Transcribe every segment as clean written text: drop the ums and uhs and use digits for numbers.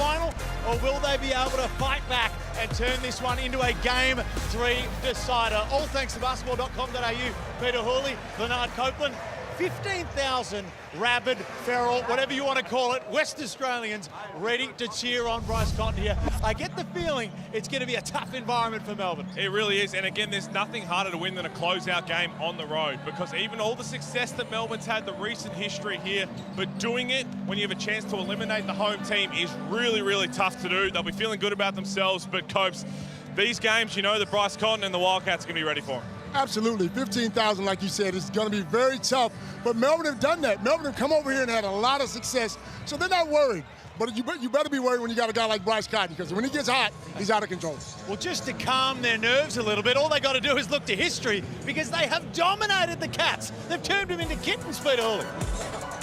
final, or will they be able to fight back and turn this one into a Game 3 decider? All thanks to basketball.com.au. Peter Hooley, Bernard Copeland, 15,000 rabid, feral, whatever you want to call it, West Australians ready to cheer on Bryce Cotton here. I get the feeling it's going to be a tough environment for Melbourne. It really is, and again, there's nothing harder to win than a closeout game on the road, because even all the success that Melbourne's had, the recent history here, but doing it when you have a chance to eliminate the home team is really, really tough to do. They'll be feeling good about themselves, but Copes, these games, you know that Bryce Cotton and the Wildcats are going to be ready for them. Absolutely. 15,000, like you said, is going to be very tough. But Melbourne have done that. Melbourne have come over here and had a lot of success, so they're not worried. But you better be worried when you got a guy like Bryce Cotton, because when he gets hot, he's out of control. Well, just to calm their nerves a little bit, all they got to do is look to history, because they have dominated the Cats. They've turned them into kittens, Peter Hooley.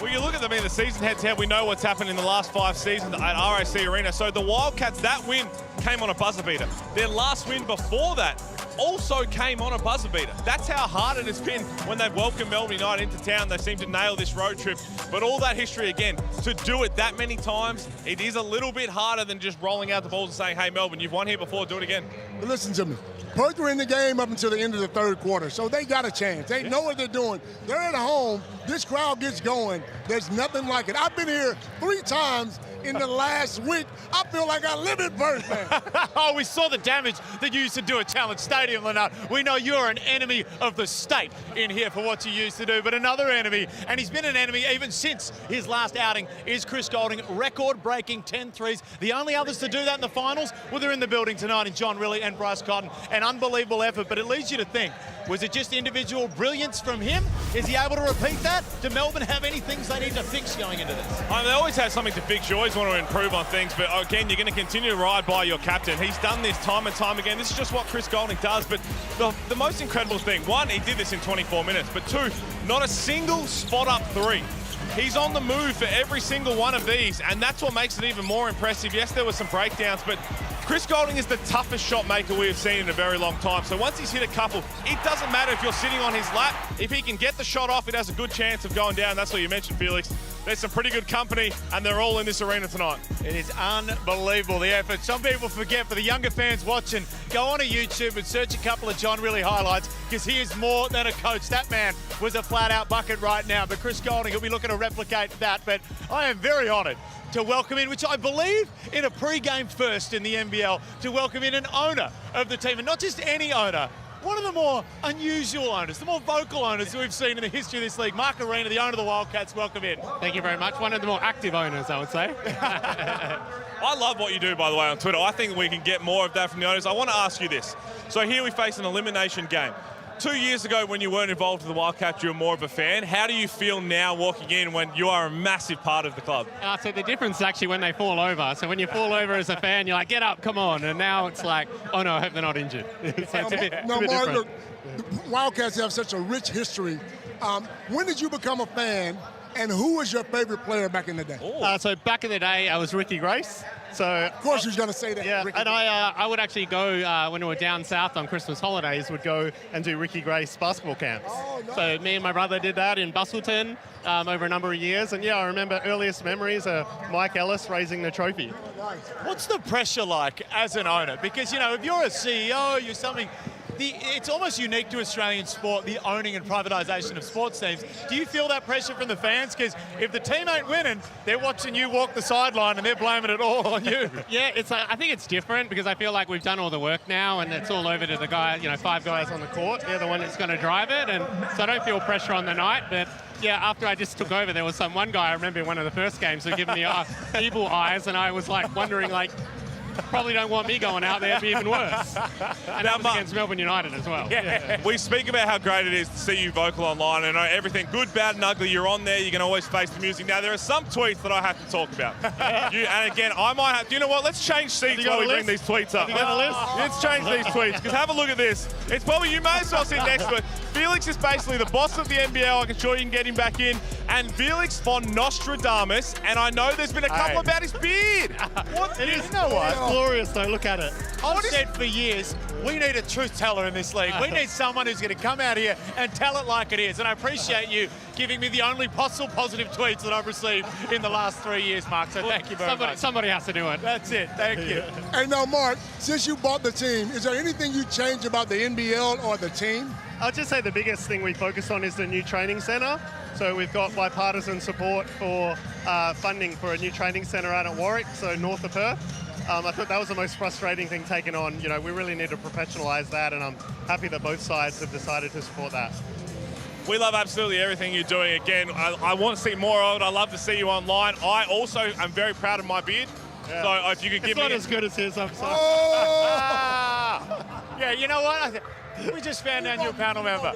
Well, you look at them in the season head-to-head, we know what's happened in the last 5 seasons at RAC Arena. So the Wildcats, that win came on a buzzer beater. Their last win before that also came on a buzzer beater. That's how hard it has been when they've welcomed Melbourne United into town. They seem to nail this road trip. But all that history, again, to do it that many times, it is a little bit harder than just rolling out the balls and saying, hey, Melbourne, you've won here before, do it again. But listen to me. Perth were in the game up until the end of the third quarter, so they got a chance. They know what they're doing. They're at home. This crowd gets going. There's nothing like it. I've been here 3 times in the last week. I feel like I live in Perth, man. Oh, we saw the damage that you used to do at Challenge Stadium, Leonard. We know you're an enemy of the state in here for what you used to do, but another enemy, and he's been an enemy even since his last outing, is Chris Goulding, record-breaking 10 threes. The only others to do that in the finals, well, they're in the building tonight in John Riley and Bryce Cotton. An unbelievable effort, but it leads you to think, was it just individual brilliance from him? Is he able to repeat that? Do Melbourne have any things they need to fix going into this? They always have something to fix. You always want to improve on things, but again, you're going to continue to ride by your captain. He's done this time and time again. This is just what Chris Goulding does, but the most incredible thing, 1, he did this in 24 minutes, but 2, not a single spot-up 3. He's on the move for every single one of these, and that's what makes it even more impressive. Yes, there were some breakdowns, but Chris Goulding is the toughest shot maker we have seen in a very long time. So once he's hit a couple, it doesn't matter if you're sitting on his lap. If he can get the shot off, it has a good chance of going down. That's what you mentioned, Felix. There's some pretty good company, and they're all in this arena tonight. It is unbelievable, the effort. Some people forget, for the younger fans watching, go on to YouTube and search a couple of John Riley highlights, because he is more than a coach. That man was a flat-out bucket right now, but Chris Goulding will be looking to replicate that. But I am very honoured to welcome in, which I believe in a pre-game first in the NBL, to welcome in an owner of the team, and not just any owner, one of the more unusual owners, the more vocal owners that we've seen in the history of this league. Mark Arena, the owner of the Wildcats, welcome in. Thank you very much. One of the more active owners, I would say. I love what you do, by the way, on Twitter. I think we can get more of that from the owners. I want to ask you this. So here we face an elimination game. 2 years ago, when you weren't involved with the Wildcats, you were more of a fan. How do you feel now walking in when you are a massive part of the club? So the difference is actually when they fall over. So when you fall over as a fan, you're like, get up, come on. And now it's like, oh no, I hope they're not injured. So it's a bit different. Look, the Wildcats have such a rich history. When did you become a fan, and who was your favorite player back in the day? So back in the day, I was Ricky Grace. So of course you was going to say that. Yeah, Ricky. and I would actually go, when we were down south on Christmas holidays, would go and do Ricky Grace basketball camps. Oh, nice. So me and my brother did that in Bustleton over a number of years. And yeah, I remember earliest memories are Mike Ellis raising the trophy. Nice. What's the pressure like as an owner? Because, you know, if you're a CEO, you're something, it's almost unique to Australian sport, the owning and privatisation of sports teams. Do you feel that pressure from the fans? Because if the team ain't winning, they're watching you walk the sideline and they're blaming it all on you. Yeah, I think it's different because I feel like we've done all the work now and it's all over to the guy, you know, 5 guys on the court. They're the one that's going to drive it. And so I don't feel pressure on the night. But yeah, after I just took over, there was one guy, I remember in one of the first games, who gave me the evil eyes, and I was like wondering, like, probably don't want me going out there, it'd be even worse. And that was against Melbourne United as well. Yeah. We speak about how great it is to see you vocal online, and everything good, bad and ugly, you're on there, you can always face the music. Now, there are some tweets that I have to talk about. And again, I might have, do you know what, let's change seats while we bring these tweets up. Let's change these tweets, because have a look at this. It's probably, you may as well sit next to it. Felix is basically the boss of the NBL. I can show you can get him back in. And Felix von Nostradamus, and I know there's been a couple about his beard. What? It is. You know what? It's glorious, though. Look at it. I've said for years, we need a truth teller in this league. We need someone who's going to come out here and tell it like it is. And I appreciate you giving me the only possible positive tweets that I've received in the last 3 years, Mark. So thank you very much. Somebody has to do it. That's it. Thank you. Hey, now, Mark, since you bought the team, is there anything you changed about the NBL or the team? I'll just say the biggest thing we focus on is the new training centre. So we've got bipartisan support for funding for a new training centre out at Warwick, so north of Perth. I thought that was the most frustrating thing taken on. You know, we really need to professionalise that, and I'm happy that both sides have decided to support that. We love absolutely everything you're doing. Again, I want to see more of it. I love to see you online. I also am very proud of my beard. Yeah. So if you could give me... It's not as good as his, I'm sorry. Yeah, you know what? We just found out you're a panel member.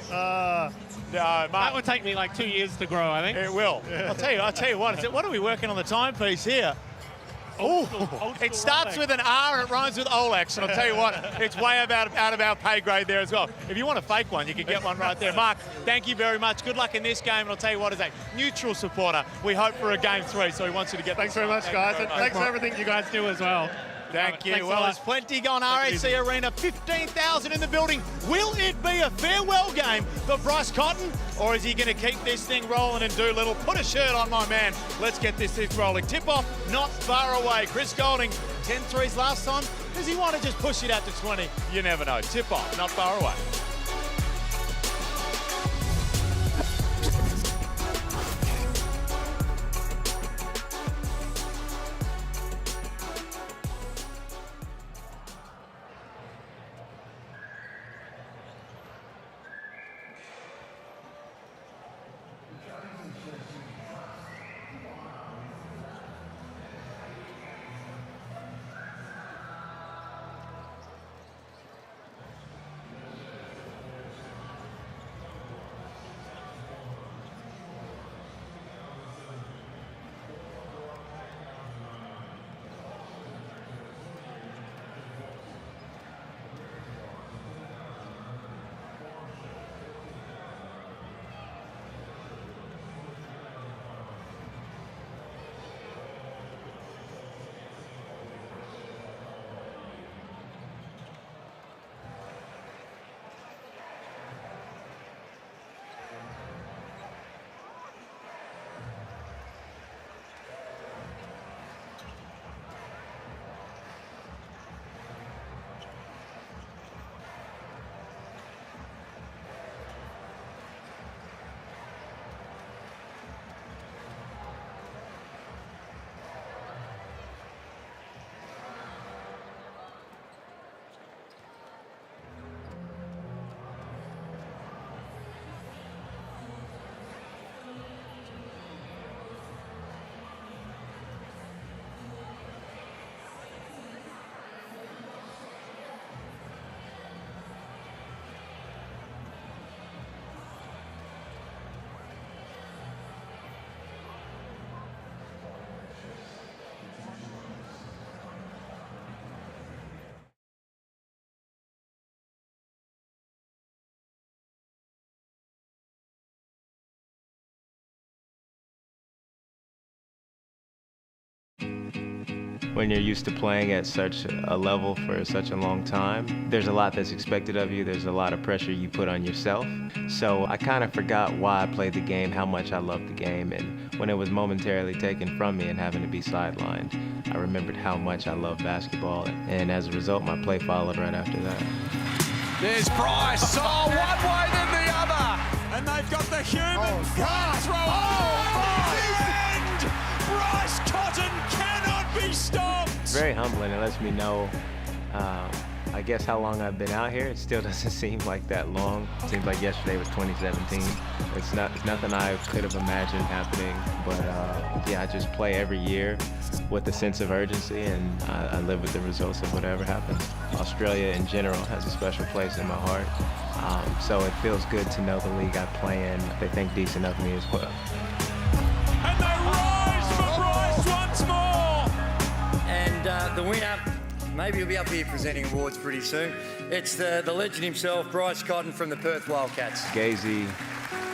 No, Mark. That would take me like 2 years to grow, I think. It will. I'll tell you what. What are we working on the timepiece here? Oh, it starts with an R, it rhymes with Olex, and I'll tell you what, it's way out of our pay grade there as well. If you want a fake one, you can get one right there. Mark, thank you very much. Good luck in this game, and I'll tell you what, as a neutral supporter, we hope for a game 3, so he wants you to get. Thanks very much, guys, and thanks for everything you guys do as well. Thank you. Thanks Well, there's plenty going RAC Arena. 15,000 in the building. Will it be a farewell game for Bryce Cotton, or is he going to keep this thing rolling and do little? Put a shirt on, my man. Let's get this thing rolling. Tip off, not far away. Chris Golding, 10 threes last time. Does he want to just push it out to 20? You never know. Tip off, not far away. When you're used to playing at such a level for such a long time, there's a lot that's expected of you. There's a lot of pressure you put on yourself. So I kind of forgot why I played the game, how much I loved the game, and when it was momentarily taken from me and having to be sidelined, I remembered how much I love basketball, and as a result, my play followed right after that. There's Bryce. Oh, one way then the other. And they've got the human front throw. And Bryce Cotton cannot be stopped. Very humbling. It lets me know, I guess, how long I've been out here. It still doesn't seem like that long. It seems like yesterday was 2017. It's nothing I could have imagined happening, but yeah, I just play every year with a sense of urgency, and I live with the results of whatever happens. Australia in general has a special place in my heart, so it feels good to know the league I play in, they think decent of me as well. And they rise for Bryce once more. And the winner, maybe he'll be up here presenting awards pretty soon. It's the legend himself, Bryce Cotton from the Perth Wildcats. Gazy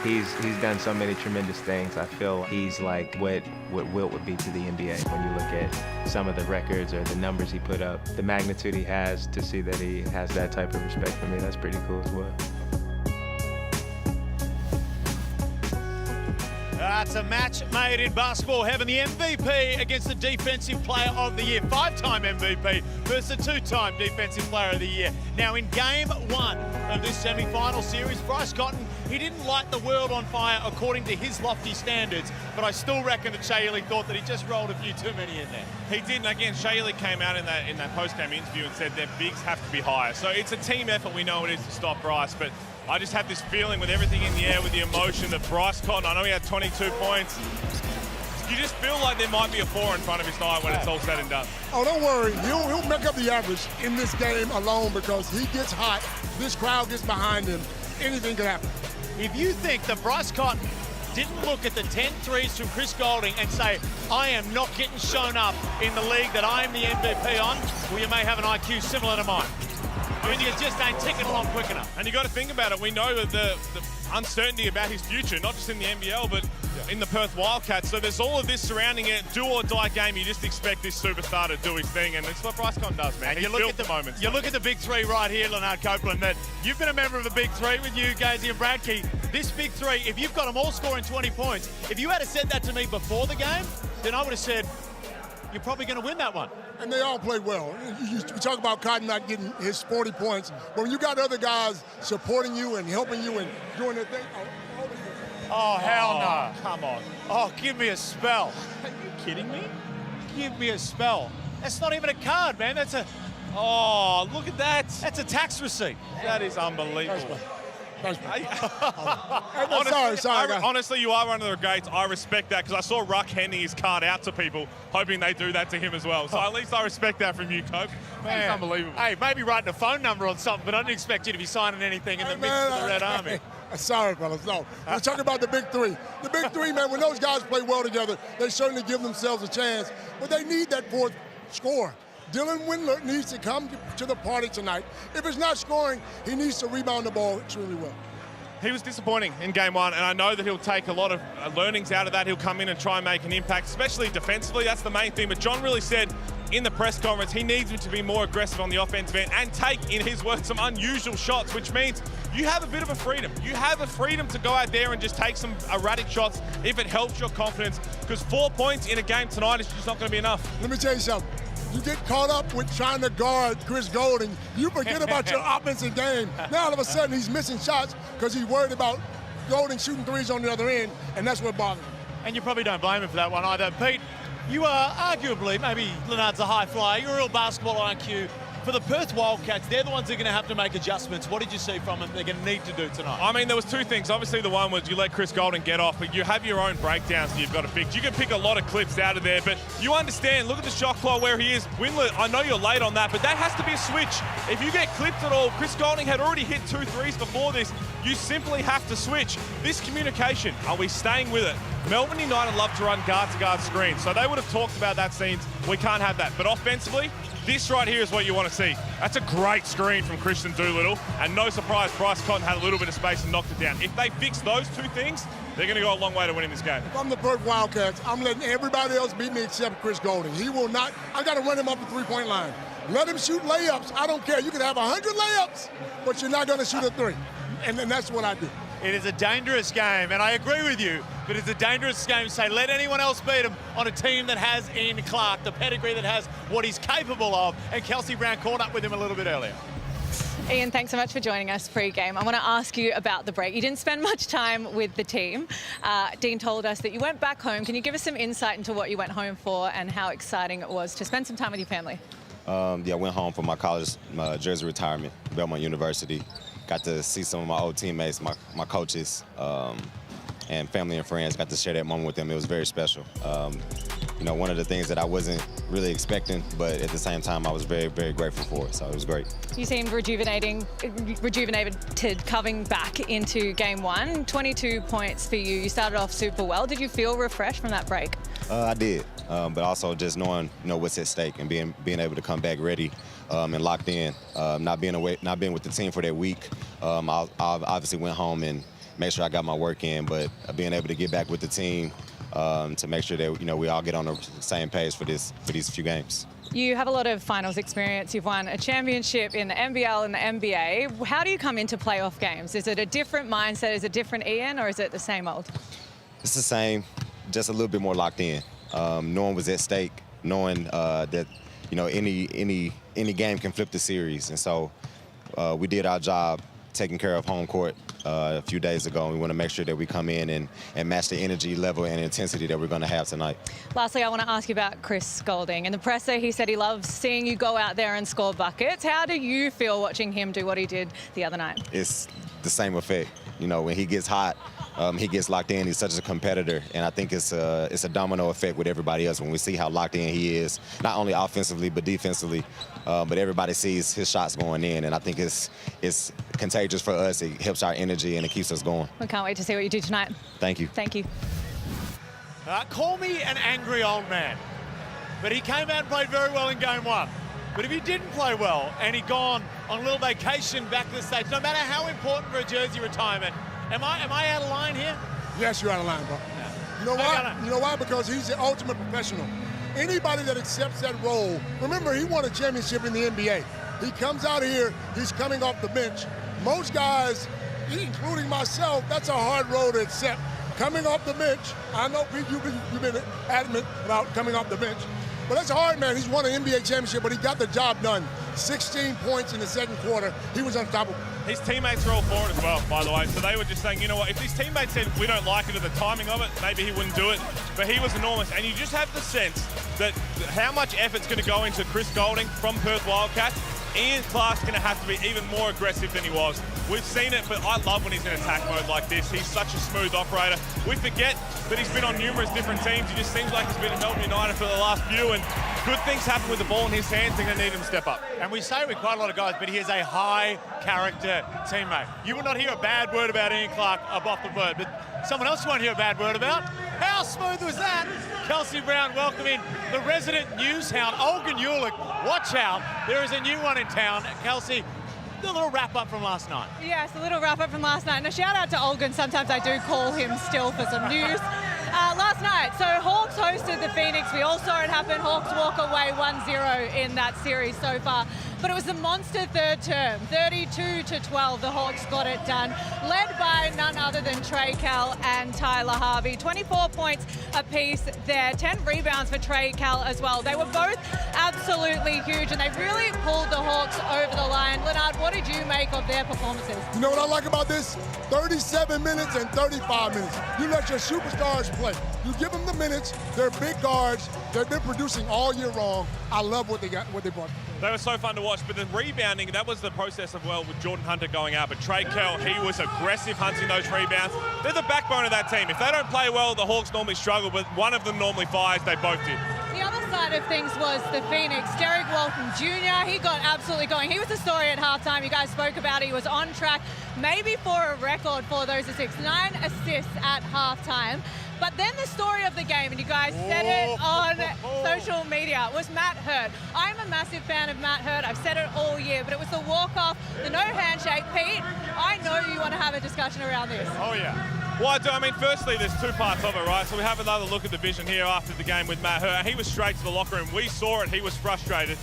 He's done so many tremendous things. I feel he's like what Wilt would be to the NBA when you look at some of the records or the numbers he put up. The magnitude he has, to see that he has that type of respect for me, that's pretty cool as well. It's a match made in basketball heaven. The MVP against the Defensive Player of the Year. 5-time MVP versus a 2-time Defensive Player of the Year. Now in game 1 of this semi-final series, Bryce Cotton, he didn't light the world on fire according to his lofty standards, but I still reckon that Shea thought that he just rolled a few too many in there. He did, and again, Shea came out in that post-game interview and said their bigs have to be higher. So it's a team effort. We know it is to stop Bryce, but I just have this feeling with everything in the air, with the emotion, that Bryce Cotton, I know he had 22 points, you just feel like there might be a 4 in front of his night when it's all said and done. Oh, don't worry. He'll make up the average in this game alone because he gets hot. This crowd gets behind him. Anything could happen. If you think that Bryce Cotton didn't look at the 10 threes from Chris Goulding and say, I am not getting shown up in the league that I am the MVP on, well, you may have an IQ similar to mine. I mean, you just ain't ticking along quick enough. And you got to think about it. We know that the uncertainty about his future, not just in the NBL, but in the Perth Wildcats. So there's all of this surrounding it. Do or die game. You just expect this superstar to do his thing, and it's what Bryce Cotton does, man. And you look at the moments. You look at the big 3 right here, Leonard Copeland. That you've been a member of the big 3 with you, Gazy and Bradkey. This big 3, if you've got them all scoring 20 points, if you had said that to me before the game, then I would have said, you're probably going to win that one. And they all played well. You talk about Cotton not getting his 40 points, but when you got other guys supporting you and helping you and doing their thing. Oh, hell no. Come on. Oh, give me a spell. Are you kidding me? Give me a spell. That's not even a card, man. That's a... Oh, look at that. That's a tax receipt. That is unbelievable. Honestly, you are one of the greats. I respect that, because I saw Ruck handing his card out to people, hoping they do that to him as well. So at least I respect that from you, Cope. Man, it's unbelievable. Hey, maybe writing a phone number on something, but I didn't expect you to be signing anything in the midst of the Red Army. Sorry, fellas. No, we're talking about the big 3. The big 3, man, when those guys play well together, they certainly give themselves a chance, but they need that 4th score. Dylan Windler needs to come to the party tonight. If it's not scoring, he needs to rebound the ball extremely well. He was disappointing in game 1, and I know that he'll take a lot of learnings out of that. He'll come in and try and make an impact, especially defensively. That's the main thing. But John really said in the press conference he needs him to be more aggressive on the offensive end and take, in his words, some unusual shots, which means you have a bit of a freedom. You have a freedom to go out there and just take some erratic shots if it helps your confidence, because 4 points in a game tonight is just not going to be enough. Let me tell you something. You get caught up with trying to guard Chris Goulding, you forget about your offensive game. Now all of a sudden he's missing shots because he's worried about Goulding shooting threes on the other end, and that's what bothers him. And you probably don't blame him for that one either. Pete, you are arguably, maybe Leonard's a high flyer, you're a real basketball IQ. For the Perth Wildcats, they're the ones that are going to have to make adjustments. What did you see from them they're going to need to do tonight? I mean, there was 2 things. Obviously, the one was you let Chris Goulding get off, but you have your own breakdowns that you've got to fix. You can pick a lot of clips out of there, but you understand, look at the shot clock where he is. Windler, I know you're late on that, but that has to be a switch. If you get clipped at all, Chris Goulding had already hit 2 threes before this. You simply have to switch. This communication, are we staying with it? Melbourne United love to run guard-to-guard screens, so they would have talked about that scenes. We can't have that. But offensively, this right here is what you want to see. That's a great screen from Christian Doolittle, and no surprise, Bryce Cotton had a little bit of space and knocked it down. If they fix those 2 things, they're going to go a long way to winning this game. If I'm the Perth Wildcats, I'm letting everybody else beat me except Chris Goulding. He will not. I got to run him up the 3-point line. Let him shoot layups. I don't care. You can have 100 layups, but you're not going to shoot a 3. And then that's what I do. It is a dangerous game, and I agree with you, but it's a dangerous game to say let anyone else beat him on a team that has Ian Clark, the pedigree that has what he's capable of, and Kelsey Brown caught up with him a little bit earlier. Ian, thanks so much for joining us pre-game. I want to ask you about the break. You didn't spend much time with the team. Dean told us that you went back home. Can you give us some insight into what you went home for and how exciting it was to spend some time with your family? I went home for my college, my jersey retirement, Belmont University. Got to see some of my old teammates, my coaches, and family and friends. Got to share that moment with them. It was very special. You know, one of the things that I wasn't really expecting, but at the same time, I was very, very grateful for it. So it was great. You seemed rejuvenated to coming back into game 1. 22 points for you. You started off super well. Did you feel refreshed from that break? I did, but also just knowing, what's at stake and being able to come back ready and locked in. Not being with the team for that week. I obviously went home and make sure I got my work in. But being able to get back with the team to make sure that, you know, we all get on the same page for these few games. You have a lot of finals experience. You've won a championship in the NBL and the NBA. How do you come into playoff games? Is it a different mindset? Is it different, Ian, or is it the same old? It's the same, just a little bit more locked in. Knowing what's at stake, knowing that, you know, any game can flip the series. And so we did our job taking care of home court a few days ago, and we want to make sure that we come in and match the energy level and intensity that we're going to have tonight. Lastly, I want to ask you about Chris Goulding. In the presser, he said he loves seeing you go out there and score buckets. How do you feel watching him do what he did the other night? It's the same effect. You know, when he gets hot, he gets locked in. He's such a competitor, and I think it's a domino effect with everybody else when we see how locked in he is, not only offensively but defensively. But everybody sees his shots going in, and I think it's contagious for us. It helps our energy and it keeps us going. We can't wait to see what you do tonight. Thank you. Thank you. Call me an angry old man, but he came out and played very well in game one. But if he didn't play well and he'd gone on a little vacation back to the States, no matter how important for a jersey retirement, am I out of line here? Yes, you're out of line, bro. Yeah. You know why? You know why? Because he's the ultimate professional. Anybody that accepts that role, remember, he won a championship in the NBA. He comes out here, he's coming off the bench. Most guys, including myself, that's a hard role to accept. Coming off the bench, I know, Pete, you've been adamant about coming off the bench. But that's hard, man. He's won an NBA championship, but he got the job done. 16 points in the second quarter. He was unstoppable. His teammates are all for it as well, by the way. So they were just saying, you know what, if his teammates said we don't like it or the timing of it, maybe he wouldn't do it. But he was enormous. And you just have the sense that how much effort's going to go into Chris Goulding from Perth Wildcats. Ian Clark's going to have to be even more aggressive than he was. We've seen it, but I love when he's in attack mode like this. He's such a smooth operator. We forget that he's been on numerous different teams. He just seems like he's been at Melbourne United for the last few, and good things happen with the ball in his hands. They're going to need him to step up. And we say it with quite a lot of guys, but he is a high-character teammate. You will not hear a bad word about Ian Clark off the word, but someone else you won't hear a bad word about. How smooth was that? Kelsey Brown welcoming the resident news hound, Olgun Ulick. Watch out, there is a new one in town. Kelsey, a little wrap-up from last night. Yes, a little wrap-up from last night. And a shout-out to Olgun. Sometimes I do call him still for some news. Last night, so Hawks hosted the Phoenix. We all saw it happen. Hawks walk away 1-0 in that series so far. But it was a monster third term. 32-12, the Hawks got it done. Led by none other than Trey Cal and Tyler Harvey. 24 points apiece there. 10 rebounds for Trey Cal as well. They were both absolutely huge, and they really pulled the Hawks over the line. Leonard, what did you make of their performances? You know what I like about this? 37 minutes and 35 minutes. You let your superstars play. You give them the minutes. They're big guards. They've been producing all year long. I love what they brought. They were so fun to watch, but the rebounding, that was the process of, well, with Jordan Hunter going out. But Trey Cal, he was aggressive hunting those rebounds. They're the backbone of that team. If they don't play well, the Hawks normally struggle, but one of them normally fires. They both did. The other side of things was the Phoenix. Derek Walton Jr., he got absolutely going. He was the story at halftime. You guys spoke about it. He was on track, maybe for a record for those assists. 9 assists at halftime. But then the story of the game, and you guys said it on social media, was Matt Hurt. I'm a massive fan of Matt Hurt. I've said it all year, but it was the walk-off, the no handshake. Pete, I know you want to have a discussion around this. Oh, yeah. Well, I do. I mean, firstly, there's two parts of it, right? So we have another look at the vision here after the game with Matt Hurt. He was straight to the locker room. We saw it. He was frustrated.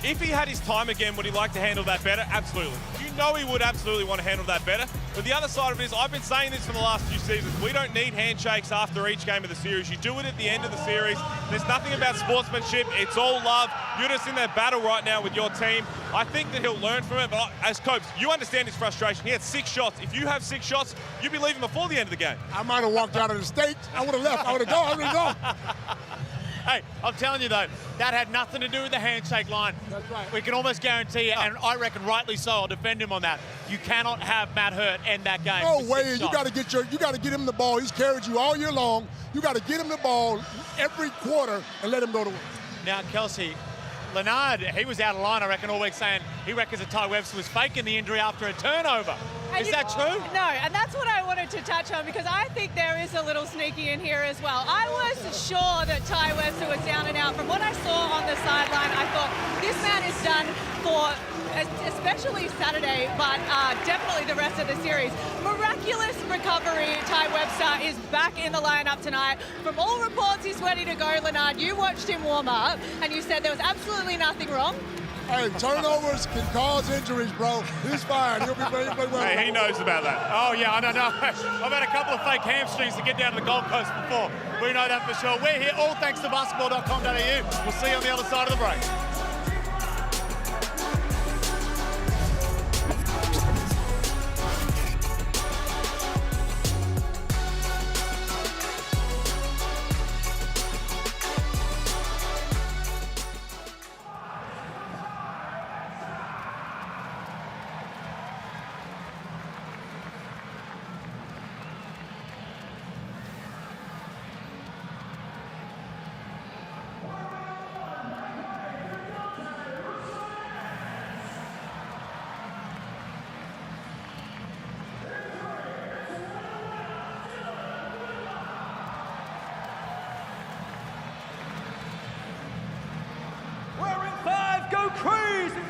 If he had his time again, would he like to handle that better? Absolutely. You know he would absolutely want to handle that better. But the other side of it is, I've been saying this for the last few seasons, we don't need handshakes after each game of the series. You do it at the end of the series. There's nothing about sportsmanship. It's all love. You're just in that battle right now with your team. I think that he'll learn from it. But as coach, you understand his frustration. He had 6 shots. If you have 6 shots, you'd be leaving before the end of the game. I might have walked out of the state. I would have left. I would have gone. I would have gone. Hey, I'm telling you, though, that had nothing to do with the handshake line. That's right. We can almost guarantee you, and I reckon rightly so, I'll defend him on that. You cannot have Matt Hurt end that game. No with way. 6 You shots. got to get him the ball. He's carried you all year long. You got to get him the ball every quarter and let him go to work. Now, Kelsey, Leonard, he was out of line, I reckon, all week saying he reckons that Ty Webster was faking the injury after a turnover. Is that true? No, and that's what I wanted to touch on, because I think there is a little sneaky in here as well. I was sure that Ty Webster was down and out. From what I saw on the sideline, I thought this man is done for especially Saturday, but definitely the rest of the series. Miraculous recovery. Ty Webster is back in the lineup tonight. From all reports, he's ready to go. Leonard, you watched him warm up, and you said there was absolutely nothing wrong. Hey, turnovers can cause injuries, bro. He's fine. He'll be ready to play well. Hey, he knows about that. Oh, yeah, I don't know. I've had a couple of fake hamstrings to get down to the Gold Coast before. We know that for sure. We're here all thanks to basketball.com.au. We'll see you on the other side of the break. Go crazy!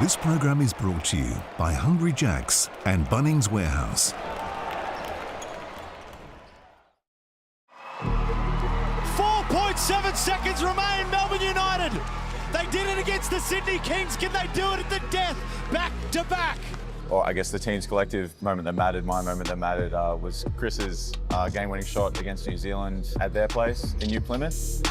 This program is brought to you by Hungry Jack's and Bunnings Warehouse. 4.7 seconds remain, Melbourne United. They did it against the Sydney Kings. Can they do it at the death? Back to back. Well, I guess the team's collective moment that mattered, my moment that mattered, was Chris's game-winning shot against New Zealand at their place in New Plymouth.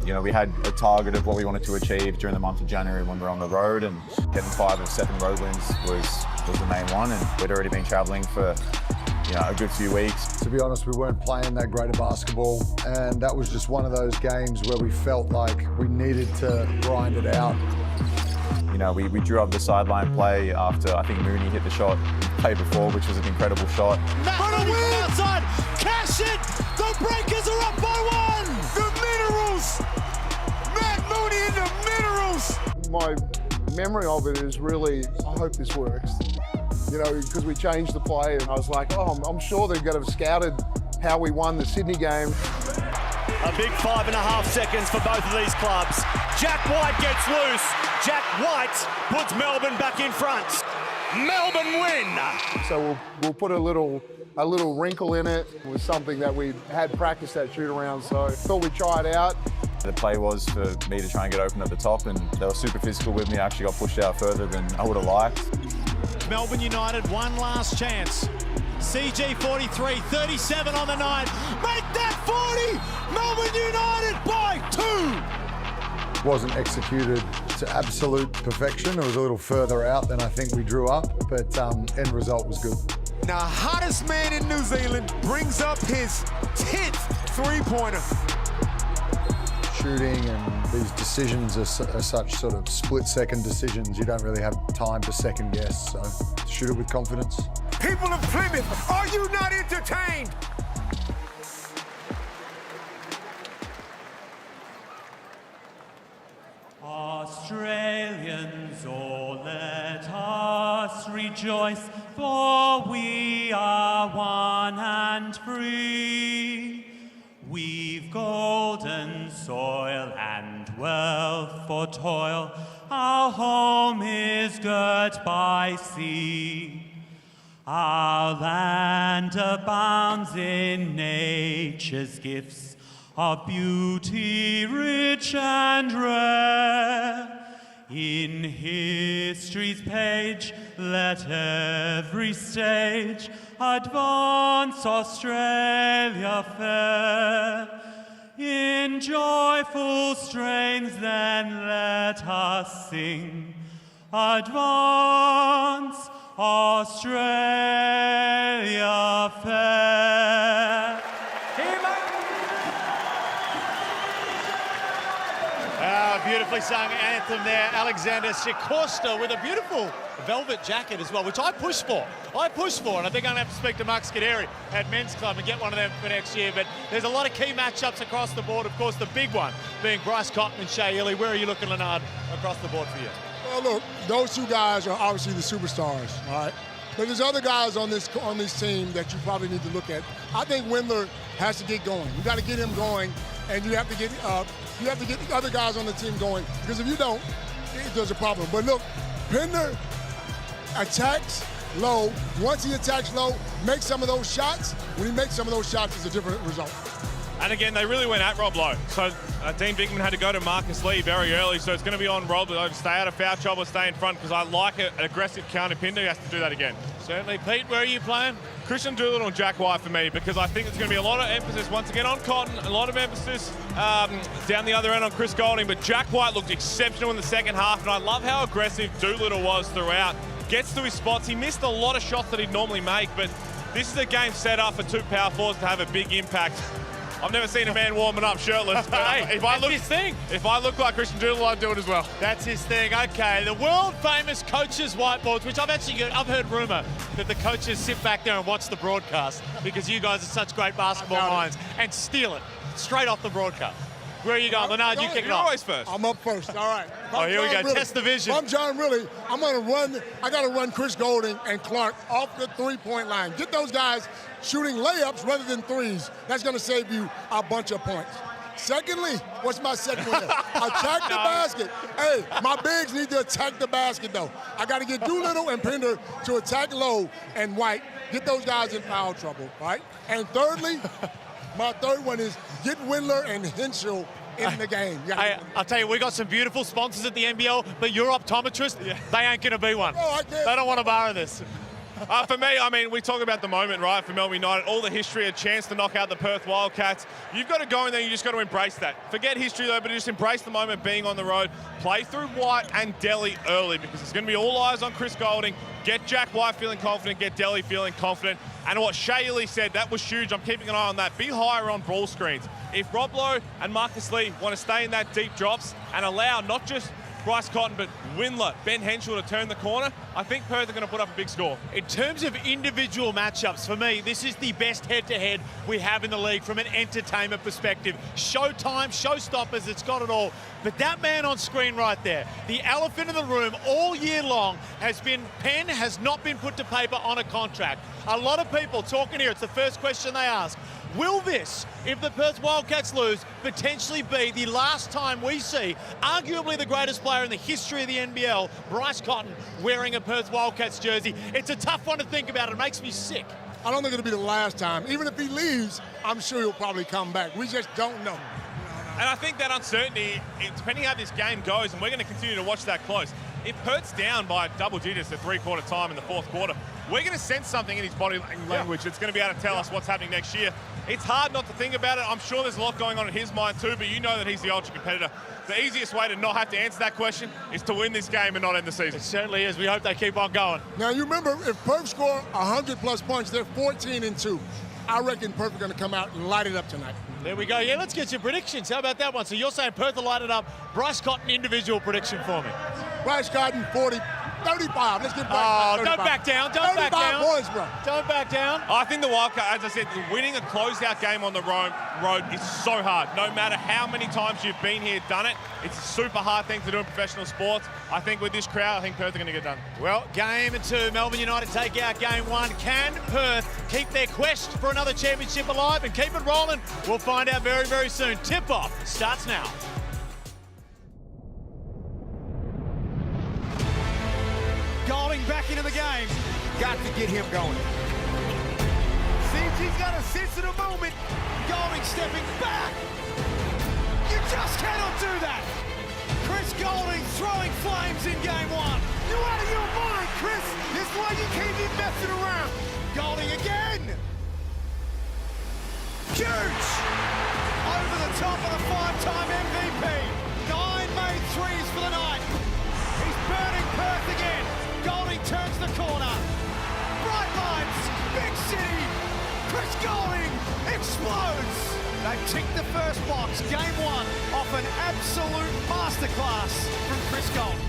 You know, we had a target of what we wanted to achieve during the month of January when we were on the road, and getting 5 of 7 road wins was the main one, and we'd already been travelling for a good few weeks. To be honest, we weren't playing that great of basketball, and that was just one of those games where we felt like we needed to grind it out. You know, we drew up the sideline play after I think Mooney hit the shot play before, which was an incredible shot. Matt Mooney outside, cash it! The Breakers are up by 1! The Minerals! Matt Mooney in the Minerals! My memory of it is really, I hope this works. You know, because we changed the play, and I was like, oh, I'm sure they're going to have scouted how we won the Sydney game. A big 5.5 seconds for both of these clubs. Jack White gets loose. Jack White puts Melbourne back in front. Melbourne win. So we'll put a little wrinkle in it. It was something that we had practiced that shoot around, so I thought we'd try it out. The play was for me to try and get open at the top, and they were super physical with me. I actually got pushed out further than I would have liked. Melbourne United, one last chance. CG 43, 37 on the night. Make that 40! Melbourne United by 2! Wasn't executed to absolute perfection. It was a little further out than I think we drew up, but end result was good. Now, hottest man in New Zealand brings up his 10th three-pointer. Shooting and these decisions are such sort of split-second decisions. You don't really have time to second guess, so shoot it with confidence. People of Plymouth, are you not entertained? Australians, oh, let us rejoice, for we are one and free. We've golden soil and wealth for toil. Our home is girt by sea. Our land abounds in nature's gifts of beauty rich and rare. In history's page, let every stage advance Australia fair. In joyful strains then let us sing, advance Australia fair. Beautifully sung anthem there, Alexander Sikosta with a beautiful velvet jacket as well, which I push for. And I think I'm going to have to speak to Mark Scuderi at Men's Club and get one of them for next year. But there's a lot of key matchups across the board. Of course, the big one being Bryce Cotton and Shea Ili. Where are you looking, Leonard, across the board for you? Well, look, those two guys are obviously the superstars, all right? But there's other guys on this team that you probably need to look at. I think Windler has to get going. You got to get him going, and you have to get the other guys on the team going, because if you don't, there's a problem. But look, Pender attacks low. Once he attacks low, makes some of those shots. When he makes some of those shots, it's a different result. And again, they really went at Rob Lowe. So Dean Bigman had to go to Marcus Lee very early, so it's going to be on Rob Lowe to stay out of foul trouble, stay in front, because I like an aggressive counter. Pinder has to do that again. Certainly. Pete, where are you playing? Christian Doolittle and Jack White for me, because I think there's going to be a lot of emphasis once again on Cotton, a lot of emphasis down the other end on Chris Golding, but Jack White looked exceptional in the second half, and I love how aggressive Doolittle was throughout. Gets to his spots. He missed a lot of shots that he'd normally make, but this is a game set up for two power forwards to have a big impact. I've never seen a man warming up shirtless. Hey, if I look like Christian Doolittle, I'd do it as well. That's his thing. Okay, the world-famous coaches' whiteboards, which I've heard rumour that the coaches sit back there and watch the broadcast because you guys are such great basketball minds and steal it straight off the broadcast. Where are you going, Leonard? You kick it off. You're always first. I'm up first. All right. Oh, here we go. Test the vision. I'm John Riley. I'm going to run. I got to run Chris Golding and Clark off the three-point line. Get those guys shooting layups rather than threes. That's going to save you a bunch of points. Secondly, what's my second one? Attack the basket. Hey, my bigs need to attack the basket, though. I got to get Doolittle and Pender to attack Lowe and White. Get those guys in foul trouble, right? And thirdly, my third one is get Windler and Henschel in the game. I'll tell you, we got some beautiful sponsors at the NBL, but your optometrist, they ain't going to be one. Oh, they don't want to borrow this. For me, I mean, we talk about the moment, right, for Melbourne United, all the history, a chance to knock out the Perth Wildcats. You've got to go in there, you just got to embrace that. Forget history, though, but just embrace the moment being on the road. Play through White and Delhi early, because it's going to be all eyes on Chris Golding. Get Jack White feeling confident, get Delhi feeling confident. And what Shea Ili said, that was huge. I'm keeping an eye on that. Be higher on ball screens. If Rob Lowe and Marcus Lee want to stay in that deep drops and allow not just Bryce Cotton, but Windler, Ben Henschel to turn the corner, I think Perth are going to put up a big score. In terms of individual matchups, for me, this is the best head-to-head we have in the league from an entertainment perspective. Showtime, showstoppers, it's got it all. But that man on screen right there, the elephant in the room all year long has been, pen has not been put to paper on a contract. A lot of people talking here, it's the first question they ask. Will this, if the Perth Wildcats lose, potentially be the last time we see arguably the greatest player in the history of the NBL, Bryce Cotton, wearing a Perth Wildcats jersey? It's a tough one to think about. It makes me sick. I don't think it'll be the last time. Even if he leaves, I'm sure he'll probably come back. We just don't know. And I think that uncertainty, depending how this game goes, and we're going to continue to watch that close, if Perth's down by double digits at three-quarter time in the fourth quarter, we're going to sense something in his body language that's going to be able to tell us what's happening next year. It's hard not to think about it. I'm sure there's a lot going on in his mind too, but you know that he's the ultra competitor. The easiest way to not have to answer that question is to win this game and not end the season. It certainly is. We hope they keep on going. Now, you remember, if Perth score 100-plus points, they're 14-2. I reckon Perth are going to come out and light it up tonight. There we go. Yeah, let's get your predictions. How about that one? So you're saying Perth will light it up. Bryce Cotton, individual prediction for me. Bryce Cotton, 40 35. Let's get back. Oh, don't back down. Don't back down. 35 points, bro. Don't back down. I think the Wildcats, as I said, winning a closeout game on the road is so hard. No matter how many times you've been here, done it, it's a super hard thing to do in professional sports. I think with this crowd, I think Perth are going to get done. Well, game 2, Melbourne United take out game 1. Can Perth keep their quest for another championship alive and keep it rolling? We'll find out very, very soon. Tip-off starts now. Golding back into the game. Got to get him going. Seems he's got a sense of the moment. Golding stepping back. You just cannot do that. Chris Golding throwing flames in game 1. You out of your mind, Chris. This is why you can't be messing around. Golding again. Huge. Over the top of the 5-time MVP. 9 made threes for the night. He's burning Perth again. Golding turns the corner. Bright lights, big city. Chris Golding explodes. They've ticked the first box, game 1, off an absolute masterclass from Chris Golding.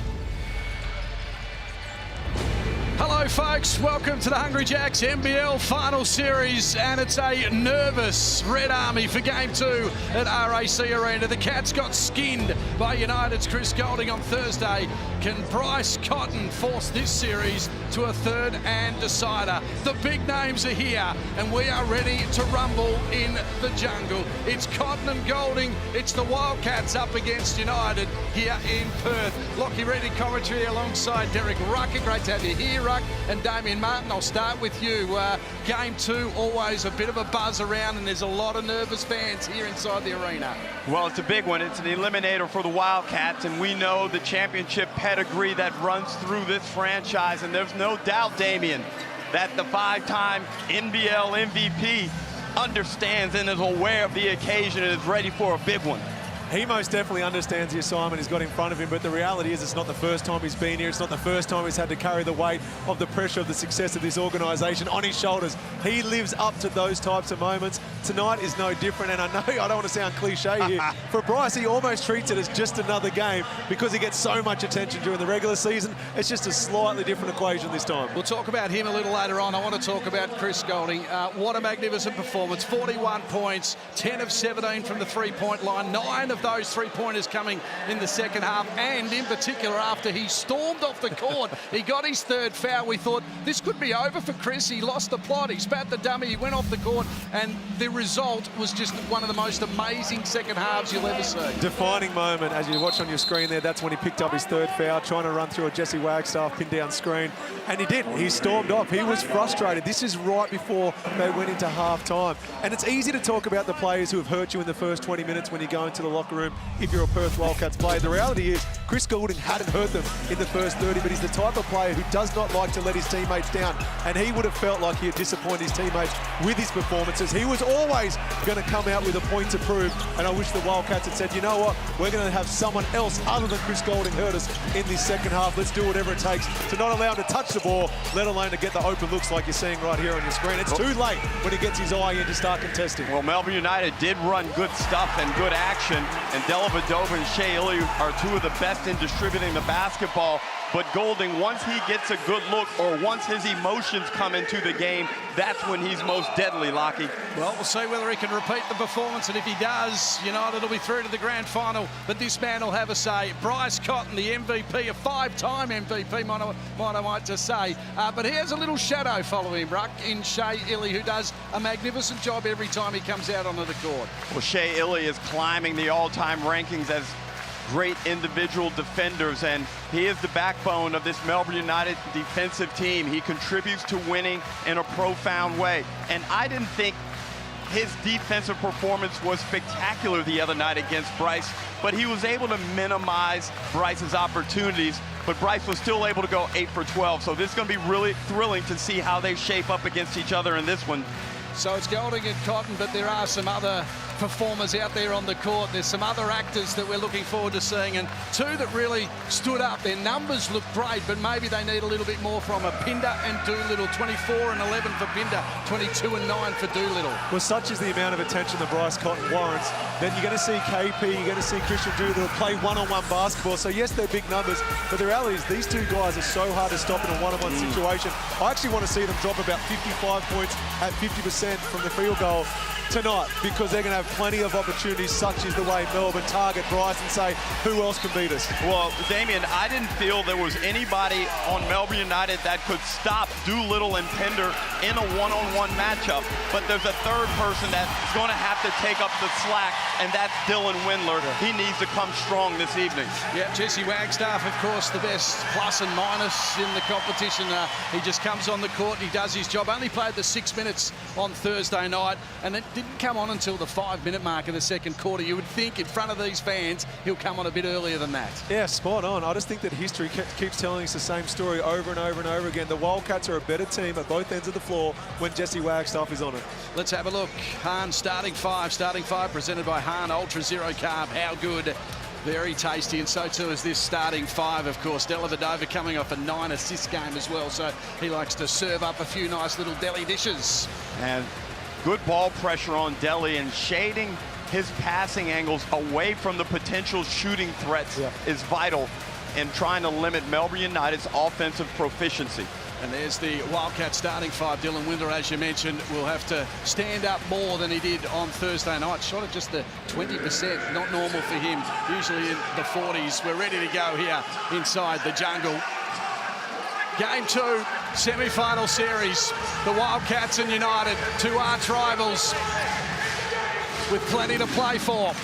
Hello folks, welcome to the Hungry Jacks NBL Final Series, and it's a nervous Red Army for Game 2 at RAC Arena. The Cats got skinned by United's Chris Golding on Thursday. Can Bryce Cotton force this series to a third and decider? The big names are here, and we are ready to rumble in the jungle. It's Cotton and Golding, it's the Wildcats up against United here in Perth. Lockie Reedy commentary alongside Derek Rucker. Great to have you here, Ruck. And Damien Martin, I'll start with you. Game 2, always a bit of a buzz around, and there's a lot of nervous fans here inside the arena. Well, it's a big one. It's an eliminator for the Wildcats, and we know the championship pedigree that runs through this franchise, and there's no doubt, Damien, that the 5-time NBL MVP understands and is aware of the occasion and is ready for a big one. He most definitely understands the assignment he's got in front of him, but the reality is it's not the first time he's been here. It's not the first time he's had to carry the weight of the pressure of the success of this organisation on his shoulders. He lives up to those types of moments. Tonight is no different, and I know I don't want to sound cliche here. For Bryce, he almost treats it as just another game because he gets so much attention during the regular season. It's just a slightly different equation this time. We'll talk about him a little later on. I want to talk about Chris Golding. What a magnificent performance. 41 points, 10 of 17 from the three-point line, 9 of those three-pointers coming in the second half, and in particular after he stormed off the court. He got his third foul. We thought this could be over for Chris. He lost the plot. He spat the dummy. He went off the court, and the result was just one of the most amazing second halves you'll ever see. Defining moment, as you watch on your screen there, that's when he picked up his third foul, trying to run through a Jesse Wagstaff pin-down screen, and he did. He stormed off. He was frustrated. This is right before they went into half-time, and it's easy to talk about the players who have hurt you in the first 20 minutes when you go into the locker room if you're a Perth Wildcats player. The reality is Chris Golding hadn't hurt them in the first 30, but he's the type of player who does not like to let his teammates down, and he would have felt like he had disappointed his teammates with his performances. He was always going to come out with a point to prove, and I wish the Wildcats had said, you know what, we're going to have someone else other than Chris Golding hurt us in this second half. Let's do whatever it takes to not allow him to touch the ball, let alone to get the open looks like you're seeing right here on your screen. It's too late when he gets his eye in to start contesting. Well, Melbourne United did run good stuff and good action, and Dellavedova and Shea Illy are two of the best in distributing the basketball. But Golding, once he gets a good look or once his emotions come into the game, that's when he's most deadly, Lockie. Well, we'll see whether he can repeat the performance, and if he does, United will be through to the grand final. But this man will have a say. Bryce Cotton, the MVP, a 5-time MVP, might I might just say. But he has a little shadow following him, Ruck, in Shea Illy, who does a magnificent job every time he comes out onto the court. Well, Shea Illy is climbing the all-time rankings as great individual defenders, and he is the backbone of this Melbourne United defensive team. He contributes to winning in a profound way, and I didn't think his defensive performance was spectacular the other night against Bryce, but he was able to minimize Bryce's opportunities, but Bryce was still able to go 8 for 12, so this is going to be really thrilling to see how they shape up against each other in this one. So it's Golding and Cotton, but there are some other performers out there on the court. There's some other actors that we're looking forward to seeing, and two that really stood up. Their numbers look great, but maybe they need a little bit more from Pinder and Doolittle. 24 and 11 for Pinder, 22 and 9 for Doolittle. Well, such is the amount of attention that Bryce Cotton warrants. Then you're going to see KP, you're going to see Christian Doolittle play one-on-one basketball. So yes, they're big numbers, but the reality is these two guys are so hard to stop in a one-on-one situation. I actually want to see them drop about 55 points at 50% from the field goal tonight, because they're going to have plenty of opportunities, such as the way Melbourne target Bryce and say, who else can beat us? Well, Damien, I didn't feel there was anybody on Melbourne United that could stop Doolittle and Pinder in a one-on-one matchup, but there's a third person that's going to have to take up the slack, and that's Dylan Windler. He needs to come strong this evening. Yeah, Jesse Wagstaff, of course, the best plus and minus in the competition. He just comes on the court and he does his job. Only played the 6 minutes on Thursday night, and it didn't come on until the 5-minute mark of the second quarter. You would think in front of these fans he'll come on a bit earlier than that. Yeah, spot on. I just think that history keeps telling us the same story over and over and over again. The Wildcats are a better team at both ends of the floor when Jesse Wagstaff is on it. Let's have a look. Hahn starting five presented by Hahn Ultra Zero Carb. How good? Very tasty, and so too is this starting five, of course. Dellavedova coming off a 9-assist game as well, so he likes to serve up a few nice little deli dishes. And good ball pressure on Delhi, and shading his passing angles away from the potential shooting threats is vital in trying to limit Melbourne United's offensive proficiency. And there's the Wildcat starting five. Dylan Windler, as you mentioned, will have to stand up more than he did on Thursday night. Shot at just the 20%, not normal for him. Usually in the 40s. We're ready to go here inside the jungle. Game 2, semi-final series. The Wildcats and United, two arch rivals with plenty to play for.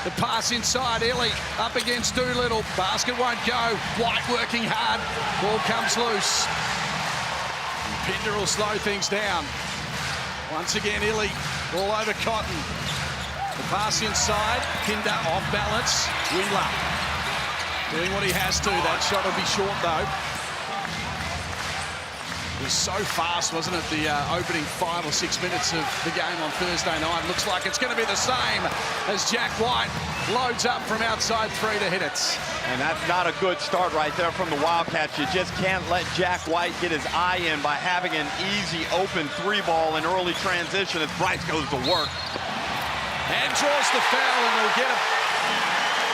The pass inside, Ellie up against Doolittle. Basket won't go. White working hard. Ball comes loose. And Pinder will slow things down. Once again, Ellie all over Cotton. The pass inside. Pinder off balance. Windler doing what he has to. That shot will be short though. It was so fast, wasn't it, the opening 5 or 6 minutes of the game on Thursday night. Looks like it's going to be the same as Jack White loads up from outside 3 to hit it. And that's not a good start right there from the Wildcats. You just can't let Jack White get his eye in by having an easy open 3-ball in early transition as Bryce goes to work. And draws the foul, and they'll get a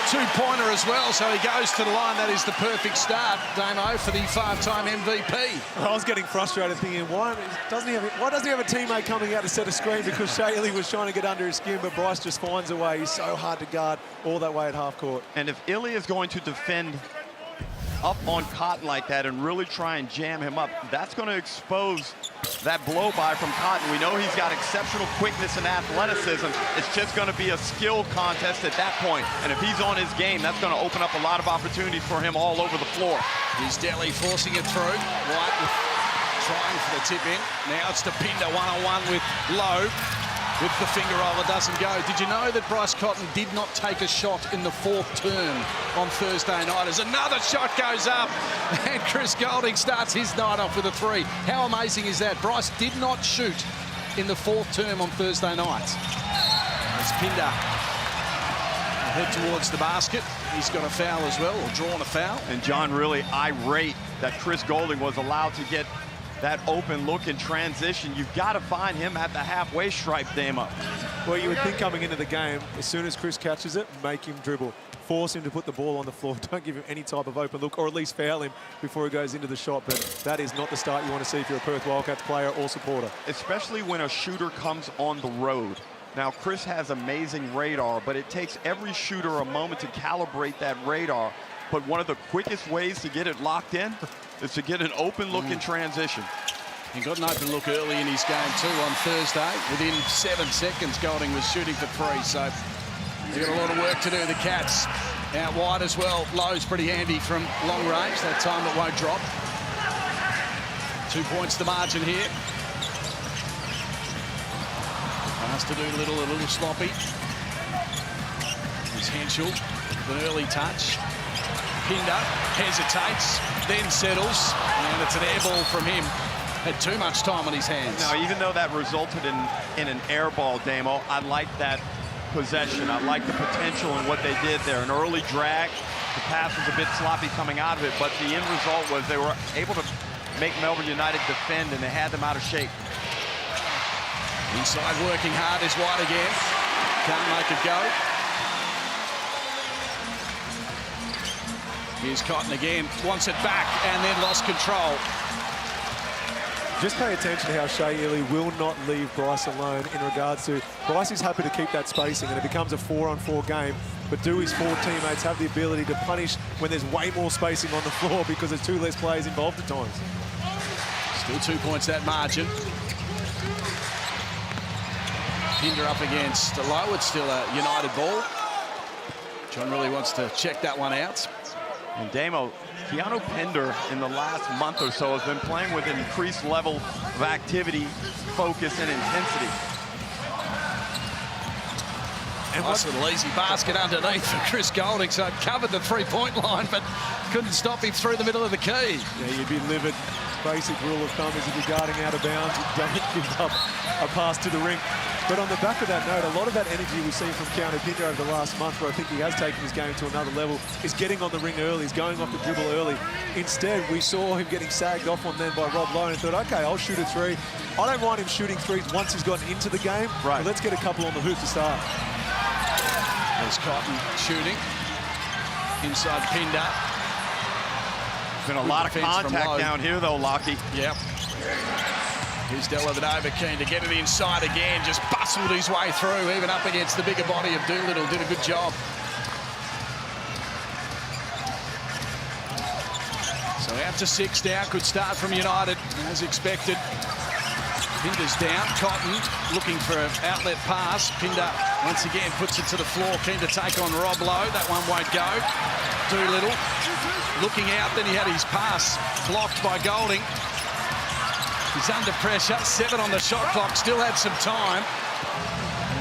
two-pointer as well, so he goes to the line. That is the perfect start, Damo, for the 5-time MVP. I was getting frustrated thinking, why doesn't he have a teammate coming out to set a screen, because Shaylee was trying to get under his skin, but Bryce just finds a way. He's so hard to guard all that way at half court. And if Illy is going to defend up on Cotton like that and really try and jam him up, that's going to expose that blow-by from Cotton. We know he's got exceptional quickness and athleticism. It's just going to be a skill contest at that point. And if he's on his game, that's going to open up a lot of opportunities for him all over the floor. Here's Delhi forcing it through. White trying for the tip in. Now it's to Pinder one-on-one with Lowe. With the finger roller, doesn't go. Did you know that Bryce Cotton did not take a shot in the 4th term on Thursday night? As another shot goes up, and Chris Goulding starts his night off with a 3. How amazing is that? Bryce did not shoot in the 4th term on Thursday night. As Pinder head towards the basket, he's got a foul as well, or drawn a foul. And John really irate that Chris Goulding was allowed to get that open look in transition. You've got to find him at the halfway stripe, Damo. Well, you would think coming into the game, as soon as Chris catches it, make him dribble. Force him to put the ball on the floor. Don't give him any type of open look, or at least foul him before he goes into the shot. But that is not the start you want to see if you're a Perth Wildcats player or supporter. Especially when a shooter comes on the road. Now, Chris has amazing radar, but it takes every shooter a moment to calibrate that radar. But one of the quickest ways to get it locked in is to get an open look in transition. He got an open look early in his game too on Thursday. Within 7 seconds, Goulding was shooting for 3, so they've got a lot of work to do, the Cats. Out wide as well. Lowe's pretty handy from long range. That time it won't drop. 2 points the margin here. Pass to Doolittle, a little sloppy. Here's Henschel with an early touch. Pinder hesitates, then settles, and it's an air ball from him. had too much time on his hands. Now, even though that resulted in an air ball, Damo, I like that possession. I like the potential in what they did there. An early drag. The pass was a bit sloppy coming out of it, but the end result was they were able to make Melbourne United defend, and they had them out of shape. Inside working hard is White again. Can't make it go. Here's Cotton again. Wants it back and then lost control. Just pay attention to how Shea Ili will not leave Bryce alone in regards to... Bryce is happy to keep that spacing, and it becomes a 4-on-4 game. But do his 4 teammates have the ability to punish when there's way more spacing on the floor because there's 2 less players involved at times? Still 2 points that margin. Pinder up against low. It's still a United ball. John really wants to check that one out. And Damo, Keanu Pinder in the last month or so has been playing with an increased level of activity, focus, and intensity. And nice little easy basket underneath for Chris Golding, so it covered the 3-point line, but couldn't stop him through the middle of the key. Yeah, you'd be livid. Basic rule of thumb is if you're guarding out of bounds, you don't give up a pass to the ring. But on the back of that note, a lot of that energy we've seen from Keanu Pinder over the last month, where I think he has taken his game to another level, is getting on the ring early, he's going off the dribble early. Instead, we saw him getting sagged off on then by Rob Lowe and thought, okay, I'll shoot a 3. I don't mind him shooting 3s once he's gotten into the game, but let's get a couple on the hoop to start. There's Cotton shooting. Inside Pinder. Been a lot of contact down here, though, Lockie. Yep. Here's Dellavedova keen to get it inside again. Just bustled his way through, even up against the bigger body of Doolittle. Did a good job. So out to 6 now. Could start from United, as expected. Pinder's down. Cotton looking for an outlet pass. Pinder once again puts it to the floor. Keen to take on Rob Lowe. That one won't go. Doolittle looking out. Then he had his pass blocked by Golding. He's under pressure. 7 on the shot clock. Still had some time.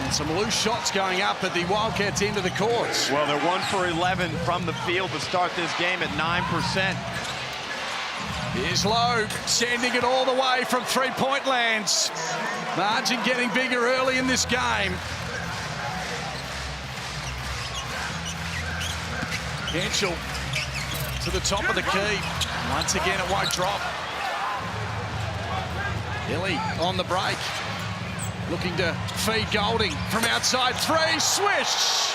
And some loose shots going up at the Wildcats end of the courts. Well, they're 1 for 11 from the field to start this game at 9%. Here's Lowe sending it all the way from 3-point lands. Margin getting bigger early in this game. Henschel to the top of the key. Once again, it won't drop. Illy on the break. Looking to feed Golding from outside 3. Swish!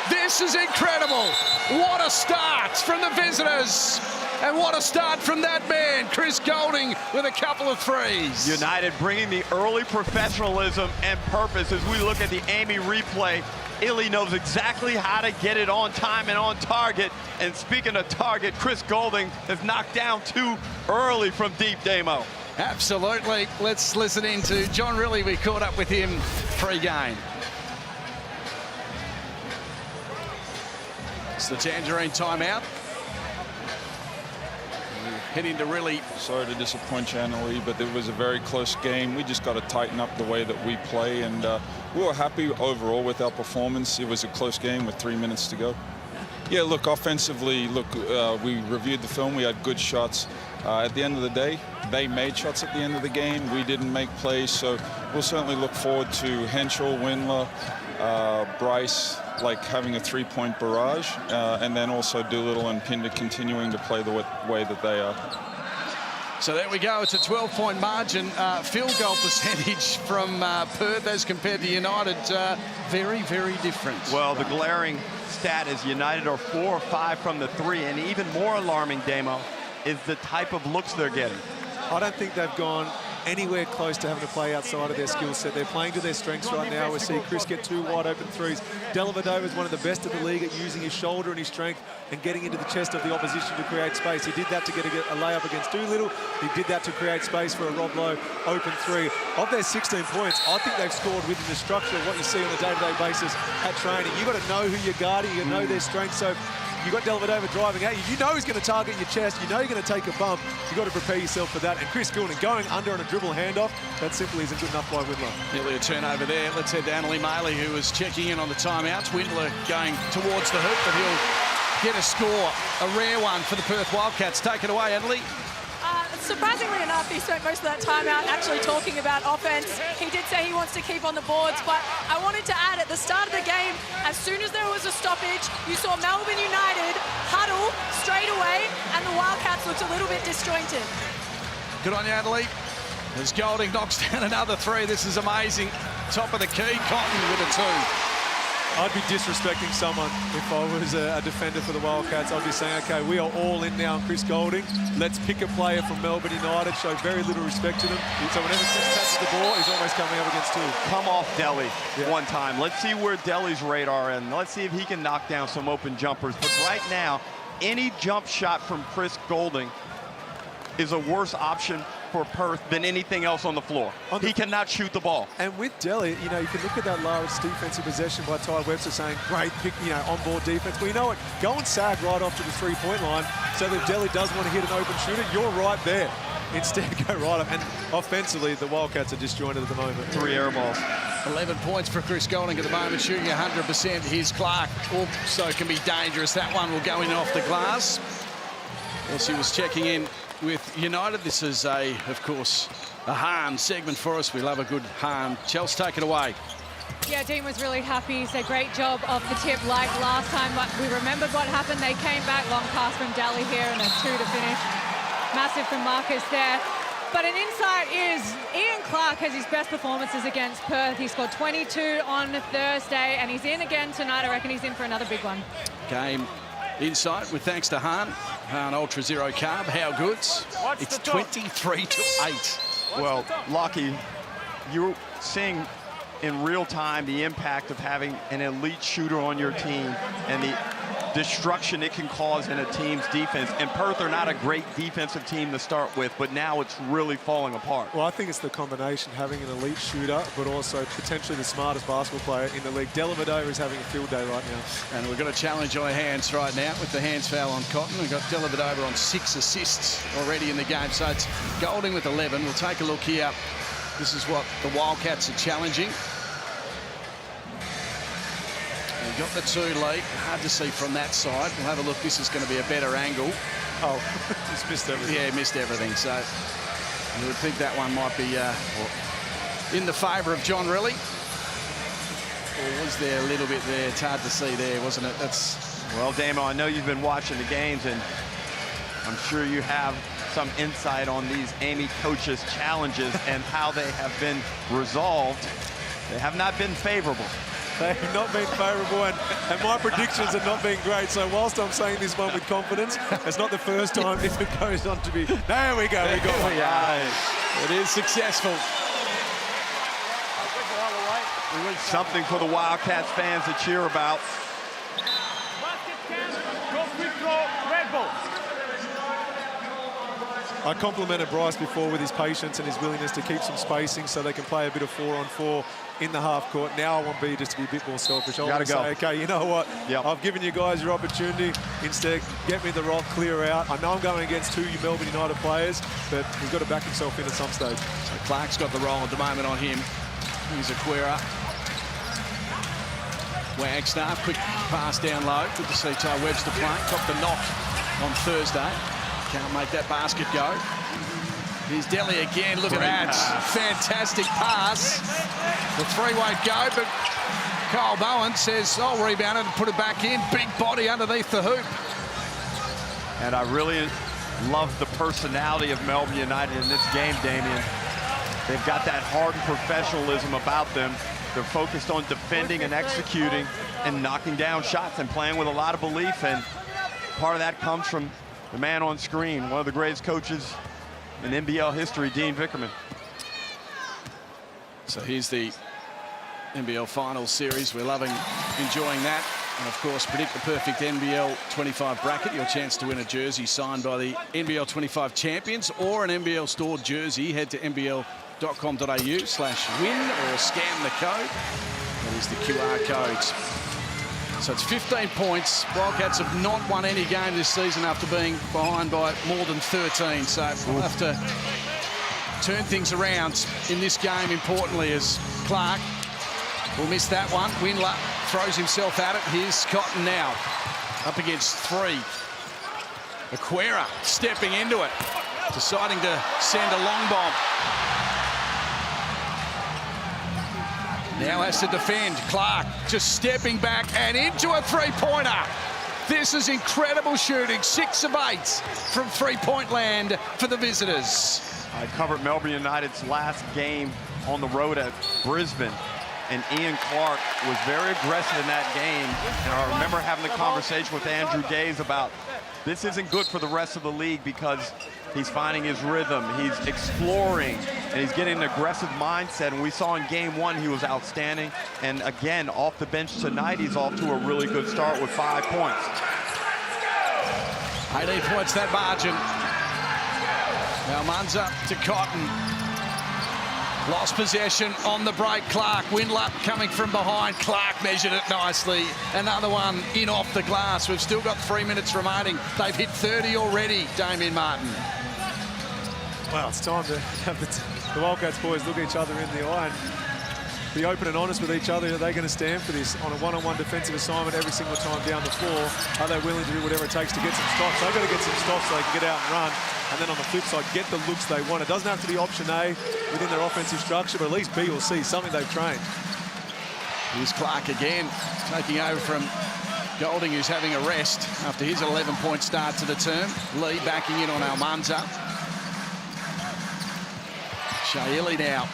This is incredible. What a start from the visitors. And what a start from that man, Chris Golding, with a couple of 3s. United bringing the early professionalism and purpose. As we look at the Amy replay, Illy knows exactly how to get it on time and on target. And speaking of target, Chris Golding has knocked down 2 early from deep, Damo. Absolutely. Let's listen in to John Riley. We caught up with him pre-game. It's the Tangerine timeout. Heading to really... Sorry to disappoint you, Annalie, but it was a very close game. We just got to tighten up the way that we play, and we were happy overall with our performance. It was a close game with 3 minutes to go. Yeah, look, offensively, we reviewed the film. We had good shots. At the end of the day, they made shots at the end of the game. We didn't make plays, so we'll certainly look forward to Henschel, Windler, Bryce, like having a 3-point barrage, and then also Doolittle and Pinder continuing to play the way that they are. So there we go. It's a 12-point margin. Field goal percentage from Perth as compared to United, very, very different. Well, the glaring stat is United are 4 or 5 from the 3, and even more alarming, Damo, is the type of looks they're getting. I don't think they've gone anywhere close to having to play outside of their skill set. They're playing to their strengths right now. We see Chris get 2 wide open 3s. Dellavedova is one of the best of the league at using his shoulder and his strength and getting into the chest of the opposition to create space. He did that to get a layup against Doolittle. He did that to create space for a Rob Lowe open 3. Of their 16 points, I think they've scored within the structure of what you see on a day-to-day basis at training. You've got to know who you're guarding. You know their strengths. So you've got Dellavedova driving at you. You know he's going to target your chest. You know you're going to take a bump. You've got to prepare yourself for that. And Chris Goulden going under on a dribble handoff, that simply isn't good enough by Windler. Nearly a turnover there. Let's head to Annalie Maley, who was checking in on the timeouts. Windler going towards the hoop, but he'll get a score. A rare one for the Perth Wildcats. Take it away, Annalie. surprisingly enough, he spent most of that time out actually talking about offense. He did say he wants to keep on the boards, but I wanted to add, at the start of the game, as soon as there was a stoppage, you saw Melbourne United huddle straight away, and the Wildcats looked a little bit disjointed. Good on you, Adelaide. As Golding knocks down another three, this is amazing. Top of the key, Cotton with a 2. I'd be disrespecting someone if I was a defender for the Wildcats. I'd be saying, okay, we are all in now on Chris Golding. Let's pick a player from Melbourne United, show very little respect to them. So whenever Chris touches the ball, he's almost coming up against 2. Come off Delhi one time. Let's see where Delhi's radar is. Let's see if he can knock down some open jumpers. But right now, any jump shot from Chris Golding is a worse option for Perth than anything else on the floor. He cannot shoot the ball. And with Delhi, you know, you can look at that last defensive possession by Ty Webster saying, great, pick, you know, on-board defense. Well, you know what? Go and sag right off to the three-point line so that if Delhi does want to hit an open shooter, you're right there. Instead, go right up. And offensively, the Wildcats are disjointed at the moment. 3 air balls. 11 points for Chris Golding at the moment, shooting 100%. Here's Clark, also can be dangerous. That one will go in off the glass. As he was checking in with United, this is of course, a Hahn segment for us. We love a good Hahn. Chelsea, take it away. Yeah, Dean was really happy. He said great job off the tip like last time, but we remembered what happened. They came back, long pass from Daly here and a 2 to finish. Massive from Marcus there. But an insight is Ian Clark has his best performances against Perth. He scored 22 on Thursday, and he's in again tonight. I reckon he's in for another big one. Game insight with thanks to Hahn. Hahn Ultra Zero Carb. How good? It's 23 to 8. Well, Lockie, you're seeing in real time the impact of having an elite shooter on your team and the destruction it can cause in a team's defense. And Perth are not a great defensive team to start with, but now it's really falling apart. Well, I think it's the combination, having an elite shooter, but also potentially the smartest basketball player in the league. Dellavedova is having a field day right now. And we've got a challenge on our hands right now with the hands foul on Cotton. We've got Dellavedova on 6 assists already in the game. So it's Golding with 11. We'll take a look here. This is what the Wildcats are challenging. We've got the 2 lead. Hard to see from that side. We'll have a look. This is going to be a better angle. Oh, he's missed everything. Yeah, missed everything. So you would think that one might be in the favour of John Riley. Or was there a little bit there? It's hard to see there, wasn't it? That's... Well, Damo, I know you've been watching the games, and I'm sure you have some insight on these Amy coaches' challenges and how they have been resolved. They have not been favorable. They have not been favourable, and my predictions have not been great. So whilst I'm saying this one with confidence, it's not the first time if it goes on to be. There we go, we got one. It is successful. Something for the Wildcats fans to cheer about. I complimented Bryce before with his patience and his willingness to keep some spacing so they can play a bit of 4-on-4 in the half court. Now I want B just to be a bit more selfish. I want to say, okay, you know what? Yep. I've given you guys your opportunity. Instead, get me the rock, clear out. I know I'm going against 2 Melbourne United players, but he's got to back himself in at some stage. So Clark's got the roll at the moment on him. Here's Aquera. Wagstaff, quick pass down low. Good to see Ty Webster playing. Got the knock on Thursday. Can't make that basket go. Here's Delhi again. Look at that. Fantastic pass. The 3 won't go, but Kyle Bowen says, I'll rebound it and put it back in. Big body underneath the hoop. And I really love the personality of Melbourne United in this game, Damien. They've got that hardened professionalism about them. They're focused on defending and executing and knocking down shots and playing with a lot of belief. And part of that comes from the man on screen, one of the greatest coaches in NBL history, Dean Vickerman. So here's the NBL Finals series. We're loving, enjoying that. And of course, predict the perfect NBL 25 bracket. Your chance to win a jersey signed by the NBL 25 champions or an NBL stored jersey. Head to nbl.com.au/win or scan the code. That is the QR codes. So it's 15 points. Wildcats have not won any game this season after being behind by more than 13. So we'll have to turn things around in this game, importantly, as Clark will miss that one. Windler throws himself at it. Here's Cotton now, up against 3. Aquera stepping into it. deciding to send a long bomb. Now has to defend. Clark just stepping back and into a three-pointer. This is incredible shooting. 6 of 8 from three-point land for the visitors. I covered Melbourne United's last game on the road at Brisbane, and Ian Clark was very aggressive in that game. And I remember having the conversation with Andrew Gaze about this isn't good for the rest of the league because he's finding his rhythm, he's exploring, and he's getting an aggressive mindset. And we saw in game 1 he was outstanding. And again, off the bench tonight, he's off to a really good start with 5 points. 18 points that margin. Almansa to Cotton. Lost possession on the break. Clark, Windlap coming from behind. Clark measured it nicely. Another one in off the glass. We've still got 3 minutes remaining. They've hit 30 already, Damien Martin. Well, it's time to have the Wildcats boys look each other in the eye and be open and honest with each other. Are they going to stand for this on a one-on-one defensive assignment every single time down the floor? Are they willing to do whatever it takes to get some stops? They've got to get some stops so they can get out and run. And then on the flip side, get the looks they want. It doesn't have to be option A within their offensive structure, but at least B or C, something they've trained. Here's Clark again, taking over from Golding, who's having a rest after his 11-point start to the term. Lee backing in on Almansa. Shaili now,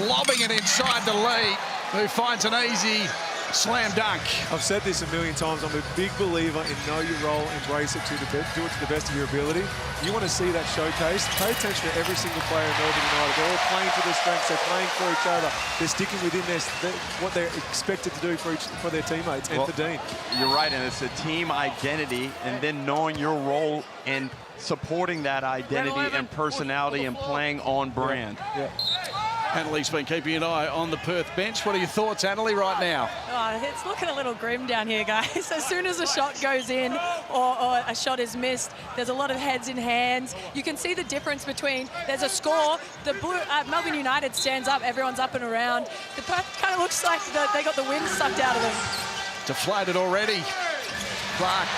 lobbing it inside to Lee, who finds an easy slam dunk. I've said this a million times. I'm a big believer in know your role, embrace it, do it to the best of your ability. You want to see that showcase, pay attention to every single player in Melbourne United. They're all playing to their strengths, they're playing for each other. They're sticking within what they're expected to do for their teammates and for Dean. You're right, and it's a team identity, and then knowing your role in supporting that identity and personality and playing on brand. Yeah. Annalie's been keeping an eye on the Perth bench. What are your thoughts, Annalie, right now? Oh, it's looking a little grim down here, guys. As soon as a shot goes in or a shot is missed, there's a lot of heads in hands. You can see the difference between, there's a score, Melbourne United stands up, everyone's up and around. The Perth kind of looks like they got the wind sucked out of them. Deflated already. Clark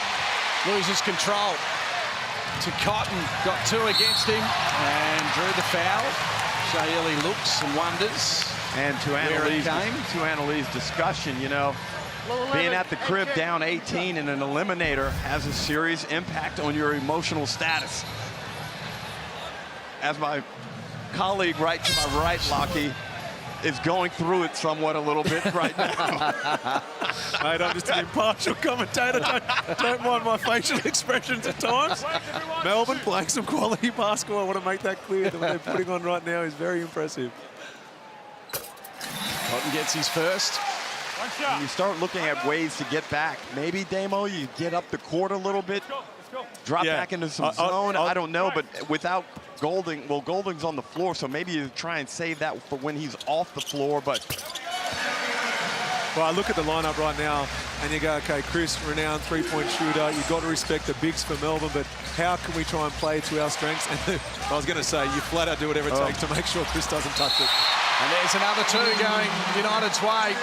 loses control to Cotton, got 2 against him and drew the foul. Shaili looks and wonders. And to Annalie's discussion, you know, being at the crib down 18 in an eliminator has a serious impact on your emotional status. As my colleague right to my right, Lockie, is going through it somewhat a little bit right now. Mate, I'm just an impartial commentator. Don't mind my facial expressions at times. Melbourne playing some quality basketball. I want to make that clear. That what they're putting on right now is very impressive. Cotton gets his first. When you start looking at ways to get back, maybe, Damo, you get up the court a little bit, drop back into some zone. I don't know, but without Golding, well, Golding's on the floor, so maybe you try and save that for when he's off the floor, but... Well, I look at the lineup right now, and you go, okay, Chris, renowned three-point shooter. You've got to respect the bigs for Melbourne, but how can we try and play to our strengths? And I was going to say, you flat out do whatever it takes to make sure Chris doesn't touch it. And there's another 2 going United's way.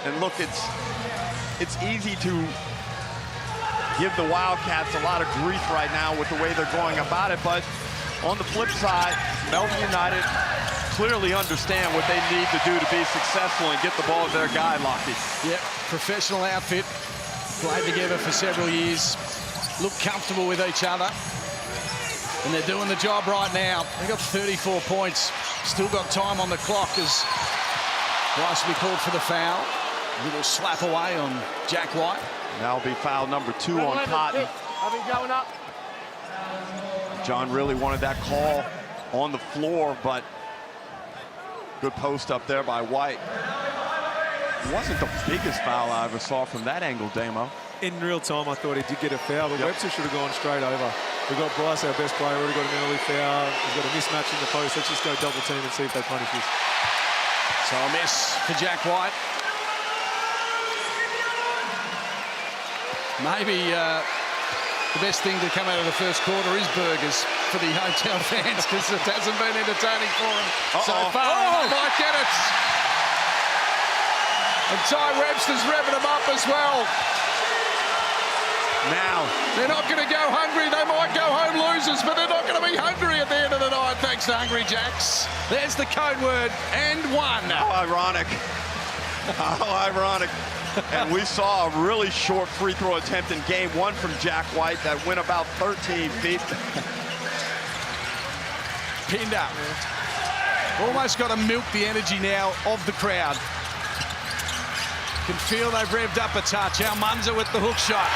And look, it's easy to give the Wildcats a lot of grief right now with the way they're going about it, but on the flip side, Melbourne United clearly understand what they need to do to be successful and get the ball to their guy, Lockie. Yep, professional outfit, played together for several years, look comfortable with each other, and they're doing the job right now. They got 34 points, still got time on the clock as Bryce will be called for the foul. A little slap away on Jack White. That'll be foul number 2 on Cotton. John really wanted that call on the floor, but good post up there by White. It wasn't the biggest foul I ever saw from that angle, Damo. In real time, I thought he did get a foul, but Webster should have gone straight over. We've got Bryce, our best player, already got an early foul. We've got a mismatch in the post. Let's just go double team and see if they punish this. So a miss for Jack White. Maybe the best thing to come out of the first quarter is burgers for the hotel fans, because it hasn't been entertaining for them so far. They might get it. And Ty Webster's revving them up as well. Now. They're not going to go hungry. They might go home losers, but they're not going to be hungry at the end of the night, thanks to Hungry Jacks. There's the code word, and one. How ironic. How ironic. And we saw a really short free throw attempt in game one from Jack White that went about 13 feet. Pinned up. Almost got to milk the energy now of the crowd. Can feel they've revved up a touch. Almansa with the hook shot.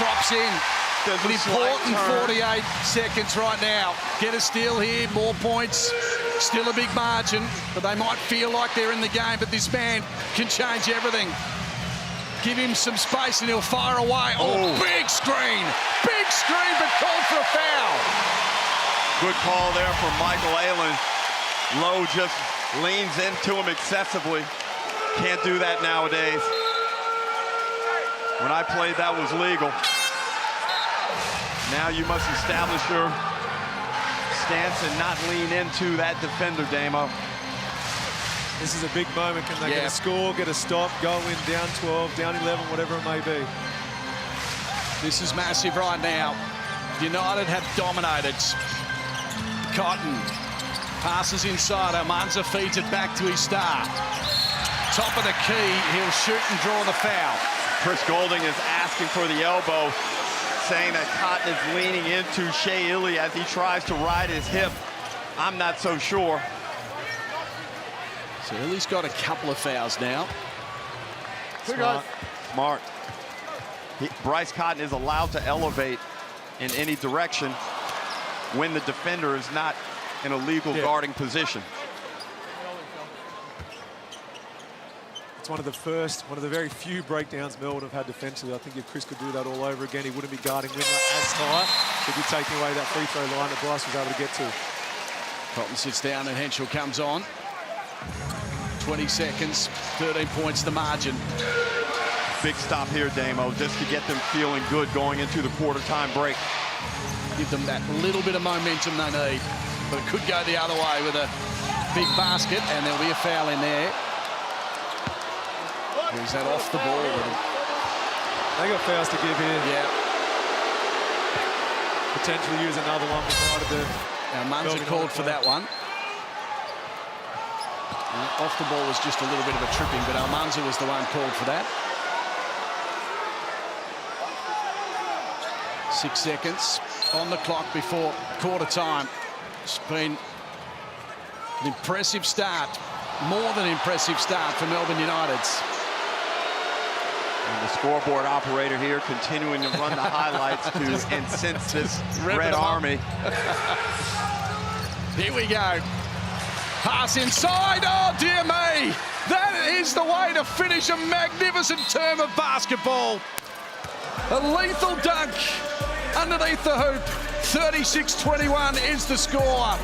Drops in. An important 48 seconds right now. Get a steal here, more points. Still a big margin, but they might feel like they're in the game, but this man can change everything. Give him some space and he'll fire away. Oh, big screen, but called for a foul. Good call there from Michael Aylen. Lowe just leans into him excessively. Can't do that nowadays. When I played, that was legal. Now you must establish your stance and not lean into that defender, Damo. This is a big moment. Can they get a score, get a stop, go in down 12, down 11, whatever it may be? This is massive right now. United have dominated. Cotton passes inside. Almansa feeds it back to his star. Top of the key, he'll shoot and draw the foul. Chris Goulding is asking for the elbow, saying that Cotton is leaning into Shea Illy as he tries to ride his hip. I'm not so sure. So Illy's got a couple of fouls now. Smart. Bryce Cotton is allowed to elevate in any direction when the defender is not in a legal guarding position. It's one of the very few breakdowns Melbourne have had defensively. I think if Chris could do that all over again, he wouldn't be guarding Windler as tight. He'd be taking away that free throw line that Bryce was able to get to. Cotton sits down and Henschel comes on. 20 seconds, 13 points the margin. Big stop here, Damo, just to get them feeling good going into the quarter-time break. Give them that little bit of momentum they need. But it could go the other way with a big basket, and there'll be a foul in there. Is that off the ball? They got fouls to give here. Yeah. Potentially use another one provided the... Now, Munzer called for that one. Off the ball was just a little bit of a tripping, but Almansa was the one called for that. 6 seconds on the clock before quarter time. It's been an impressive start, more than impressive start for Melbourne United's. And the scoreboard operator here continuing to run the highlights to incense this Red Army. Here we go. Pass inside. Oh, dear me. That is the way to finish a magnificent term of basketball. A lethal dunk underneath the hoop. 36-21 is the score.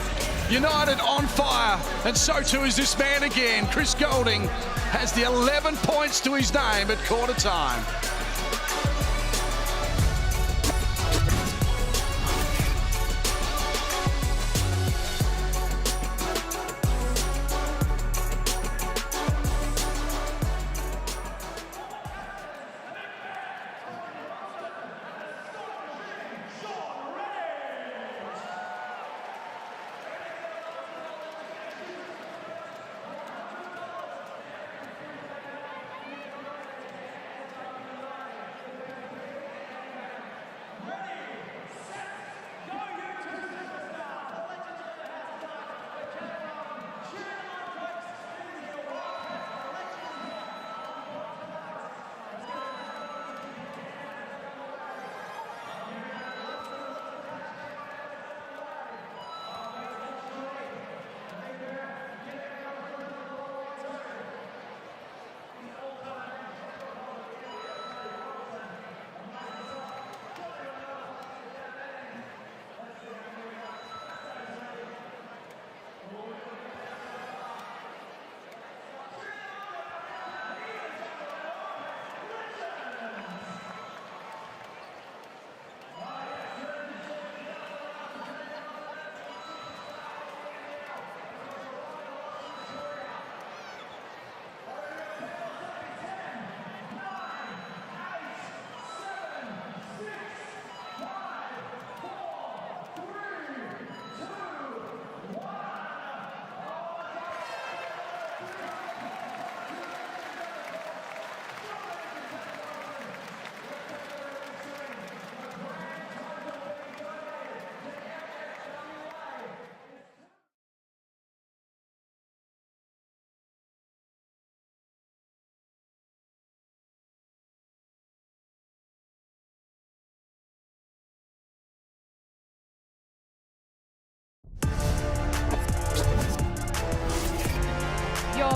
United on fire, and so too is this man again. Chris Goulding has the 11 points to his name at quarter time.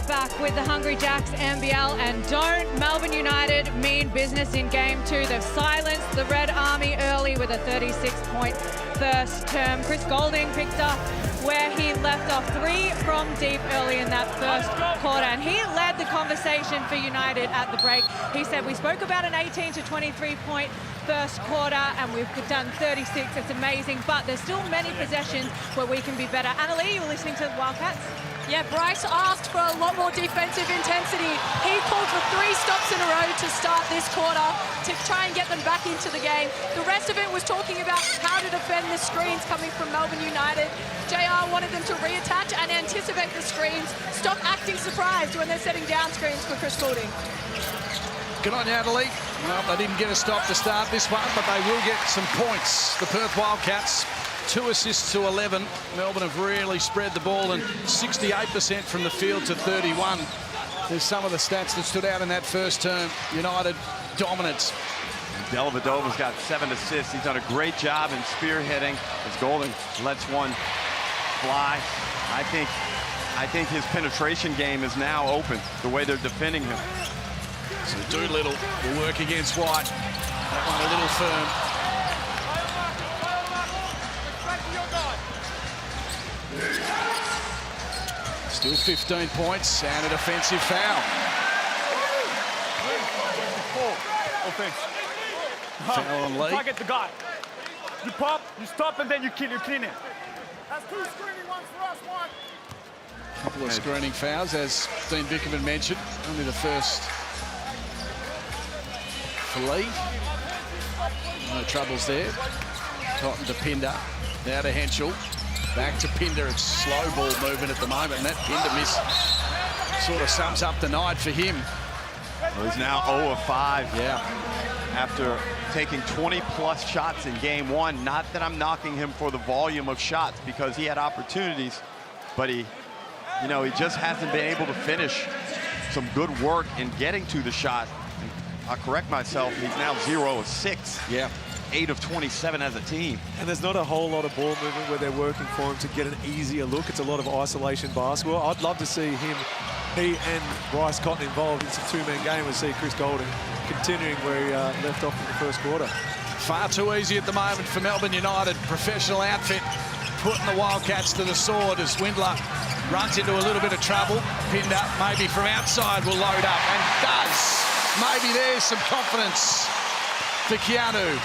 You're back with the Hungry Jacks NBL, and don't Melbourne United mean business in Game 2. They've silenced the Red Army early with a 36-point first term. Chris Goulding picked up where he left off, 3 from deep early in that first quarter, and he led the conversation for United at the break. He said, we spoke about an 18 to 23 point first quarter and we've done 36. It's amazing, but there's still many possessions where we can be better. Annalie, you were listening to the Wildcats? Yeah, Bryce asked for a lot more defensive intensity. He called for 3 stops in a row to start this quarter to try and get them back into the game. The rest of it was talking about how to defend the screens coming from Melbourne United. JR wanted them to reattach and anticipate the screens, stop acting surprised when they're setting down screens for Chris Goulding. Good on you, Natalie. Well, they didn't get a stop to start this one, but they will get some points. The Perth Wildcats, 2 assists to 11. Melbourne have really spread the ball, and 68% from the field to 31. There's some of the stats that stood out in that first term. United dominance. Dellavedova's got 7 assists. He's done a great job in spearheading as Goulding lets one fly. I think his penetration game is now open, the way they're defending him. So Doolittle will work against White. That one a little firm. Still 15 points and a defensive foul. Offense. Foul on Lee. Target the guy. You pop, you stop, and then you kill, you clean it. That's 2 screening ones for us, 1. Couple of screening fouls, as Dean Vickerman mentioned. Only the first for Lee. No troubles there. Cotton to Pinder. Now to Henschel. Back to Pinder. It's slow ball movement at the moment, and that Pinder miss sort of sums up the night for him. Well, he's now 0 of 5. Yeah. After taking 20-plus shots in Game 1. Not that I'm knocking him for the volume of shots, because he had opportunities, but he just hasn't been able to finish. Some good work in getting to the shot. I'll correct myself, he's now 0 of 6. Yeah. 8 of 27 as a team. And there's not a whole lot of ball movement where they're working for him to get an easier look. It's a lot of isolation basketball. I'd love to see he and Bryce Cotton involved in some 2-man game and see Chris Goulding continuing where he left off in the first quarter. Far too easy at the moment for Melbourne United. Professional outfit putting the Wildcats to the sword as Windler runs into a little bit of trouble. Pinned up, maybe from outside will load up, and does. Maybe there's some confidence for Keanu.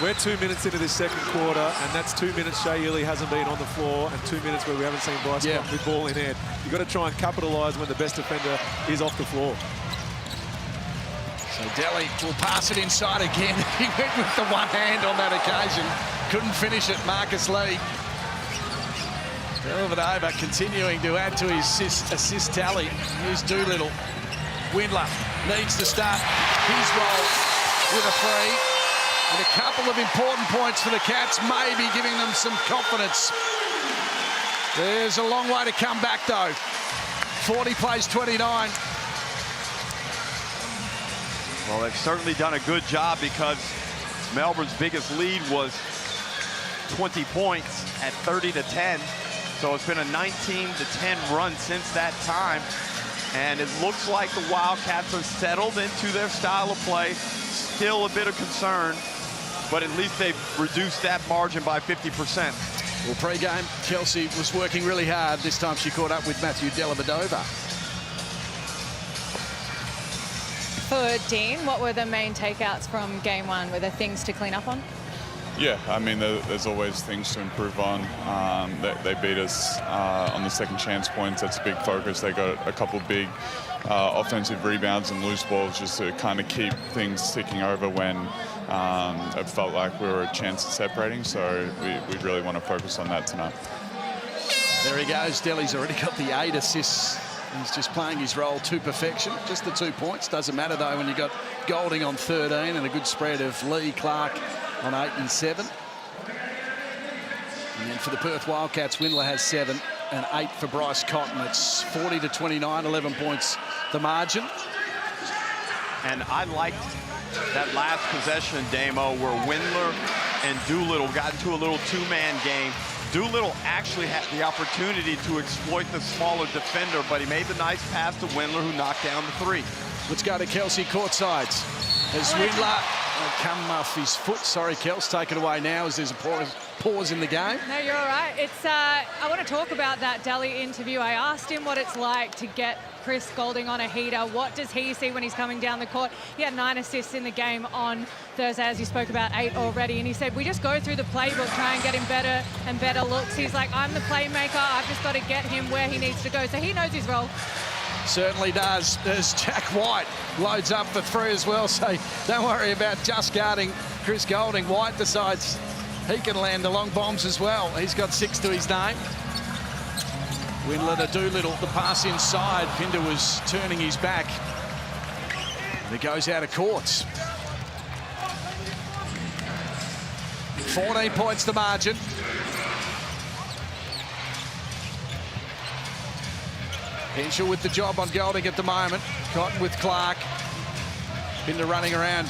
We're 2 minutes into this second quarter, and that's 2 minutes Shea Ely hasn't been on the floor, and 2 minutes where we haven't seen Bryce Cotton with ball in hand. You've got to try and capitalise when the best defender is off the floor. So Delhi will pass it inside again. He went with the one hand on that occasion. Couldn't finish it, Marcus Lee. Dellavedova continuing to add to his assist tally. Here's Doolittle. Windler needs to start his role with a 3. And a couple of important points for the Cats, maybe giving them some confidence. There's a long way to come back, though. 40 plays 29. Well, they've certainly done a good job, because Melbourne's biggest lead was 20 points at 30-10. So it's been a 19-10 run since that time. And it looks like the Wildcats are settled into their style of play. Still a bit of concern, but at least they've reduced that margin by 50%. Well, pre-game, Kelsey was working really hard. This time she caught up with Matthew Dellavedova. For Dean, what were the main takeouts from Game 1? Were there things to clean up on? Yeah, I mean, there's always things to improve on. They beat us on the second chance points. That's a big focus. They got a couple big offensive rebounds and loose balls just to kind of keep things ticking over when it felt like we were a chance at separating. So we really want to focus on that tonight. There he goes. Delhi's already got the 8 assists. He's just playing his role to perfection. Just the 2 points. Doesn't matter, though, when you've got Goulding on 13 and a good spread of Lee, Clark on 8 and 7. And then for the Perth Wildcats, Windler has 7 and 8 for Bryce Cotton. It's 40-29, 11 points the margin. And I liked that last possession, Damo, where Windler and Doolittle got into a little 2-man game. Doolittle actually had the opportunity to exploit the smaller defender, but he made the nice pass to Windler, who knocked down the three. Let's go to Kelsey courtside. As Windler come off his foot. Sorry, Kels, take it away now as there's a pause in the game. No, you're all right. It's I want to talk about that Daly interview. I asked him what it's like to get Chris Goulding on a heater. What does he see when he's coming down the court? He had 9 assists in the game on Thursday, as you spoke about, 8 already. And he said, we just go through the playbook, try and get him better and better looks. He's like, I'm the playmaker. I've just got to get him where he needs to go. So he knows his role. Certainly does. There's Jack White loads up for 3 as well, so don't worry about just guarding Chris Goulding. White decides he can land the long bombs as well. He's got 6 to his name. Windler to Doolittle, the pass inside. Pinder was turning his back. And it goes out of courts. 14 points the margin. Henshaw with the job on Goulding at the moment. Cotton with Clark. Pinder running around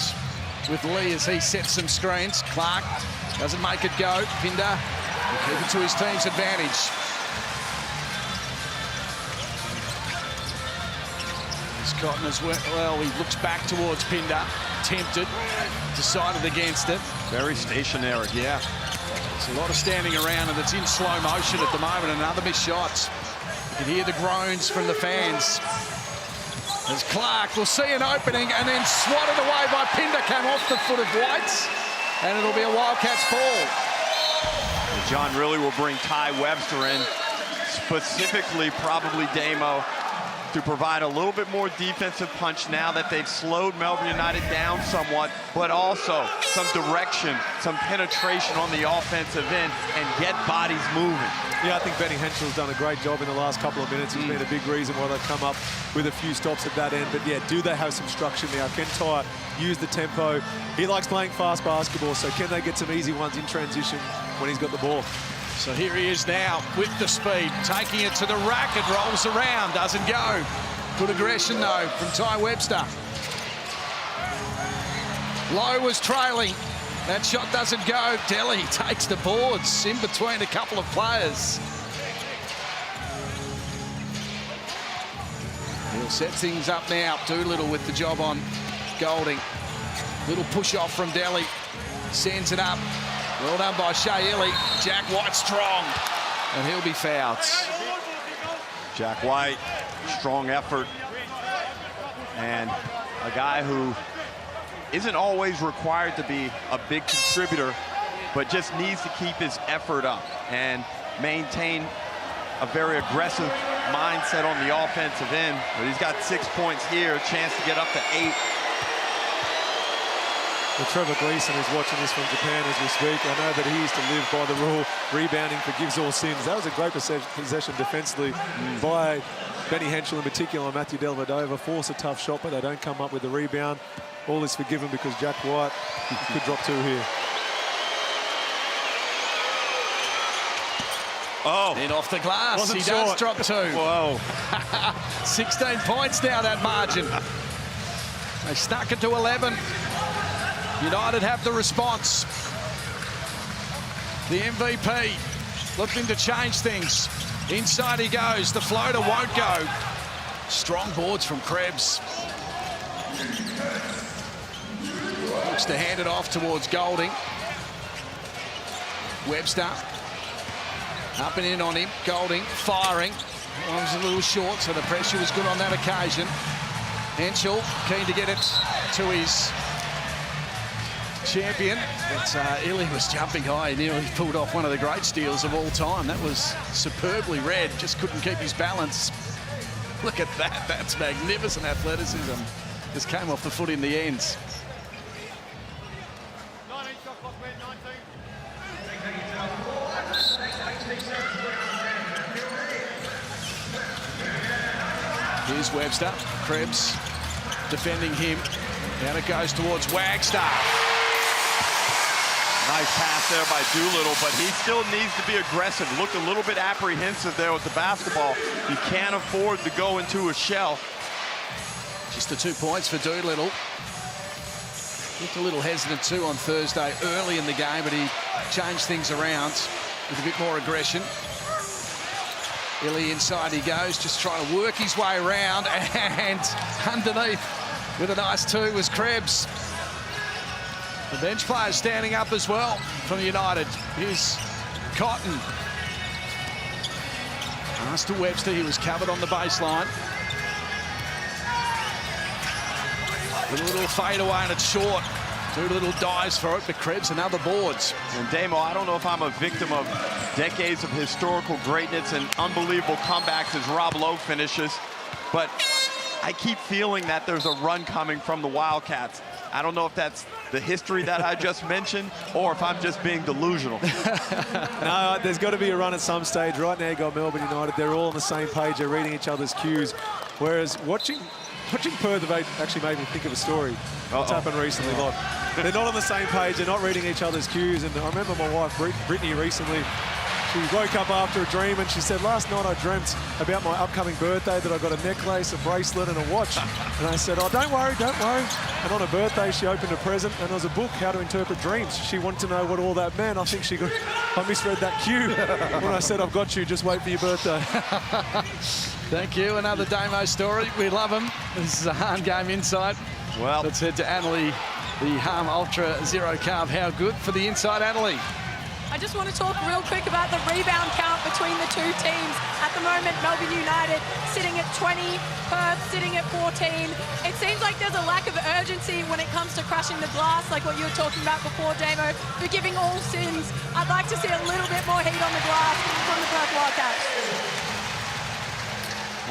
with Lee as he sets some screens. Clark doesn't make it go. Pinder will keep it to his team's advantage. As Cotton as well, he looks back towards Pinder. Tempted, decided against it. Very stationary. Yeah. There's a lot of standing around, and it's in slow motion at the moment. Another missed shot. You can hear the groans from the fans. As Clark will see an opening and then swatted away by Pinder, came off the foot of White's, and it'll be a Wildcats ball. And John really will bring Ty Webster in, specifically probably Damo, to provide a little bit more defensive punch now that they've slowed Melbourne United down somewhat, but also some direction, some penetration on the offensive end and get bodies moving. Yeah, I think Benny Henshaw's done a great job in the last couple of minutes. He's been a big reason why they've come up with a few stops at that end. But yeah, do they have some structure now? Can Ty use the tempo? He likes playing fast basketball, so can they get some easy ones in transition when he's got the ball? So here he is now with the speed, taking it to the rack. It rolls around, doesn't go. Good aggression though from Ty Webster. Lowe was trailing. That shot doesn't go. Delhi takes the boards in between a couple of players. He'll set things up now. Doolittle with the job on Goulding. Little push off from Delhi. Sends it up. Well done by Shea-Ili. Jack White strong. And he'll be fouled. Jack White, strong effort. And a guy who isn't always required to be a big contributor, but just needs to keep his effort up and maintain a very aggressive mindset on the offensive end. But he's got 6 points here, a chance to get up to 8. Well, Trevor Gleeson is watching this from Japan as we speak. I know that he used to live by the rule, rebounding forgives all sins. That was a great possession defensively by Benny Henshall in particular. Matthew Dellavedova force a tough shot, but they don't come up with the rebound. All is forgiven because Jack White could drop 2 here. Oh. In off the glass. He does drop 2. Whoa. 16 points now, that margin. They stuck it to 11. United have the response. The MVP looking to change things. Inside he goes. The floater won't go. Strong boards from Krebs. Looks to hand it off towards Goulding. Webster. Up and in on him. Goulding firing. That one was a little short, so the pressure was good on that occasion. Henshall keen to get it to his champion, but Ili was jumping high. He nearly pulled off one of the great steals of all time. That was superbly read, just couldn't keep his balance. Look at that, that's magnificent athleticism. Just came off the foot in the ends. Here's Webster, Krebs defending him. Down it goes towards Wagstaff. Nice pass there by Doolittle, but he still needs to be aggressive. Looked a little bit apprehensive there with the basketball. He can't afford to go into a shell. Just the 2 points for Doolittle. Looked a little hesitant too on Thursday early in the game, but he changed things around. with a bit more aggression. Illy inside he goes, just trying to work his way around, and underneath with a nice two was Krebs. The bench players standing up as well from United. Here's Cotton. Pass to Webster, he was covered on the baseline. With a little fade away and it's short. Two little dives for it, but Krebs and other boards. And Damo, I don't know if I'm a victim of decades of historical greatness and unbelievable comebacks as Rob Lowe finishes, but I keep feeling that there's a run coming from the Wildcats. I don't know if that's the history that I just mentioned or if I'm just being delusional. No, there's got to be a run at some stage. Right now you got Melbourne United. They're all on the same page. They're reading each other's cues. Whereas watching Perth actually made me think of a story that's happened recently. Like, they're not on the same page. They're not reading each other's cues. And I remember my wife, Brittany, recently, she woke up after a dream and she said, last night I dreamt about my upcoming birthday, that I got a necklace, a bracelet and a watch. And I said, oh, don't worry, don't worry. And on her birthday, she opened a present and there was a book, How to Interpret Dreams. She wanted to know what all that meant. I think I misread that cue when I said, I've got you, just wait for your birthday. Thank you. Another Damo story. We love him. This is a Hahn Game Insight. Well, let's head to Annalie, the Harm Ultra Zero Carb. How good for the inside, Annalie? I just want to talk real quick about the rebound count between the two teams. At the moment, Melbourne United sitting at 20, Perth sitting at 14. It seems like there's a lack of urgency when it comes to crashing the glass, like what you were talking about before, Damo. Forgiving all sins. I'd like to see a little bit more heat on the glass from the Perth Wildcats.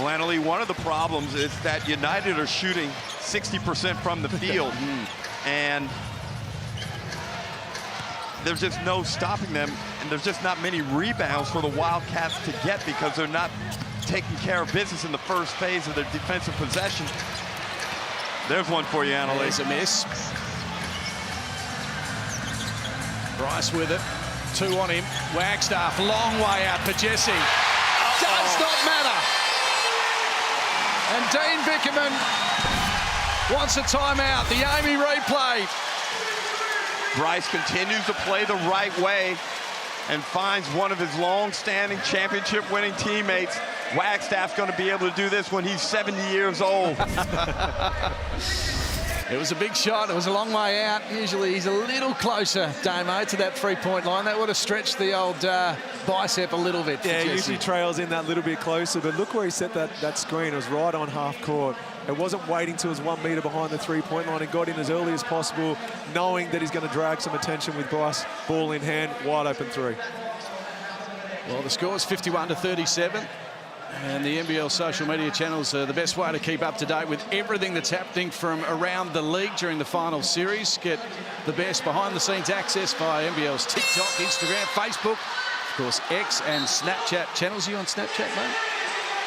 Well, Annalie, one of the problems is that United are shooting 60% from the field, and there's just no stopping them, and there's just not many rebounds for the Wildcats to get because they're not taking care of business in the first phase of their defensive possession. There's one for you, Annalie. There's a miss. Bryce with it. Two on him. Wagstaff, long way out for Jesse. Does not matter. And Dean Vickerman wants a timeout. The Amy replay. Bryce continues to play the right way and finds one of his long-standing championship-winning teammates. Wagstaff's going to be able to do this when he's 70 years old. It was a big shot. It was a long way out. Usually he's a little closer, Damo, to that three-point line. That would have stretched the old bicep a little bit. Yeah, usually trails in that little bit closer, but look where he set that screen. It was right on half court. It wasn't waiting till it was 1 meter behind the three-point line. It got in as early as possible, knowing that he's going to drag some attention with Bryce, ball in hand, wide open three. Well, the score is 51-37. And the NBL social media channels are the best way to keep up to date with everything that's happening from around the league during the final series. Get the best behind-the-scenes access via NBL's TikTok, Instagram, Facebook, of course, X and Snapchat channels. Are you on Snapchat, mate?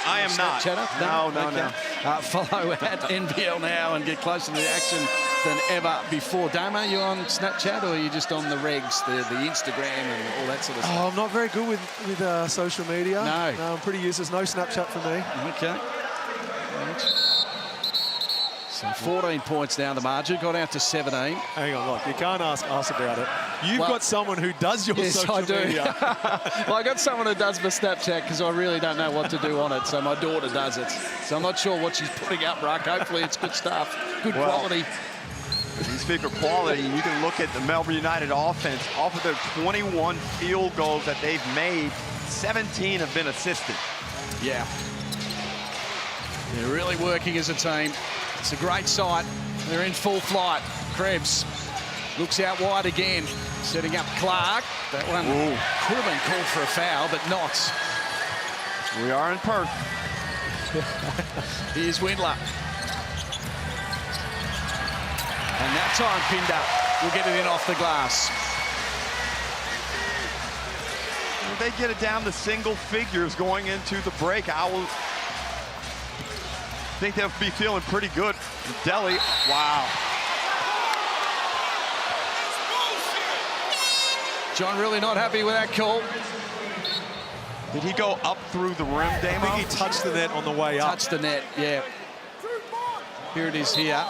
I am not. No. Follow at NBL now and get closer to the action than ever before. Damo, you on Snapchat or are you just on the regs, the Instagram and all that sort of stuff? Oh, I'm not very good with social media. No. I'm pretty useless. No Snapchat for me. Okay. So 14 points now the margin. Got out to 17. Hang on, look, you can't ask us about it. You've got someone who does your social media. Well, I got someone who does my Snapchat because I really don't know what to do on it. So my daughter does it. So I'm not sure what she's putting up, Ruck. Hopefully it's good stuff, good quality. If you speak of quality, you can look at the Melbourne United offense. Off of their 21 field goals that they've made, 17 have been assisted. Yeah. They're really working as a team. It's a great sight. They're in full flight. Krebs looks out wide again, setting up Clark. That one could have been called for a foul, but not. We are in Perth. Here's Windler. And that time Pinder will get it in off the glass. If they get it down to single figures going into the break, I will think they'll be feeling pretty good. Delhi, wow. John really not happy with that call. Did he go up through the rim, Damo? I think he touched the net on the way up. Touched the net, yeah. Here it is here.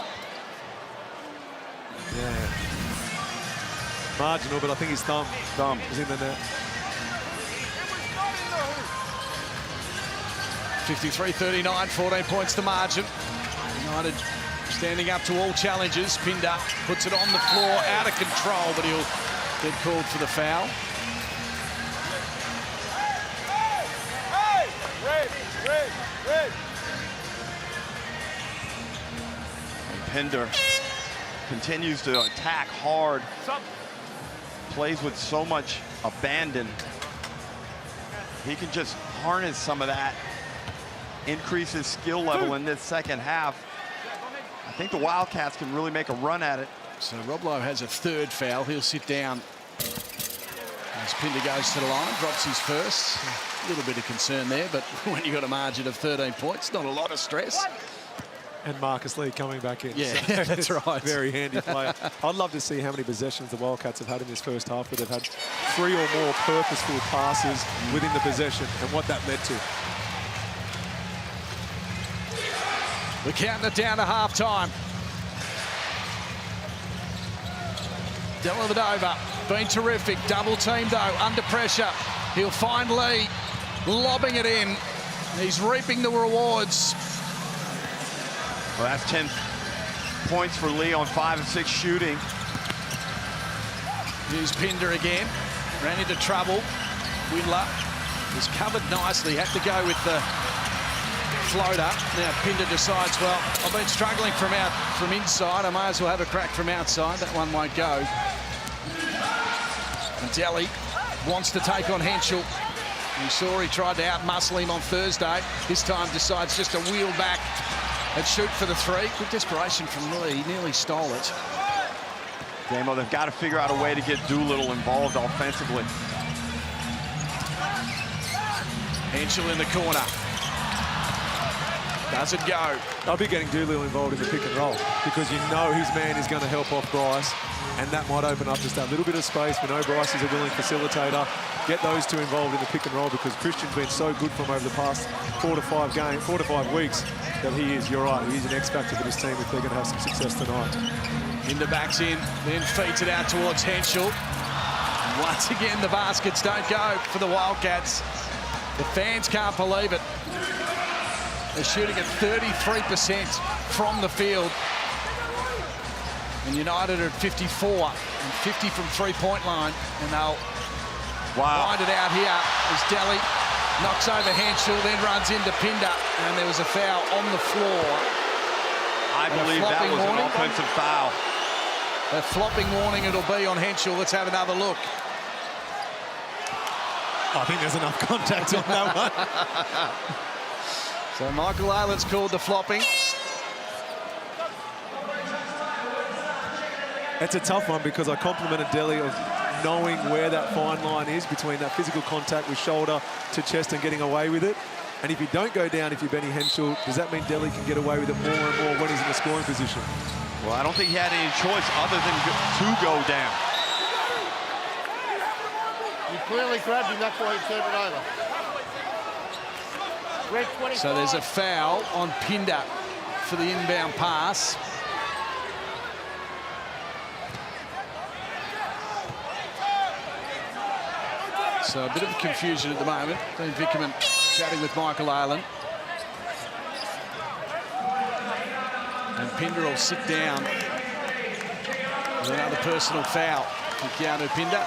Yeah. Marginal, but I think his thumb is in the net. 53-39, 14 points to margin. United standing up to all challenges. Pinder puts it on the floor, out of control, but he'll get called for the foul. And Pinder continues to attack hard. Plays with so much abandon. He can just harness some of that, increase his skill level in this second half. I think the Wildcats can really make a run at it. So Rob Lowe has a third foul. He'll sit down as Pinder goes to the line, drops his first. A little bit of concern there, but when you've got a margin of 13 points, not a lot of stress. And Marcus Lee coming back in. Yeah, so that's right. Very handy player. I'd love to see how many possessions the Wildcats have had in this first half, where they've had 3 or more purposeful passes within the possession, and what that led to. We're counting it down to half-time. Dellavedova been terrific. Double team though, under pressure. He'll find Lee, lobbing it in. He's reaping the rewards. Well, that's 10 points for Lee on 5 of 6 shooting. Here's Pinder again. Ran into trouble. Windler was covered nicely. Had to go with the floater. Now Pinder decides, well, I've been struggling from inside. I may as well have a crack from outside. That one won't go. And Delhi wants to take on Henschel. We saw he tried to outmuscle him on Thursday. This time decides just to wheel back and shoot for the 3. Good desperation from Lee. He nearly stole it. Damo, they've got to figure out a way to get Doolittle involved offensively. Henschel in the corner. Doesn't go. I'll be getting Doolittle involved in the pick and roll, because you know his man is going to help off Bryce, and that might open up just that little bit of space. We know Bryce is a willing facilitator. Get those two involved in the pick and roll, because Christian's been so good from over the past 4 to 5 weeks that he is, you're right, he's an X factor for this team if they're going to have some success tonight. Pinder backs in, then feeds it out towards Henschel. Once again, the baskets don't go for the Wildcats. The fans can't believe it. They're shooting at 33% from the field. And United are at 54 and 50 from three-point line. And they'll wind it out here as Delhi knocks over Henschel, then runs into Pinder. And there was a foul on the floor. I believe that was an offensive foul. A flopping warning it'll be on Henschel. Let's have another look. I think there's enough contact on that one. So Michael Aylan's called the flopping. It's a tough one, because I complimented Delhi of knowing where that fine line is between that physical contact with shoulder to chest and getting away with it. And if you don't go down, if you're Benny Henschel, does that mean Delhi can get away with it more and more when he's in the scoring position? Well, I don't think he had any choice other than to go down. You clearly grabbed him, that's why he turned it over. So there's a foul on Pinder for the inbound pass. So a bit of confusion at the moment. Dean Vickerman chatting with Michael Aylan. And Pinder will sit down with another personal foul. Keanu Pinder.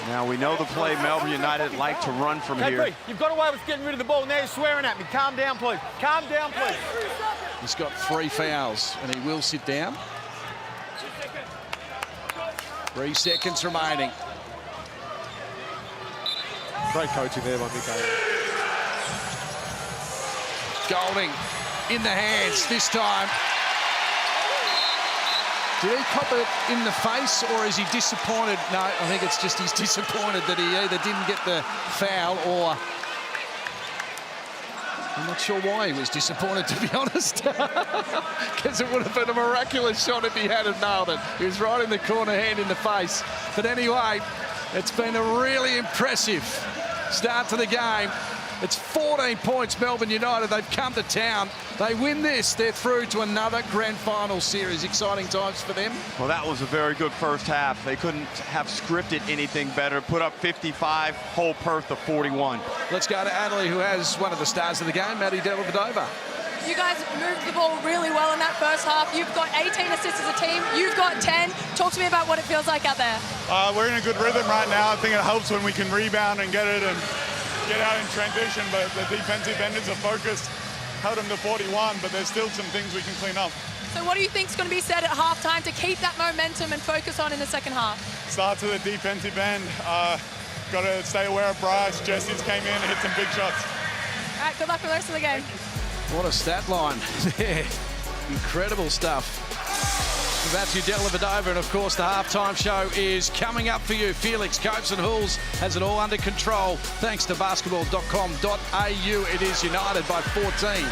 Now we know the play Melbourne United like to run from here. You've got away with getting rid of the ball. Now you're swearing at me. Calm down, please. Calm down, please. He's got 3 fouls, and he will sit down. 3 seconds remaining. Great coaching there by Mick Aylan. Golding in the hands this time. Did he cop it in the face, or is he disappointed? No, I think it's just he's disappointed that he either didn't get the foul, or I'm not sure why he was disappointed, to be honest, because it would have been a miraculous shot if he had nailed it. He was right in the corner, hand in the face. But anyway, it's been a really impressive start to the game. It's 14 points, Melbourne United. They've come to town. They win this, they're through to another grand final series. Exciting times for them. Well, that was a very good first half. They couldn't have scripted anything better. Put up 55, hold Perth to 41. Let's go to Adelaide, who has one of the stars of the game, Maddie Dellavedova. You guys moved the ball really well in that first half. You've got 18 assists as a team. You've got 10. Talk to me about what it feels like out there. We're in a good rhythm right now. I think it helps when we can rebound and get it and get out in transition, but the defensive end is a focus. Held them to 41, but there's still some things we can clean up. So what do you think is going to be said at halftime to keep that momentum and focus on in the second half? Start to the defensive end. Got to stay aware of Bryce. Jesse's came in and hit some big shots. All right, good luck for the rest of the game. What a stat line there. Incredible stuff. That's Dellavedova, and of course the halftime show is coming up for you. Felix Copes and Hulls has it all under control thanks to basketball.com.au. It is United by 14.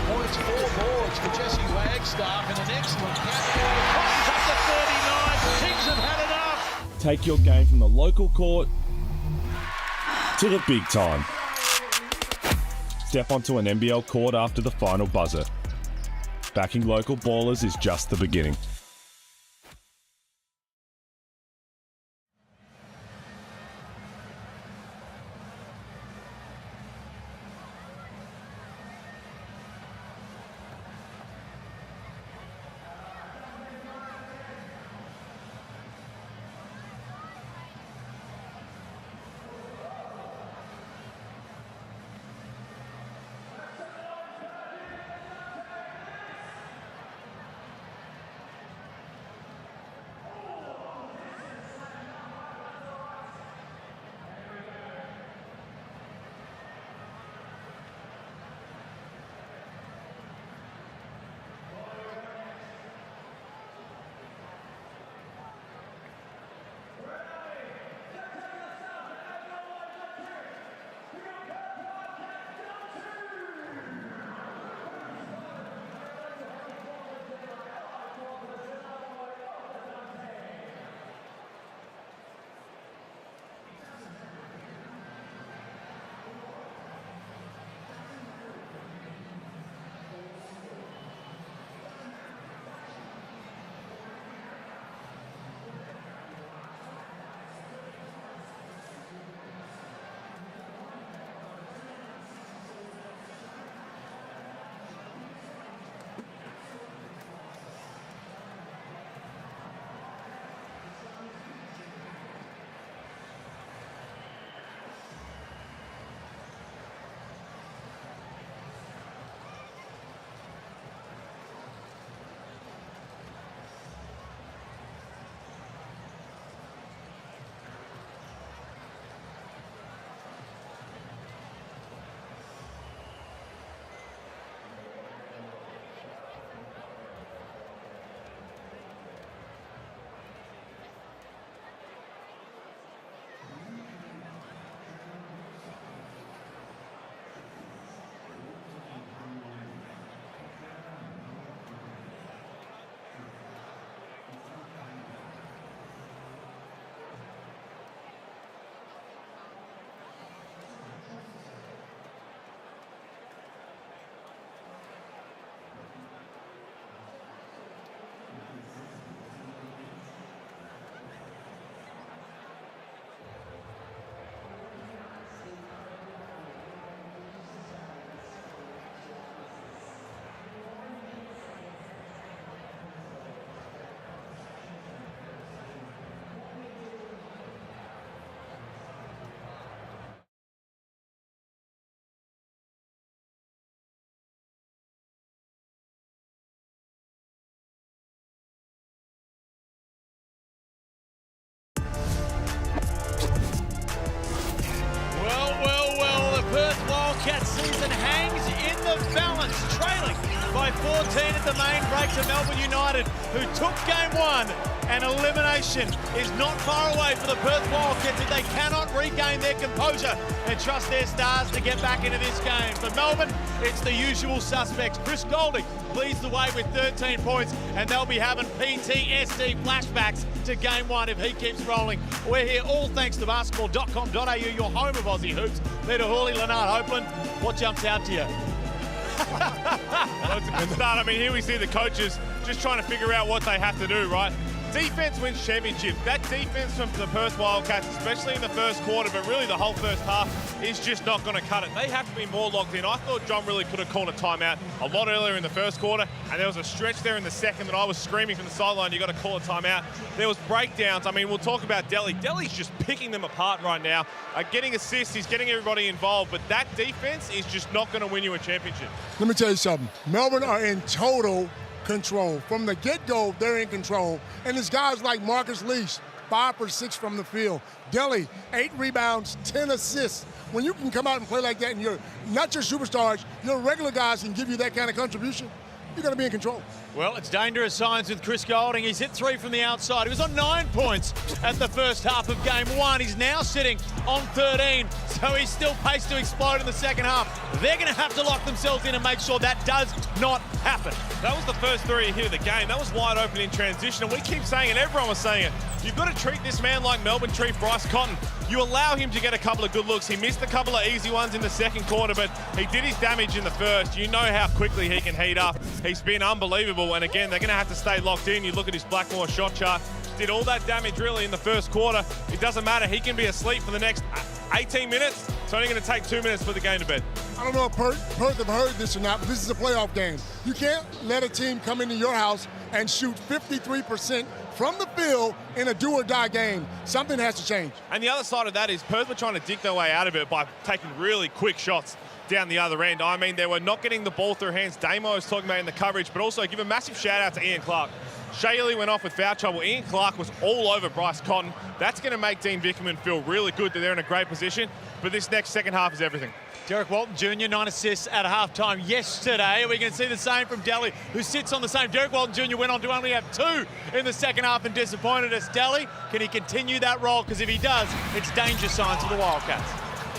Points, 4 boards for Jesse Wagstaff and an excellent catch. Cotton's up to 39. Kings have had enough. Take your game from the local court to the big time. Step onto an NBL court after the final buzzer. Backing local ballers is just the beginning. Wildcats season hangs in the balance, trailing by 14 at the main break to Melbourne United, who took game one and elimination is not far away for the Perth Wildcats if they cannot regain their composure and trust their stars to get back into this game. For Melbourne, it's the usual suspects. Chris Goulding leads the way with 13 points, and they'll be having PTSD flashbacks to game one if he keeps rolling. We're here all thanks to basketball.com.au, your home of Aussie hoops. Peter Hawley, Leonard Hopeland, what jumps out to you? Well, it's a good start. I mean, here we see the coaches just trying to figure out what they have to do, right? Defense wins championships. That defense from the Perth Wildcats, especially in the first quarter, but really the whole first half, is just not going to cut it. They have to be more locked in. I thought John really could have called a timeout a lot earlier in the first quarter, and there was a stretch there in the second that I was screaming from the sideline, you got to call a timeout. There was breakdowns. I mean, we'll talk about Delhi. Delhi's just picking them apart right now. Getting assists, he's getting everybody involved, but that defense is just not going to win you a championship. Let me tell you something. Melbourne are in total control. From the get-go, they're in control. And it's guys like Marcus Leash, 5 for 6 from the field. Delhi, 8 rebounds, 10 assists. When you can come out and play like that and you're not your superstars, your regular guys can give you that kind of contribution, you're going to be in control. Well, it's dangerous signs with Chris Goulding. He's hit 3 from the outside. He was on 9 points at the first half of game one. He's now sitting on 13, so he's still paced to explode in the second half. They're going to have to lock themselves in and make sure that does not happen. That was the first three here of the game. That was wide open in transition, and we keep saying it, everyone was saying it. You've got to treat this man like Melbourne treat Bryce Cotton. You allow him to get a couple of good looks. He missed a couple of easy ones in the second quarter, but he did his damage in the first. You know how quickly he can heat up. He's been unbelievable, and again, they're going to have to stay locked in. You look at his Blackmore shot chart. Did all that damage really in the first quarter. It doesn't matter. He can be asleep for the next 18 minutes. It's only going to take 2 minutes for the game to bed. I don't know if Perth have heard this or not, but this is a playoff game. You can't let a team come into your house and shoot 53% from the field in a do-or-die game. Something has to change. And the other side of that is Perth were trying to dig their way out of it by taking really quick shots down the other end. I mean, they were not getting the ball through hands. Damo was talking about in the coverage, but also give a massive shout-out to Ian Clark. Shaley went off with foul trouble. Ian Clark was all over Bryce Cotton. That's going to make Dean Vickerman feel really good that they're in a great position, but this next second half is everything. Derek Walton Jr., 9 assists at halftime yesterday. We're going to see the same from Delhi, who sits on the same. Derek Walton Jr. went on to only have 2 in the second half and disappointed us. Delhi, can he continue that role? Because if he does, it's danger signs for the Wildcats.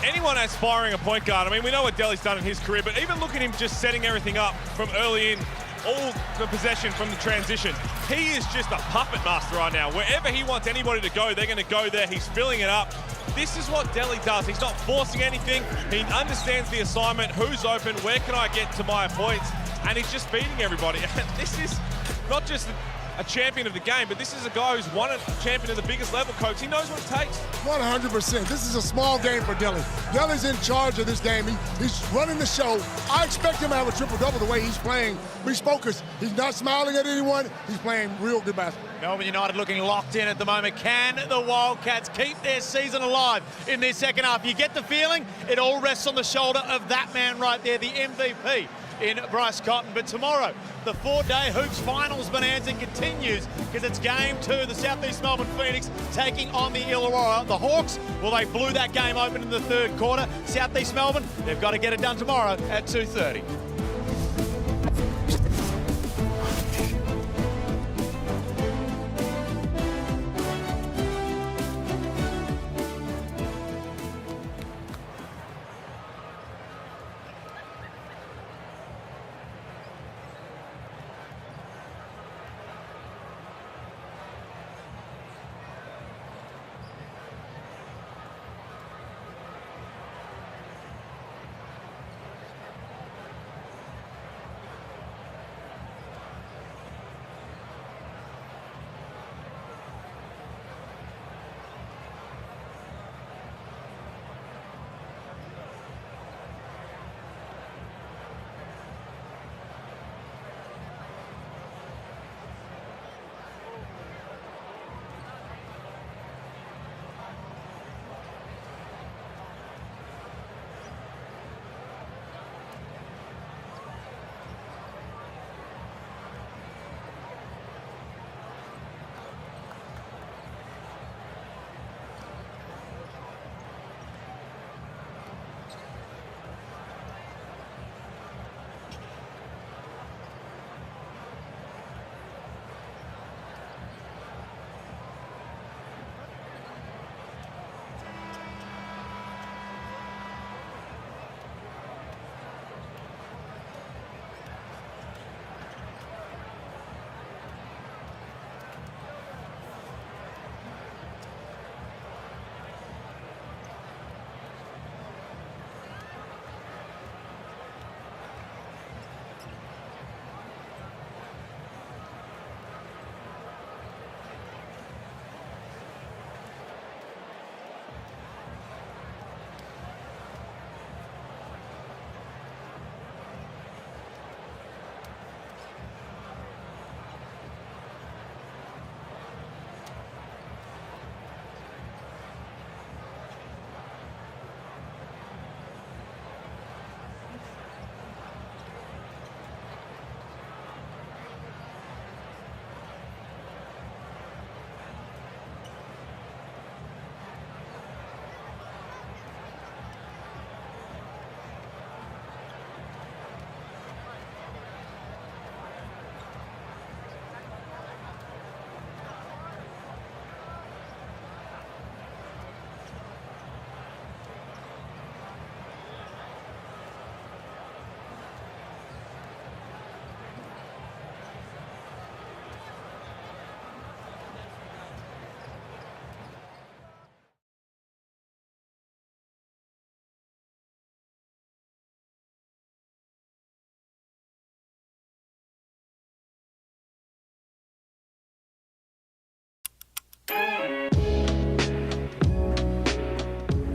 Anyone aspiring a point guard, I mean, we know what Delhi's done in his career, but even look at him just setting everything up from early in, all the possession from the transition. He is just a puppet master right now. Wherever he wants anybody to go, they're going to go there. He's filling it up. This is what Delhi does. He's not forcing anything. He understands the assignment, who's open, where can I get to my points, and he's just beating everybody. And this is not just a champion of the game, but this is a guy who's won a champion at the biggest level, coach. He knows what it takes. 100%. This is a small game for Delhi. Delhi's in charge of this game. He's running the show. I expect him to have a triple-double the way he's playing. He's focused. He's not smiling at anyone. He's playing real good basketball. Melbourne United looking locked in at the moment. Can the Wildcats keep their season alive in their second half? You get the feeling it all rests on the shoulder of that man right there, the MVP in Bryce Cotton. But tomorrow, the 4-day Hoops Finals bonanza continues because it's game 2. The Southeast Melbourne Phoenix taking on the Illawarra. The Hawks, well, they blew that game open in the third quarter. Southeast Melbourne, they've got to get it done tomorrow at 2:30.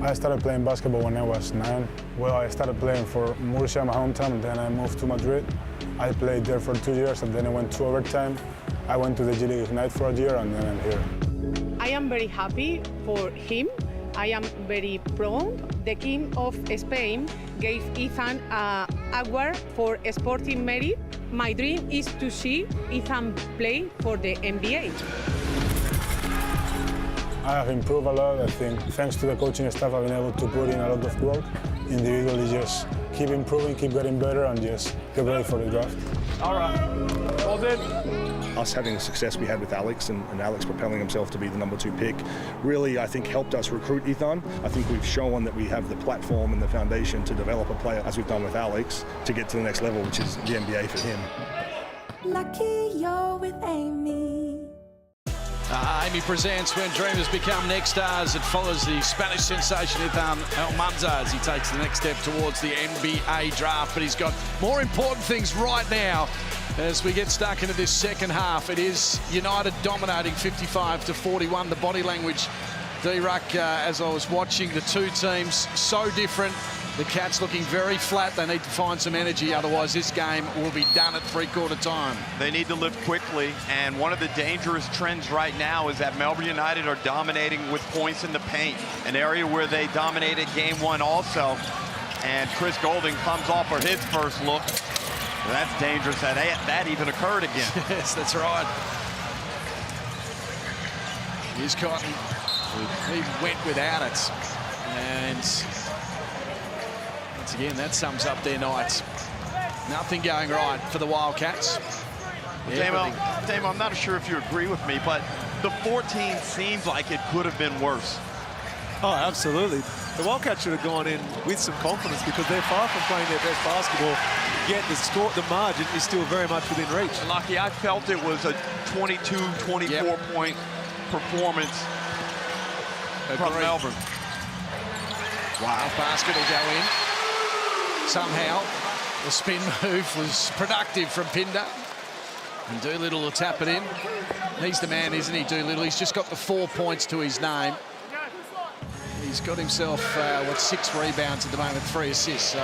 I started playing basketball when I was 9. Well, I started playing for Murcia, my hometown, and then I moved to Madrid. I played there for 2 years, and then I went to overtime. I went to the G League Ignite for a year, and then I'm here. I am very happy for him. I am very proud. The King of Spain gave Ethan an award for sporting merit. My dream is to see Ethan play for the NBA. I have improved a lot. I think thanks to the coaching staff, I've been able to put in a lot of work. Individually, just keep improving, keep getting better, and just get ready for the draft. All right. All in. Us having the success we had with Alex and Alex propelling himself to be the #2 pick really, I think, helped us recruit Ethan. I think we've shown that we have the platform and the foundation to develop a player, as we've done with Alex, to get to the next level, which is the NBA for him. Lucky you're with Amy. Amy presents When Dreamers Become Next Stars. It follows the Spanish sensation Ethan Almansa as he takes the next step towards the NBA draft. But he's got more important things right now as we get stuck into this second half. It is United dominating 55-41. The body language, D-Ruck, as I was watching the two teams, so different. The Cats looking very flat. They need to find some energy, otherwise this game will be done at three-quarter time. They need to lift quickly, and one of the dangerous trends right now is that Melbourne United are dominating with points in the paint, an area where they dominated game 1 also. And Chris Goulding comes off for his first look. That's dangerous that even occurred again. Yes, that's right. Here's Cotton. He went without it. And once again, that sums up their night. Nothing going right for the Wildcats. Damo, I'm not sure if you agree with me, but the 14 seems like it could have been worse. Oh, absolutely. The Wildcats should have gone in with some confidence because they're far from playing their best basketball, yet the margin is still very much within reach. Lucky, I felt it was a 22, 24-point performance from Melbourne. Wow, basket will go in. Somehow, the spin move was productive from Pinder. And Doolittle will tap it in. He's the man, isn't he, Doolittle? He's just got the 4 points to his name. He's got himself, 6 rebounds at the moment, 3 assists. So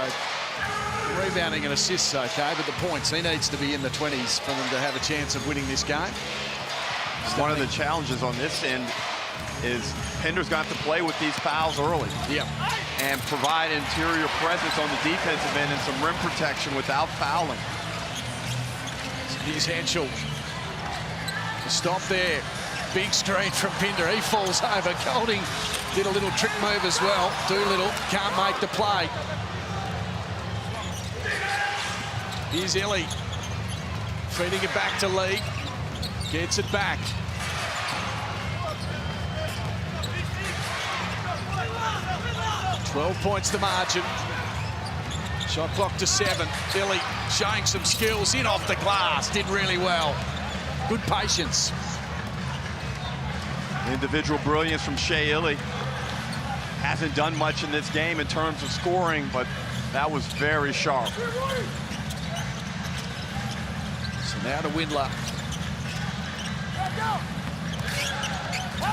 rebounding and assists, okay, but the points, he needs to be in the 20s for them to have a chance of winning this game. One of the challenges on this end is Pinder's got to play with these fouls early. Yeah. And provide interior presence on the defensive end and some rim protection without fouling. Here's Henschel. Stop there. Big screen from Pinder. He falls over. Goulding did a little trick move as well. Doolittle can't make the play. Here's Ellie. Feeding it back to Lee. Gets it back. "12 points the margin. Shot clock to 7. Ellie showing some skills in off the glass. Did really well. Good patience. Individual brilliance from Shea Illy. Hasn't done much in this game in terms of scoring, but that was very sharp. So now to Windler.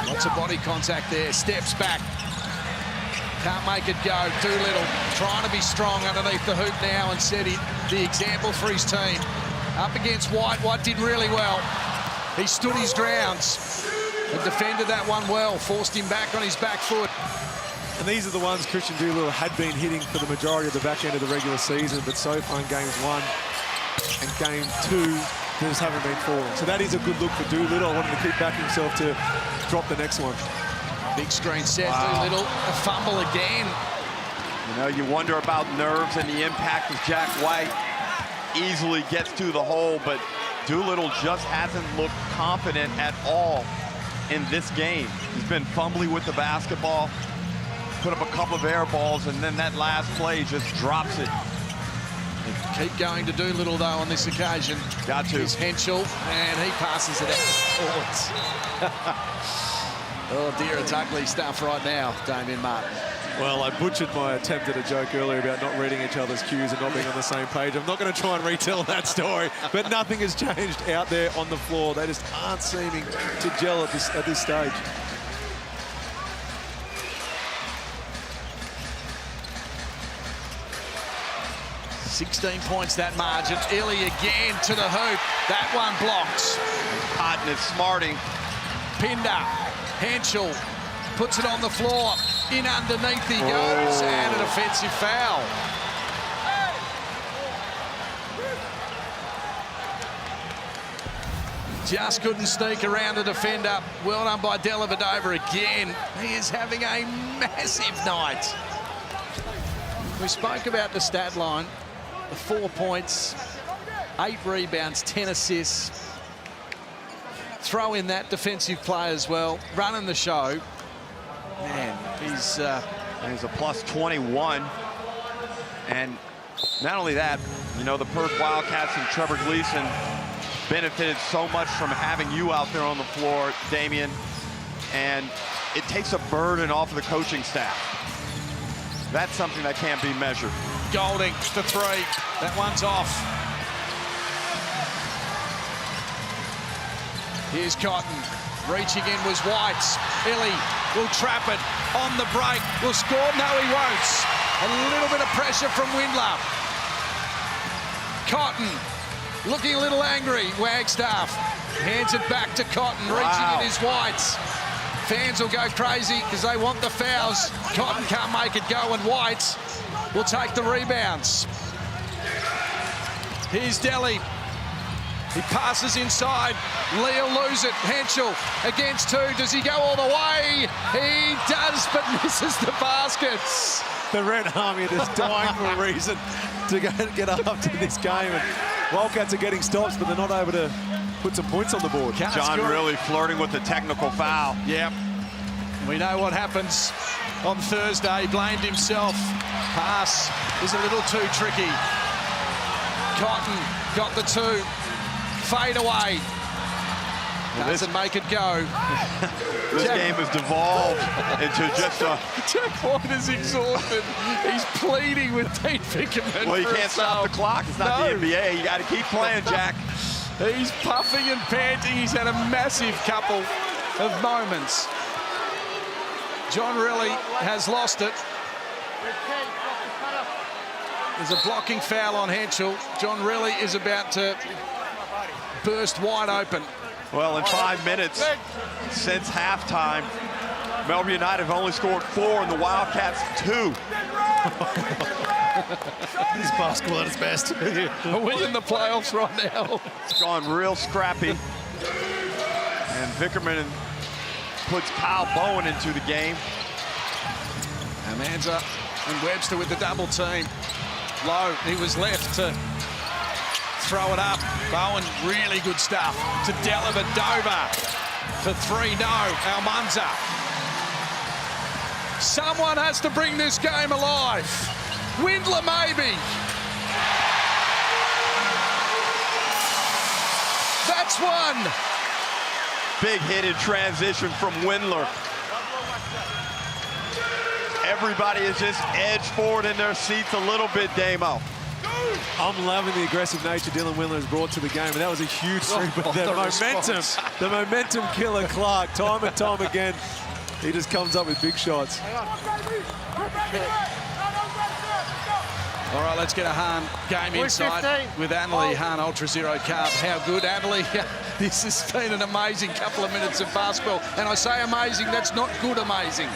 Lots of body contact there. Steps back. Can't make it go. Doolittle trying to be strong underneath the hoop now and setting the example for his team. Up against White. White did really well. He stood his grounds and defended that one well. Forced him back on his back foot. And these are the ones Christian Doolittle had been hitting for the majority of the back end of the regular season, but so far in games 1 and game 2, they just haven't been falling. So that is a good look for Doolittle. I wanted to keep backing himself to drop the next one. Big screen set, Doolittle, a fumble again. You know, you wonder about nerves and the impact of Jack White. Easily gets to the hole, but Doolittle just hasn't looked confident at all in this game. He's been fumbly with the basketball, put up a couple of air balls, and then that last play just drops it. Keep going to Doolittle, though, on this occasion. Got to. Here's Henschel, and he passes it out. Oh, dear, it's ugly stuff right now, Damien Martin. Well, I butchered my attempt at a joke earlier about not reading each other's cues and not being on the same page. I'm not going to try and retell that story, but nothing has changed out there on the floor. They just aren't seeming to gel at this stage. 16 points, that margin. Illy again to the hoop. That one blocked. Cotton is smarting. Pinder, Henschel puts it on the floor. In underneath he goes, and an offensive foul. Just couldn't sneak around the defender. Well done by Dellavedova again. He is having a massive night. We spoke about the stat line. The 4 points, 8 rebounds, 10 assists. Throw in that defensive play as well, running the show. Man, he's a plus 21. And not only that, you know, the Perth Wildcats and Trevor Gleason benefited so much from having you out there on the floor, Damian, and it takes a burden off of the coaching staff. That's something that can't be measured. Golding, the three. That one's off. Here's Cotton. Reaching in was White. Illy will trap it on the break. Will score? No, he won't. A little bit of pressure from Windler. Cotton looking a little angry. Wagstaff hands it back to Cotton. Reaching in is White. Fans will go crazy because they want the fouls. Cotton can't make it go, and White will take the rebounds. Here's Delhi. He passes inside. Lee will lose it. Henschel against two. Does he go all the way? He does, but misses the baskets. The Red Army are just dying for a reason to go and get after this game. And Wildcats are getting stops, but they're not able to put some points on the board. John really flirting with the technical foul. Yep. We know what happens on Thursday. He blamed himself. Pass is a little too tricky. Cotton got the two. Fade away. Doesn't make it go. This game has devolved into just a... Jack White is exhausted. He's pleading with Dean Vickerman. Well, you can't stop the clock. It's not the NBA. You got to keep playing, Jack. He's puffing and panting. He's had a massive couple of moments. John Riley has lost it. There's a blocking foul on Henschel. John Riley is about to burst wide open. Well, in 5 minutes since halftime, Melbourne United have only scored 4 and the Wildcats 2. This basketball at its best. Are we in the playoffs right now? It's gone real scrappy. And Vickerman puts Kyle Bowen into the game. Almansa and Webster with the double team. Low, he was left to throw it up. Bowen, really good stuff. To Dellavedova for three, no. Almansa. Someone has to bring this game alive. Windler, maybe. That's one. Big hit in transition from Windler. Everybody is just edged forward in their seats a little bit, Damo. I'm loving the aggressive nature Dylan Windler has brought to the game, and that was a huge three. But the momentum killer Clark, time and time again, he just comes up with big shots. All right, let's get a Hahn game insight with Annalie Hahn Ultra Zero Carb. How good, Annalie? This has been an amazing couple of minutes of basketball. And I say amazing, that's not good amazing.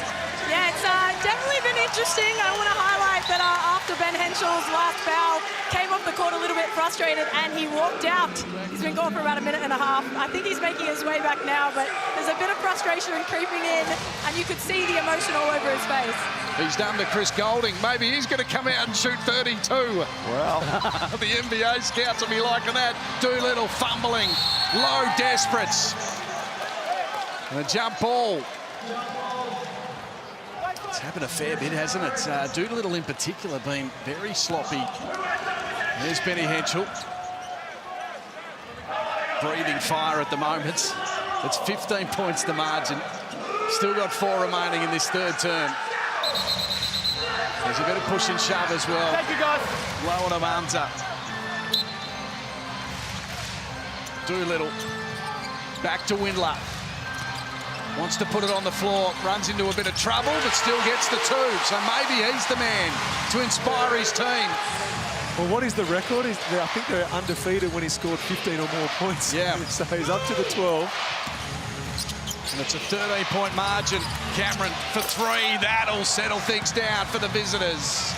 Yeah, it's definitely been interesting. I want to highlight that after Ben Henschel's last foul, came off the court a little bit frustrated and he walked out. He's been gone for about a minute and a half. I think he's making his way back now, but there's a bit of frustration creeping in and you could see the emotion all over his face. He's done to Chris Golding. Maybe he's going to come out and shoot 32. Well, the NBA scouts will be liking that. Doolittle fumbling, low desperates. And a jump ball. It's happened a fair bit, hasn't it? Doolittle in particular been very sloppy. There's Benny Henschel. Breathing fire at the moment. It's 15 points the margin. Still got 4 remaining in this third term. There's a bit of push and shove as well. Thank you, guys. Low on Almansa. Doolittle. Back to Windler. Wants to put it on the floor, runs into a bit of trouble, but still gets the two. So maybe he's the man to inspire his team. Well, what is the record? I think they're undefeated when he scored 15 or more points. Yeah. So he's up to the 12. And it's a 13-point margin. Cameron for three. That'll settle things down for the visitors.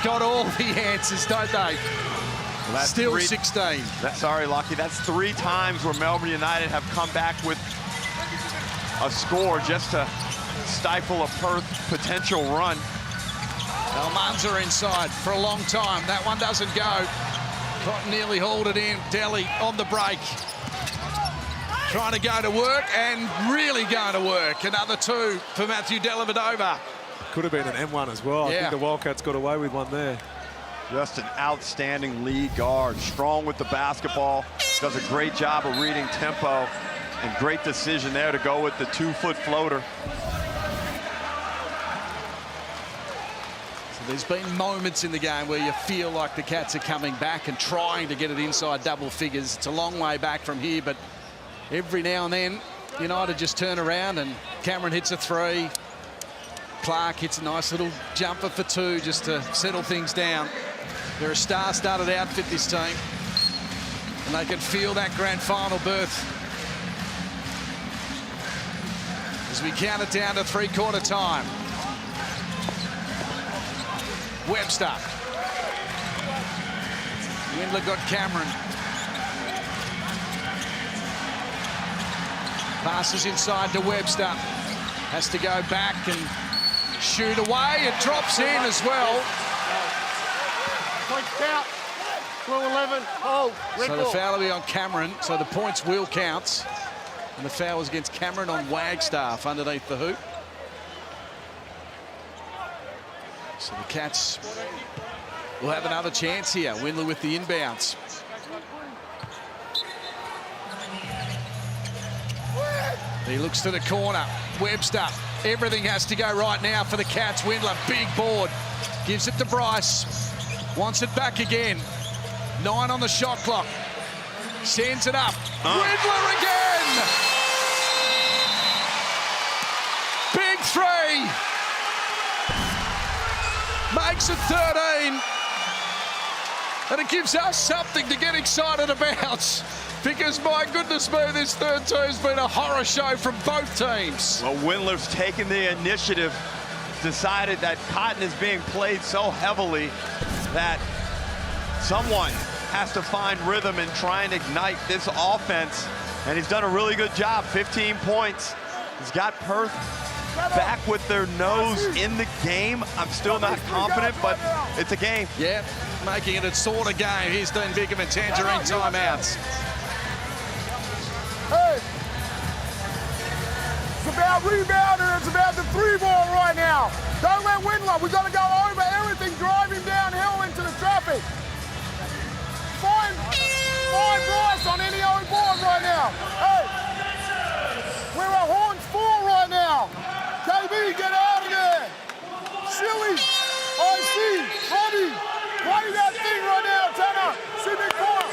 Got all the answers, don't they? Well, that's still 16. Sorry, Lockie. That's 3 times where Melbourne United have come back with a score just to stifle a Perth potential run. Almansa inside for a long time. That one doesn't go. Cotton nearly hauled it in. Delhi on the break. Trying to go to work and really going to work. Another 2 for Matthew Dellavedova. Could have been an M1 as well. Yeah. I think the Wildcats got away with one there. Just an outstanding lead guard. Strong with the basketball. Does a great job of reading tempo. And great decision there to go with the 2-foot floater. There's been moments in the game where you feel like the Cats are coming back and trying to get it inside double figures. It's a long way back from here, but every now and then, United just turn around and Cameron hits a 3. Clark hits a nice little jumper for 2 just to settle things down. They're a star-studded outfit, this team, and they can feel that grand final berth as we count it down to 3/4 time. Webster. Windler got Cameron. Passes inside to Webster. Has to go back and shoot away. It drops in as well. Point count. 12-11. Oh, So the foul will be on Cameron. So the points will count. And the foul was against Cameron on Wagstaff underneath the hoop. So the Cats will have another chance here. Windler with the inbounds. He looks to the corner. Webster. Everything has to go right now for the Cats. Windler, big board. Gives it to Bryce. Wants it back again. 9 on the shot clock. Sends it up. Windler again! Big 3. Makes it 13. And it gives us something to get excited about. Because, my goodness me, this third team's been a horror show from both teams. Well, Windler's taken the initiative, decided that Cotton is being played so heavily that someone has to find rhythm and try and ignite this offense. And he's done a really good job. 15 points. He's got Perth back with their nose in the game. I'm still not confident, but it's a game. Yeah, making it a sort of game. Here's Dean Bickham and Tangerine timeouts. Hey, it's about rebounding. It's about the 3-ball right now. Don't let Windler. We got to go over everything, drive him downhill into the traffic. Find Bryce on any own board right now. Hey, we're at Horns 4 right now. KB, get out of there. Silly, IC, Robbie, play that thing right now, Tanner. See me corner.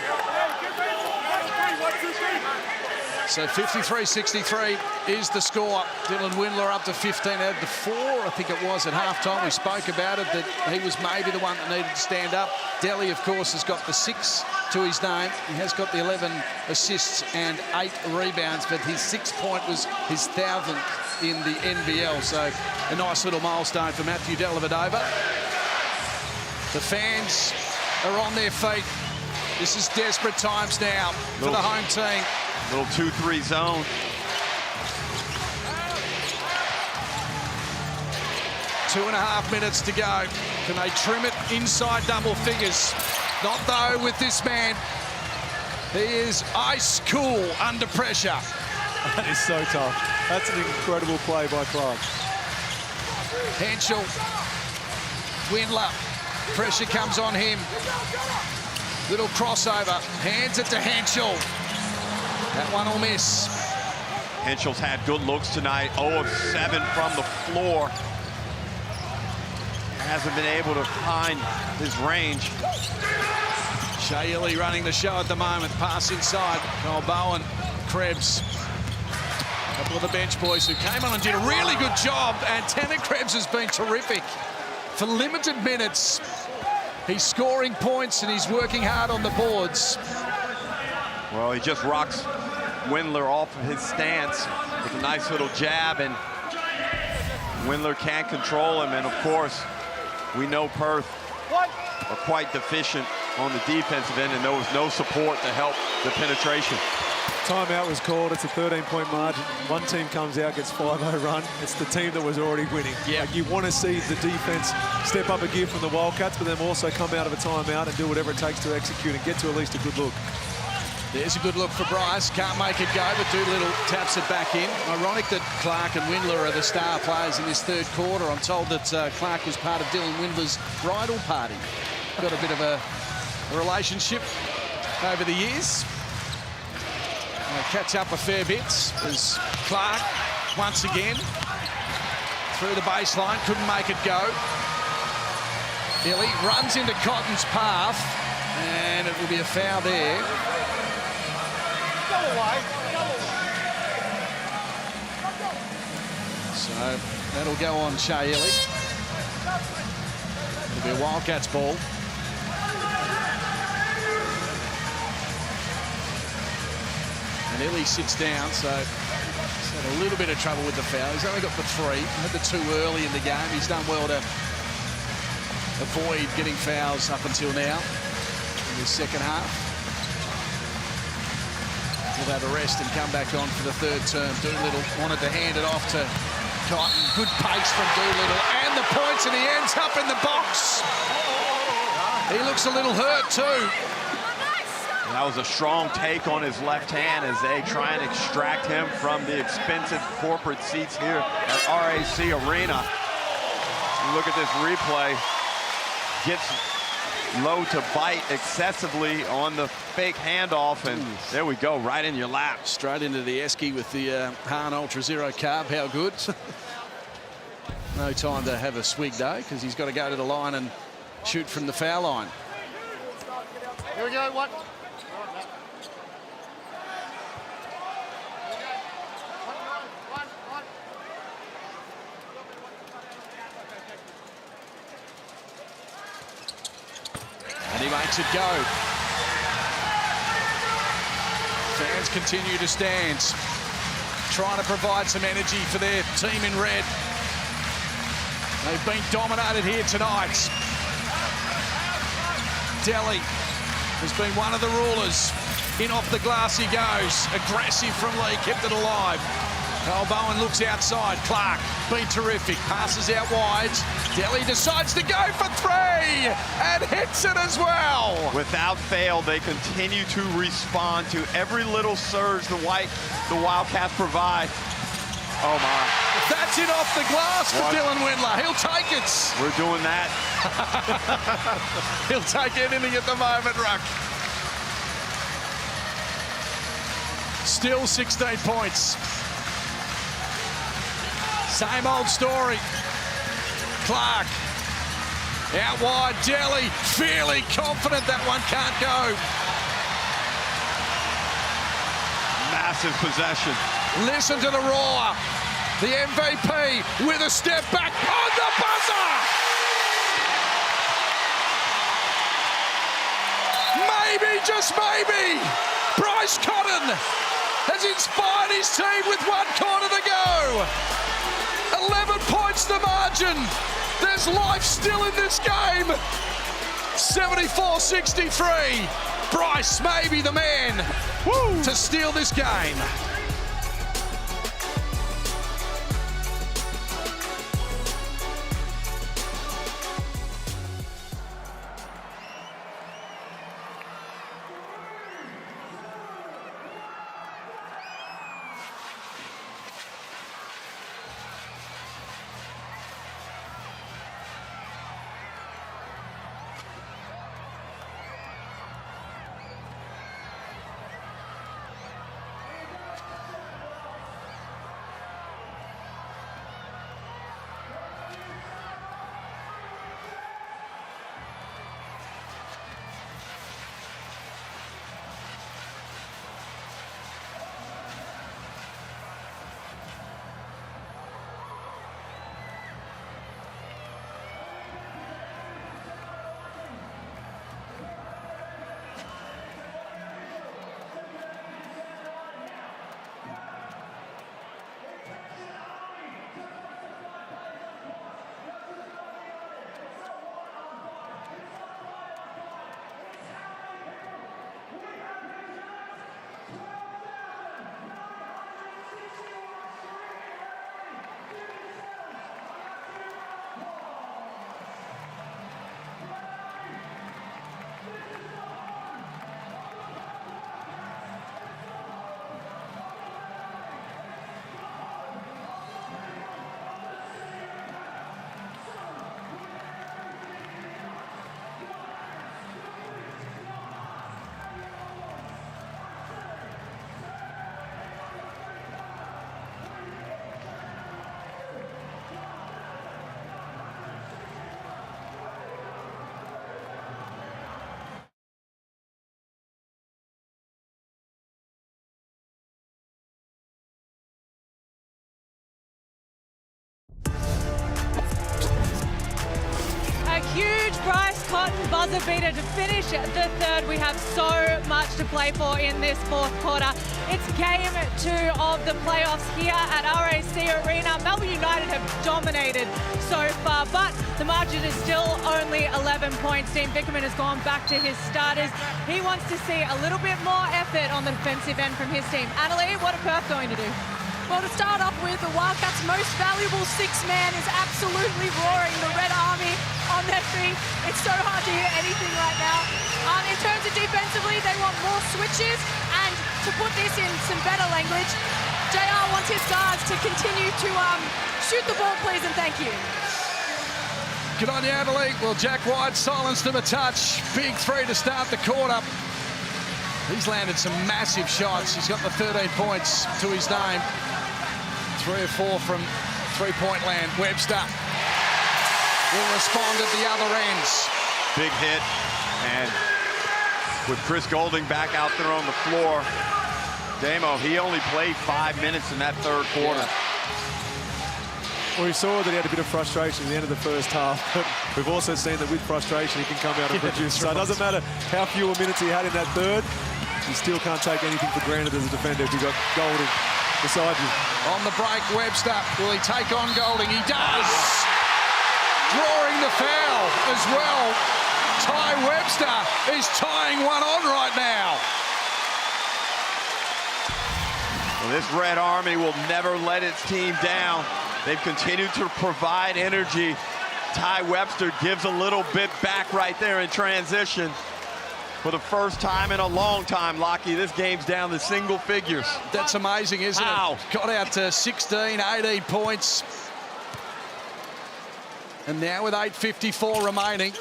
So 53-63 is the score. Dylan Windler up to 15 out of the 4, I think it was, at halftime. We spoke about it, that he was maybe the one that needed to stand up. Delhi, of course, has got the 6 to his name. He has got the 11 assists and 8 rebounds, but his 6-point was his 1,000th in the NBL. So a nice little milestone for Matthew Dellavedova. The fans are on their feet. This is desperate times now for the home team. Little 2-3 zone. Two and a half minutes to go. Can they trim it inside double figures? Not though with this man. He is ice cool under pressure. That is so tough. That's an incredible play by Clark. Henschel. Windler. Pressure comes on him. Little crossover. Hands it to Henschel. That one will miss. Henschel's had good looks tonight. 0 of 7 from the floor. Hasn't been able to find his range. Shea Ely running the show at the moment. Pass inside. Kyle Bowen. Krebs. A couple of the bench boys who came on and did a really good job. And Tanner Krebs has been terrific for limited minutes. He's scoring points and he's working hard on the boards. Well, he just rocks Windler off of his stance with a nice little jab, and Windler can't control him. And of course, we know Perth are quite deficient on the defensive end, and there was no support to help the penetration. Timeout was called. It's a 13-point margin. One team comes out, gets 5-0 run. It's the team that was already winning. Yeah. Like, you want to see the defense step up a gear from the Wildcats, but then also come out of a timeout and do whatever it takes to execute and get to at least a good look. There's a good look for Bryce. Can't make it go, but Doolittle taps it back in. Ironic that Clark and Windler are the star players in this third quarter. I'm told that Clark was part of Dylan Windler's bridal party. Got a bit of a relationship over the years. Catch up a fair bit as Clark, once again, through the baseline, couldn't make it go. Illy runs into Cotton's path, and it will be a foul there. So that'll go on Shea Illy. It'll be a Wildcats ball. And Illy sits down, so he's had a little bit of trouble with the foul. He's only got the 3, had the 2 early in the game. He's done well to avoid getting fouls up until now in the second half. We'll have a rest and come back on for the third term. Doolittle wanted to hand it off to Cotton. Good pace from Doolittle, and the points, and he ends up in the box. He looks a little hurt too. That was a strong take on his left hand as they try and extract him from the expensive corporate seats here at RAC Arena. You look at this replay, gets low to bite excessively on the fake handoff, and there we go, right in your lap. Straight into the esky with the Hahn Ultra Zero carb. How good. No time to have a swig though, because he's got to go to the line and shoot from the foul line. Here we go, what? And he makes it go. Fans continue to stand, trying to provide some energy for their team in red. They've been dominated here tonight. Delhi has been one of the rulers. In off the glass he goes. Aggressive from Lee, kept it alive. Bowen looks outside. Clark, been terrific. Passes out wide. Delhi decides to go for 3 and hits it as well. Without fail, they continue to respond to every little surge the Wildcats provide. Oh my. That's it off the glass for Dylan Windler. He'll take it. We're doing that. He'll take anything at the moment, Ruck. Still 16 points. Same old story. Clark out wide. Delhi fairly confident that one can't go. Massive possession. Listen to the roar. The MVP with a step back on the buzzer. Maybe, just maybe, Bryce Cotton has inspired his team with 1 quarter to go. 11 points the margin. There's life still in this game. 74-63. Bryce may be the man to steal this game. buzzer beater to finish the third. We have so much to play for in this fourth quarter. It's game 2 of the playoffs here at RAC Arena. Melbourne United have dominated so far, but the margin is still only 11 points. Dean Vickerman has gone back to his starters. He wants to see a little bit more effort on the defensive end from his team. Annalie, what are Perth going to do? Well, to start off with, the Wildcats' most valuable six-man is absolutely roaring. The Red Army on their feet. It's so hard to hear anything right now. In terms of defensively, they want more switches, and to put this in some better language, JR wants his guards to continue to shoot the ball, please, and thank you. Good on you, Adelaide. Well, Jack White silenced him a touch. Big 3 to start the quarter. He's landed some massive shots. He's got the 13 points to his name. 3 or 4 from three-point land. Webster will respond at the other ends. Big hit, and with Chris Goulding back out there on the floor, Damo, he only played 5 minutes in that third quarter. Yeah. Well, we saw that he had a bit of frustration at the end of the first half, but we've also seen that with frustration, he can come out and produce. So it doesn't matter how few minutes he had in that third, you still can't take anything for granted as a defender if you've got Goulding beside you. On the break, Webster, will he take on Goulding? He does! Drawing the foul as well. Ty Webster is tying one on right now. Well, this Red Army will never let its team down. They've continued to provide energy. Ty Webster gives a little bit back right there in transition. For the first time in a long time, Lockie, this game's down to single figures. That's amazing, isn't it? Got out to 16, 18 points. And now with 8:54 remaining,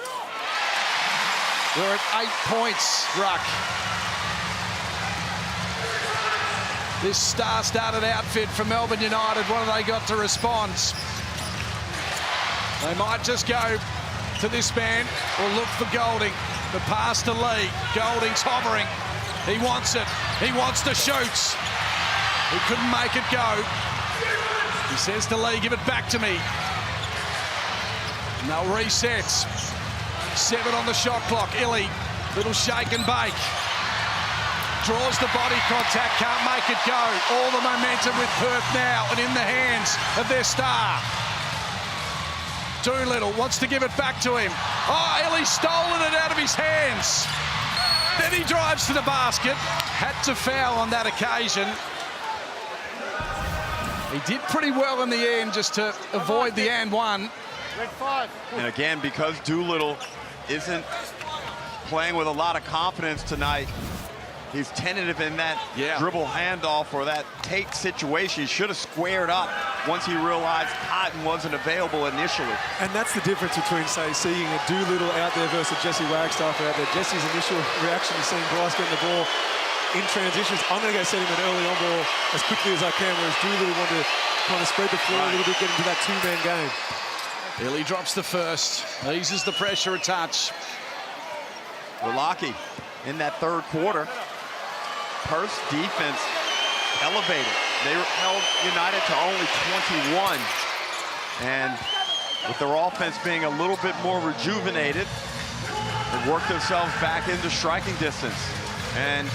we're at 8 points, Ruck. This star-studded outfit for Melbourne United, what have they got to respond? They might just go to this man or look for Goulding. The pass to Lee. Goulding's hovering. He wants it. He wants to shoot. He couldn't make it go. He says to Lee, give it back to me. And they'll reset. 7 on the shot clock. Illy, little shake and bake. Draws the body contact, can't make it go. All the momentum with Perth now and in the hands of their star. Doolittle wants to give it back to him. Oh, Illy's stolen it out of his hands. Then he drives to the basket. Had to foul on that occasion. He did pretty well in the end just to avoid the and one. And again, because Doolittle isn't playing with a lot of confidence tonight, he's tentative in that dribble handoff or that take situation. He should have squared up once he realized Cotton wasn't available initially. And that's the difference between, say, seeing a Doolittle out there versus Jesse Wagstaff out there. Jesse's initial reaction to seeing Bryce getting the ball in transitions, I'm going to go set him an early on ball as quickly as I can, whereas Doolittle wanted to kind of spread the floor a little bit, get into that two-man game. Illy drops the first, eases the pressure a touch. Rolaki in that third quarter. Perth's defense elevated. They held United to only 21. And with their offense being a little bit more rejuvenated, they worked themselves back into striking distance. And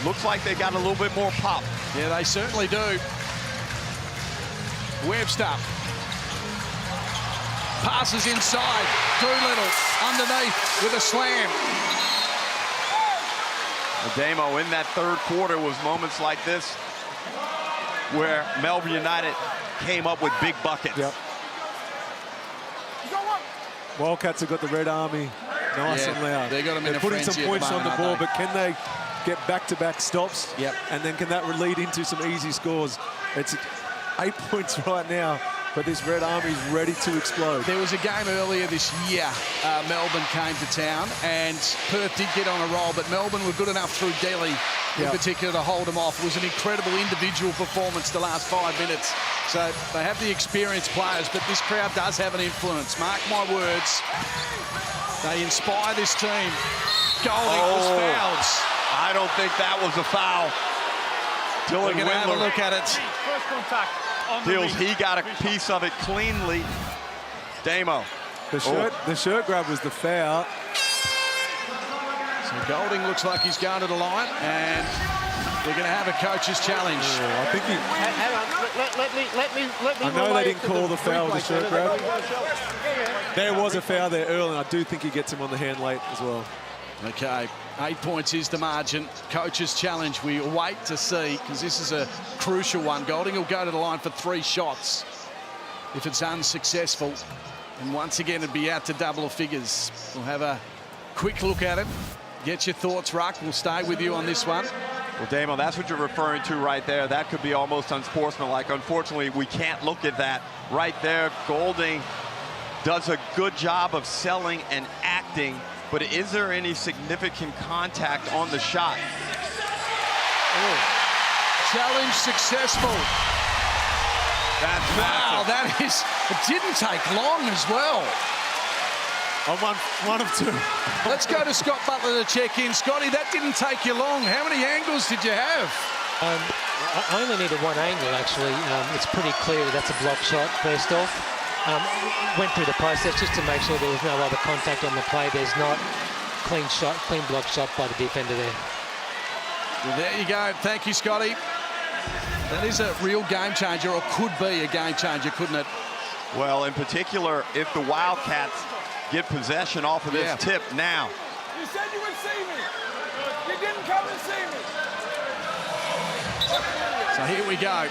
looks like they got a little bit more pop. Yeah, they certainly do. Webster. Passes inside. Doolittle underneath with a slam. Damo in that third quarter was moments like this where Melbourne United came up with big buckets. Yep. Wildcats have got the Red Army nice and loud. They got them in a putting some points on the board, but can they get back-to-back stops? Yep. And then can that lead into some easy scores? It's 8 points right now, but this Red Army's ready to explode. There was a game earlier this year, Melbourne came to town, and Perth did get on a roll, but Melbourne were good enough through Delhi in particular to hold them off. It was an incredible individual performance the last 5 minutes. So they have the experienced players, but this crowd does have an influence. Mark my words, they inspire this team. Goulding was fouled. I don't think that was a foul. Dylan We're going to have a Windler look at it. First contact. feels he got a piece of it cleanly. Damo. The shirt grab was the foul. So Golding looks like he's going to the line, and we're going to have a coach's challenge. I think he... Hang on, let me I know they didn't call the foul, the shirt grab. There was a foul there early, and I do think he gets him on the hand late as well. Okay, 8 points is the margin. Coach's challenge, we wait to see, because this is a crucial one. Golding will go to the line for 3 shots. If it's unsuccessful, and once again, it'd be out to double figures. We'll have a quick look at it. Get your thoughts, Ruck. We'll stay with you on this one. Well, Damo, that's what you're referring to right there. That could be almost unsportsmanlike. Unfortunately, we can't look at that right there. Golding does a good job of selling and acting, but is there any significant contact on the shot? Challenge successful. That's wow, massive. that is, it didn't take long as well. I'm one of 2. Let's go to Scott Butler to check in. Scotty, that didn't take you long. How many angles did you have? I only needed 1 angle, actually. It's pretty clear that's a block shot, first off. Went through the process just to make sure there was no other contact on the play. There's not clean block shot by the defender there. Well, there you go. Thank you, Scotty. That is a real game changer, or could be a game changer, couldn't it? Well, in particular, if the Wildcats get possession off of this tip now. You said you would see me. You didn't come and see me. So here we go.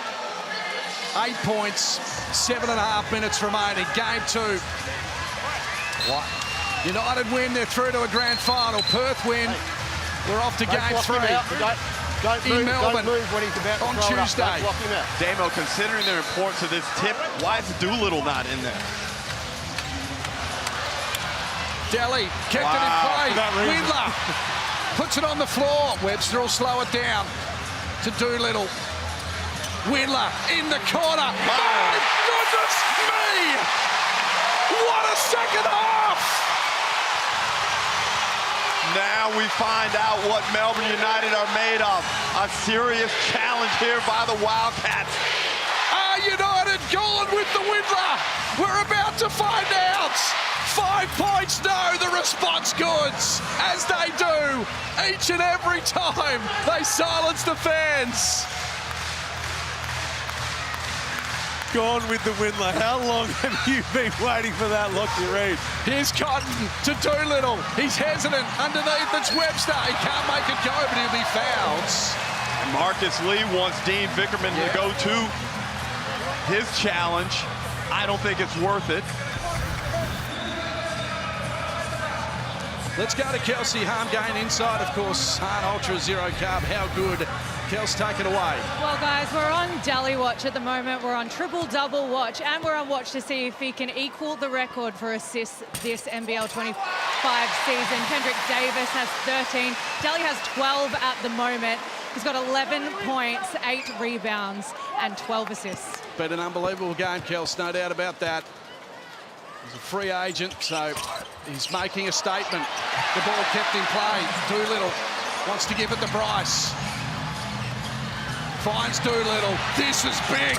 8 points, 7.5 minutes remaining. Game 2. What? United win, they're through to a grand final. Perth win. We're off to game 3. In Melbourne on Tuesday. Damo, considering the importance of this tip, why is Doolittle not in there? Delhi kept it in play. Windler puts it on the floor. Webster will slow it down to Doolittle. Windler in the corner. My goodness me! What a second half! Now we find out what Melbourne United are made of. A serious challenge here by the Wildcats. Are United gone with the Windler? We're about to find out. 5 points, no, the response goods, as they do each and every time they silence the fans. Gone with the Windler. How long have you been waiting for that, Lockie Reed? Here's Cotton to Doolittle. He's hesitant. Underneath, it's Webster. He can't make it go, but he'll be fouled. And Marcus Lee wants Dean Vickerman to go to his challenge. I don't think it's worth it. Let's go to Kelsey Harmgain inside, of course. Hard Ultra Zero Carb. How good? Kels, take it away. Well, guys, we're on Dally Watch at the moment. We're on triple-double watch, and we're on watch to see if he can equal the record for assists this NBL 25 season. Kendrick Davis has 13. Dally has 12 at the moment. He's got 11 points, 8 rebounds, and 12 assists. Been an unbelievable game, Kels, no doubt about that. He's a free agent, so he's making a statement. The ball kept in play. Doolittle wants to give it to Bryce. Finds Doolittle. This is big.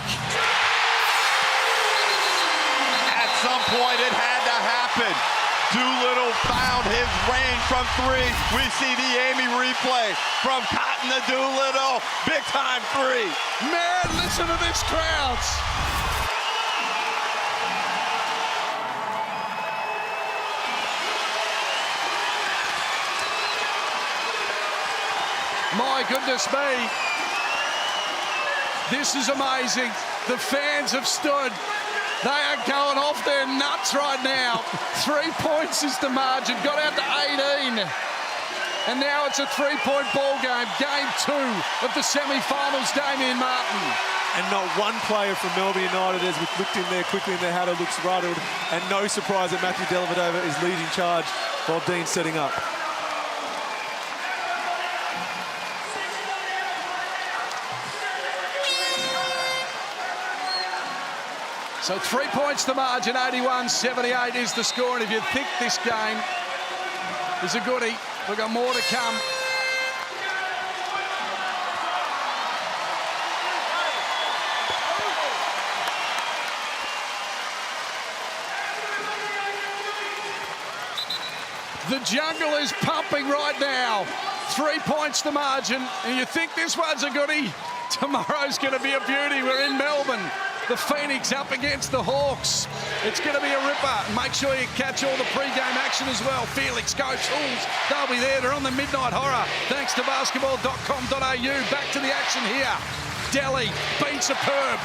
At some point, it had to happen. Doolittle found his range from 3. We see the Amy replay from Cotton to Doolittle. Big time 3. Man, listen to this crowd. My goodness me. This is amazing. The fans have stood. They are going off their nuts right now. 3 points is the margin. Got out to 18. And now it's a 3-point ball game. Game 2 of the semi-finals. Damien Martin. And not one player from Melbourne United has looked in there quickly, and their Hatter looks rattled. And no surprise that Matthew Dellavedova is leading charge while Dean's setting up. So 3 points the margin, 81-78 is the score. And if you think this game is a goodie, we've got more to come. The jungle is pumping right now. 3 points the margin, and you think this one's a goodie. Tomorrow's going to be a beauty. We're in Melbourne. The Phoenix up against the Hawks. It's going to be a ripper. Make sure you catch all the pre-game action as well. Felix, Go Tools, they'll be there. They're on the Midnight Horror. Thanks to basketball.com.au. Back to the action here. Delhi, been superb.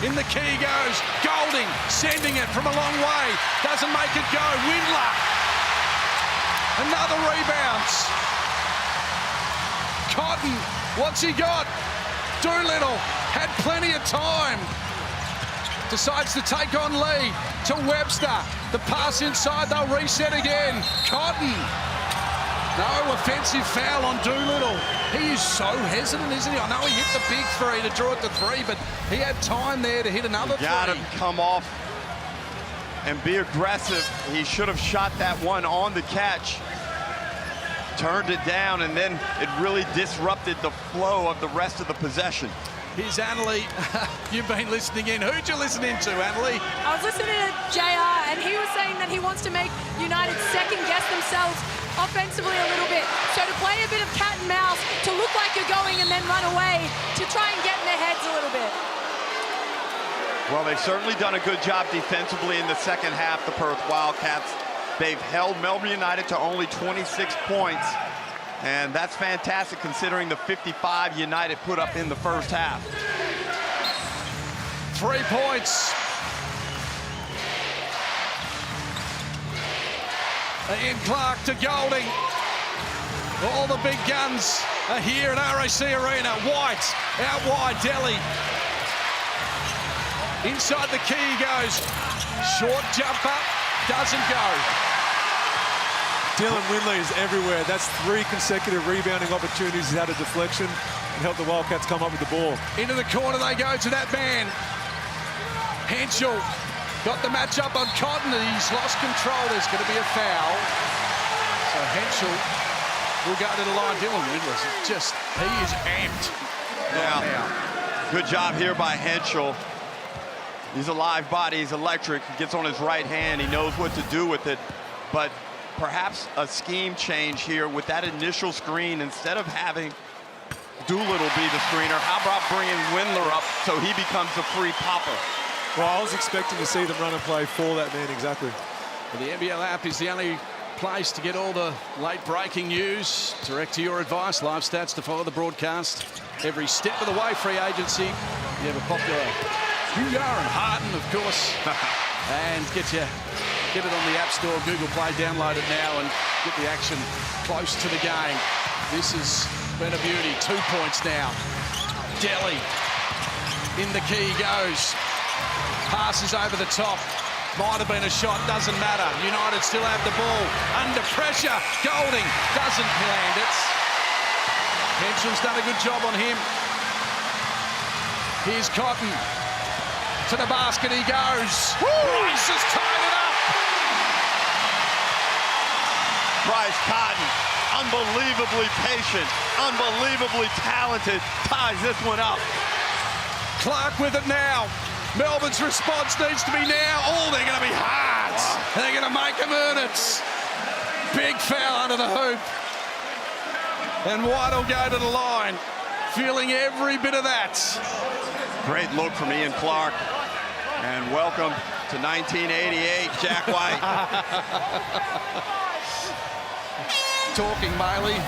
In the key goes Golding, sending it from a long way. Doesn't make it go. Windler. Another rebound. Cotton, what's he got? Doolittle had plenty of time. Decides to take on Lee to Webster. The pass inside, they'll reset again. Cotton. No offensive foul on Doolittle. He is so hesitant, isn't he? I know he hit the big three to draw it to 3, but he had time there to hit another three. Got him come off and be aggressive. He should have shot that one on the catch. Turned it down, and then it really disrupted the flow of the rest of the possession. Here's Annalie. You've been listening in. Who'd you listen in to, Annalie? I was listening to JR, and he was saying that he wants to make United second-guess themselves offensively a little bit. So to play a bit of cat and mouse, to look like you're going and then run away, to try and get in their heads a little bit. Well, they've certainly done a good job defensively in the second half, the Perth Wildcats. They've held Melbourne United to only 26 points. And that's fantastic considering the 55 United put up in the first half. 3 points. Ian Clark to Golding. All the big guns are here at RAC Arena. White out wide, Delhi. Inside the key he goes. Short jumper, doesn't go. Dylan Windley is everywhere. That's 3 consecutive rebounding opportunities. He's had a deflection and helped the Wildcats come up with the ball. Into the corner they go to that man. Henschel got the match up on Cotton. He's lost control. There's going to be a foul. So Henschel will go to the line. Dylan Windley is just, he is amped. Yeah. Good job here by Henschel. He's a live body. He's electric. He gets on his right hand. He knows what to do with it. But perhaps a scheme change here with that initial screen. Instead of having Doolittle be the screener, how about bringing Windler up so he becomes the free popper? Well, I was expecting to see them run and play for that man, exactly. Well, the NBL app is the only place to get all the late breaking news, direct to your advice, live stats to follow the broadcast every step of the way. Free agency, you have a popular Hugo and Harden, of course, and get it on the App Store, Google Play, download it now and get the action close to the game. This has been a beauty. 2 points now. Delhi in the key goes. Passes over the top. Might have been a shot, doesn't matter. United still have the ball. Under pressure, Golding doesn't land it. Henschel's done a good job on him. Here's Cotton. To the basket he goes. Bryce has tied it up. Bryce Cotton, unbelievably patient, unbelievably talented, ties this one up. Clark with it now. Melbourne's response needs to be now. Oh, they're going to be hard. Wow. They're going to make them earn it. Big foul under the hoop. And White will go to the line, feeling every bit of that. Great look from Ian Clark. And welcome to 1988, Jack White. Talking Maley.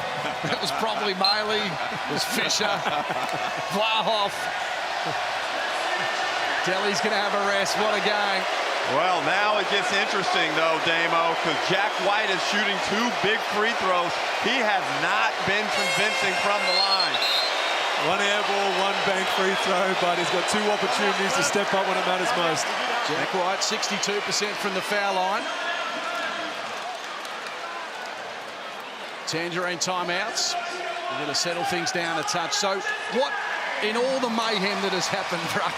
That was probably Maley. It was Fisher. Vlahoff. Delhi's going to have a rest. What a game. Well, now it gets interesting, though, Damo, because Jack White is shooting 2 big free throws. He has not been convincing from the line. 1 air ball, 1 bank free throw, but he's got 2 opportunities to step up when it matters most. Jack White, 62% from the foul line. Tangerine timeouts. We're going to settle things down a touch. So what, in all the mayhem that has happened, Druck,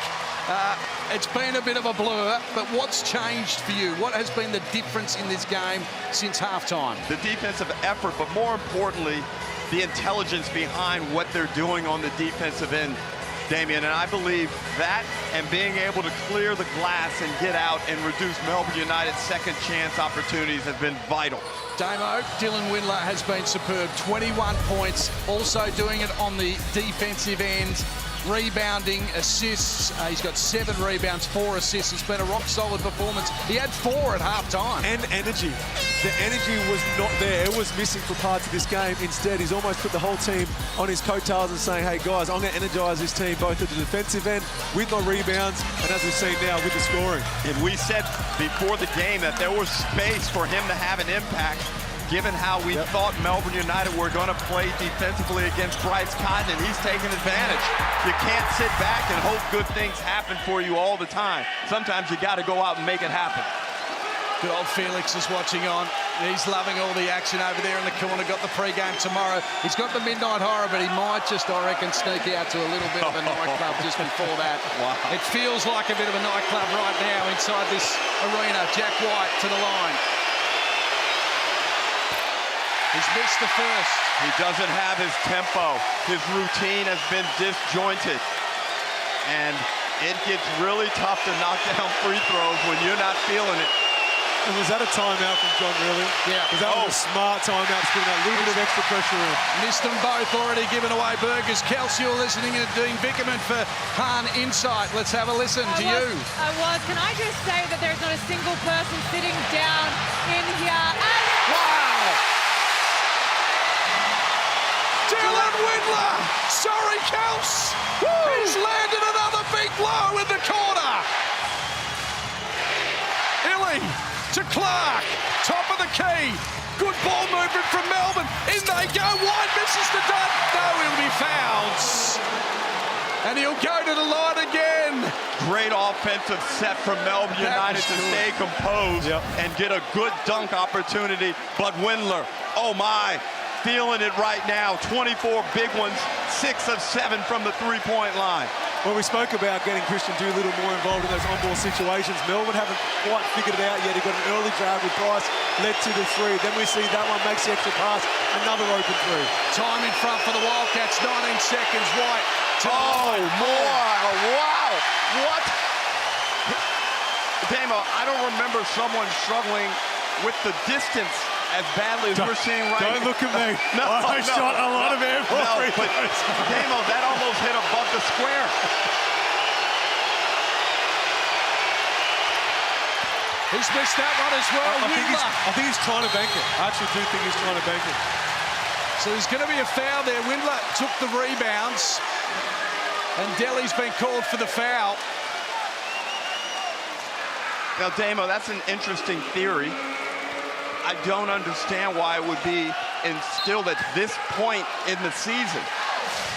it's been a bit of a blur, but what's changed for you? What has been the difference in this game since halftime? The defensive effort, but more importantly, the intelligence behind what they're doing on the defensive end. Damian, and I believe that and being able to clear the glass and get out and reduce Melbourne United's second chance opportunities has been vital. Damo, Dylan Windler has been superb. 21 points, also doing it on the defensive end. Rebounding, assists. He's got 7 rebounds, 4 assists. It's been a rock-solid performance. He had 4 at half-time. And energy. The energy was not there. It was missing for parts of this game. Instead, he's almost put the whole team on his coattails and saying, hey, guys, I'm going to energize this team both at the defensive end with my rebounds and, as we've seen now, with the scoring. And we said before the game that there was space for him to have an impact, given how we thought Melbourne United were going to play defensively against Bryce Cotton, and he's taking advantage. You can't sit back and hope good things happen for you all the time. Sometimes you got to go out and make it happen. Good old Felix is watching on. He's loving all the action over there in the corner. Got the pre-game tomorrow. He's got the Midnight Horror, but he might just, I reckon, sneak out to a little bit of a nightclub just before that. Wow. It feels like a bit of a nightclub right now inside this arena. Jack White to the line. He's missed the first. He doesn't have his tempo. His routine has been disjointed. And it gets really tough to knock down free throws when you're not feeling it. And was that a timeout from John, really? Yeah. Because that was a smart timeout, to put that little bit of extra pressure in. Missed them both, already given away burgers. Kelsey, you're listening and doing Vickerman for Han Insight. Let's have a listen to you. I was. Can I just say that there's not a single person sitting down in here? Wow! Dylan Windler! Sorry, Kels! He's landed another big blow in the corner! Illy to Clark, top of the key. Good ball movement from Melbourne. In they go. White misses the dunk. No, he'll be fouled. And he'll go to the line again. Great offensive set from Melbourne United to stay composed and get a good dunk opportunity. But Windler, oh my, feeling it right now. 24 big ones, 6 of 7 from the three-point line. Well, we spoke about getting Christian Doolittle more involved in those on-ball situations. Melbourne haven't quite figured it out yet. He got an early grab with Bryce, led to the 3. Then we see that one makes the extra pass, another open 3. Time in front for the Wildcats, 19 seconds. White. Oh, wow. What? Damo, I don't remember someone struggling with the distance as badly as we're seeing right now. Don't look at me. No, I shot a lot of air ball free but Damo, that almost hit above the square. He's missed that one as well. I think he's trying to bank it. I actually do think he's trying to bank it. So there's going to be a foul there. Windler took the rebounds. And Delhi's been called for the foul. Now, Damo, that's an interesting theory. I don't understand why it would be instilled at this point in the season.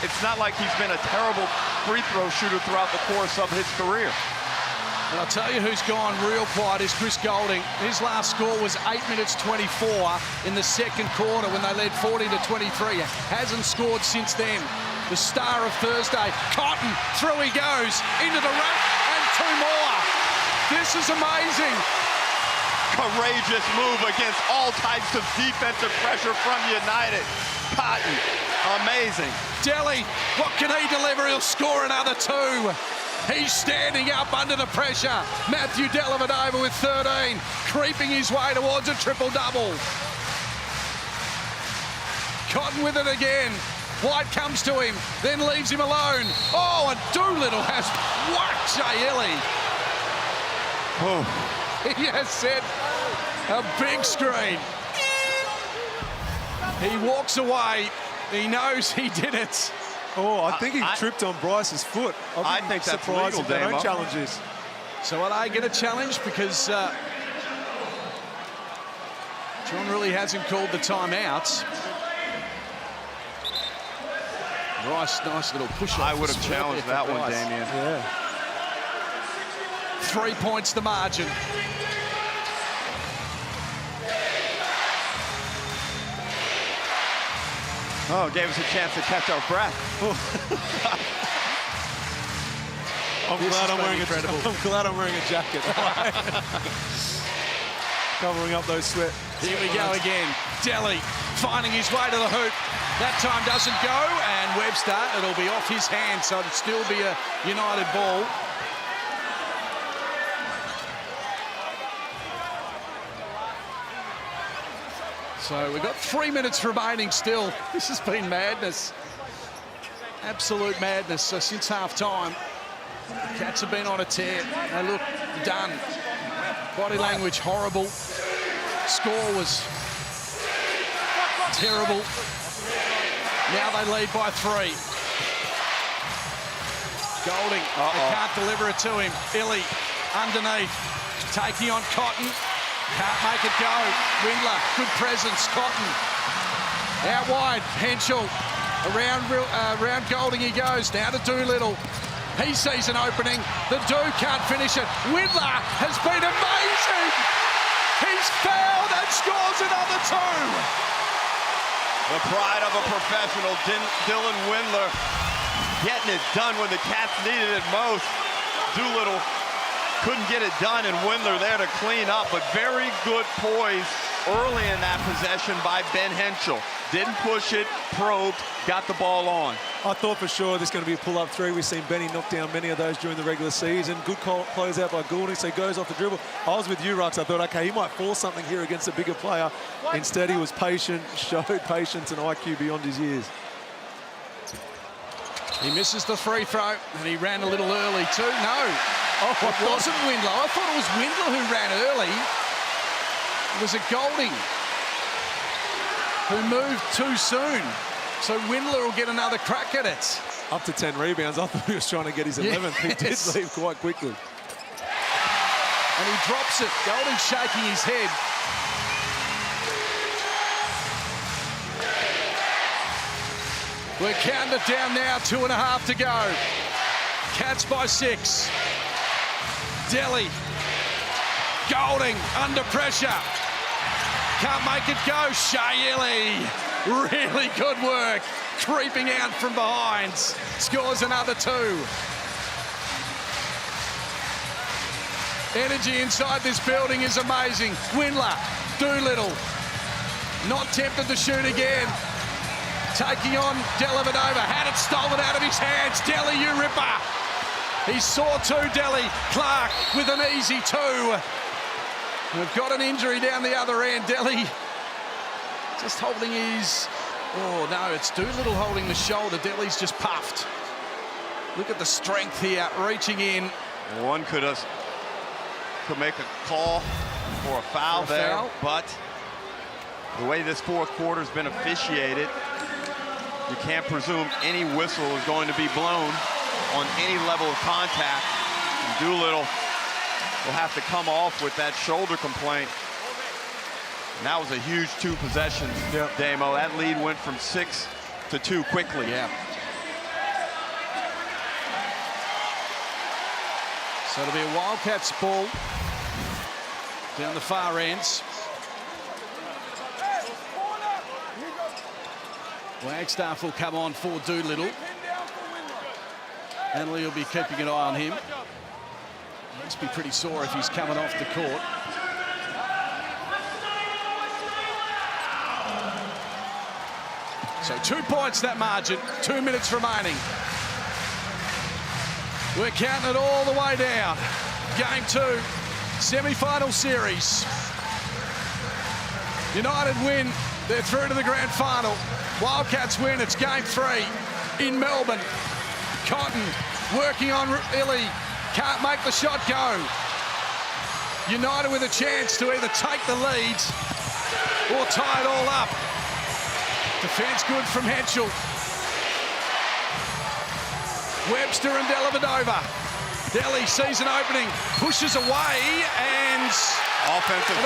It's not like he's been a terrible free throw shooter throughout the course of his career. And I'll tell you who's gone real quiet is Chris Golding. His last score was 8 minutes 24 in the second quarter when they led 40-23. Hasn't scored since then. The star of Thursday, Cotton, through he goes, into the rack, and 2 more. This is amazing. Courageous move against all types of defensive pressure from United. Cotton, amazing. Delhi, what can he deliver? He'll score another 2. He's standing up under the pressure. Matthew Dellavedova with 13, creeping his way towards a triple-double. Cotton with it again. White comes to him, then leaves him alone. Oh, and Doolittle has whacked Jay Illy. Oh. He has set a big screen. He walks away. He knows he did it. Oh, I think he tripped on Bryce's foot. I think that's surprised legal, if they Damo. don't challenge this. So are they going to challenge? Because John really hasn't called the timeouts. Nice little push-off. I would have challenged that one, Damien. Yeah. 3 points the margin. Oh, gave us a chance to catch our breath. I'm glad I'm wearing a jacket. Covering up those sweat. Here we go again. Delhi finding his way to the hoop. That time doesn't go, and Webster, it'll be off his hand, so it'll still be a United ball. So we've got 3 minutes remaining still. This has been madness. Absolute madness. So since half-time, the Cats have been on a tear. They look done. Body language horrible. Score was terrible. Now they lead by 3. Golding, they can't deliver it to him. Illy underneath, taking on Cotton. Can't make it go. Windler, good presence. Cotton out wide. Henschel around Golding he goes. Now to Doolittle. He sees an opening. The Doo can't finish it. Windler has been amazing. He's fouled and scores another 2. The pride of a professional, Dylan Windler, getting it done when the Cats needed it most. Doolittle couldn't get it done, and Windler there to clean up, but very good poise early in that possession by Ben Henschel. Didn't push it, probed, got the ball on. I thought for sure there's going to be a pull-up 3. We've seen Benny knock down many of those during the regular season. Good close out by Goulding, so he goes off the dribble. I was with you, Rux. I thought, okay, he might force something here against a bigger player. Instead, he was patient, showed patience and IQ beyond his years. He misses the free throw, and he ran a little early too. No, it wasn't Windler. I thought it was Windler who ran early. It was a Golding who moved too soon. So Windler will get another crack at it. Up to 10 rebounds. I thought he was trying to get his 11th. He did leave quite quickly. And he drops it. Golding shaking his head. We're counting it down now, 2.5 to go. Cats by 6. Delhi. Golding under pressure. Can't make it go. Shayeli. Really good work. Creeping out from behind. Scores another 2. Energy inside this building is amazing. Windler. Doolittle. Not tempted to shoot again. Taking on Dellavedova, had it stolen out of his hands. Delhi, you ripper. He saw 2, Delhi. Clark with an easy 2. We've got an injury down the other end. Delhi just holding his... Oh, no, it's Doolittle holding the shoulder. Delhi's just puffed. Look at the strength here, reaching in. One could make a call for a foul there, but the way this fourth quarter's been officiated, you can't presume any whistle is going to be blown on any level of contact. And Doolittle will have to come off with that shoulder complaint. And that was a huge 2 possessions, Damo. That lead went from 6 to 2 quickly. Yeah. So it'll be a Wildcats ball down the far ends. Wagstaff will come on for Doolittle. Hanley will be keeping an eye on him. He must be pretty sore if he's coming off the court. So 2 points that margin, 2 minutes remaining. We're counting it all the way down. Game 2, semi-final series. United win, they're through to the grand final. Wildcats win, it's game 3 in Melbourne. Cotton working on Illy, can't make the shot go. United with a chance to either take the lead or tie it all up. Defense good from Henschel. Webster and Dellavedova. Delhi sees an opening, pushes away, and offensive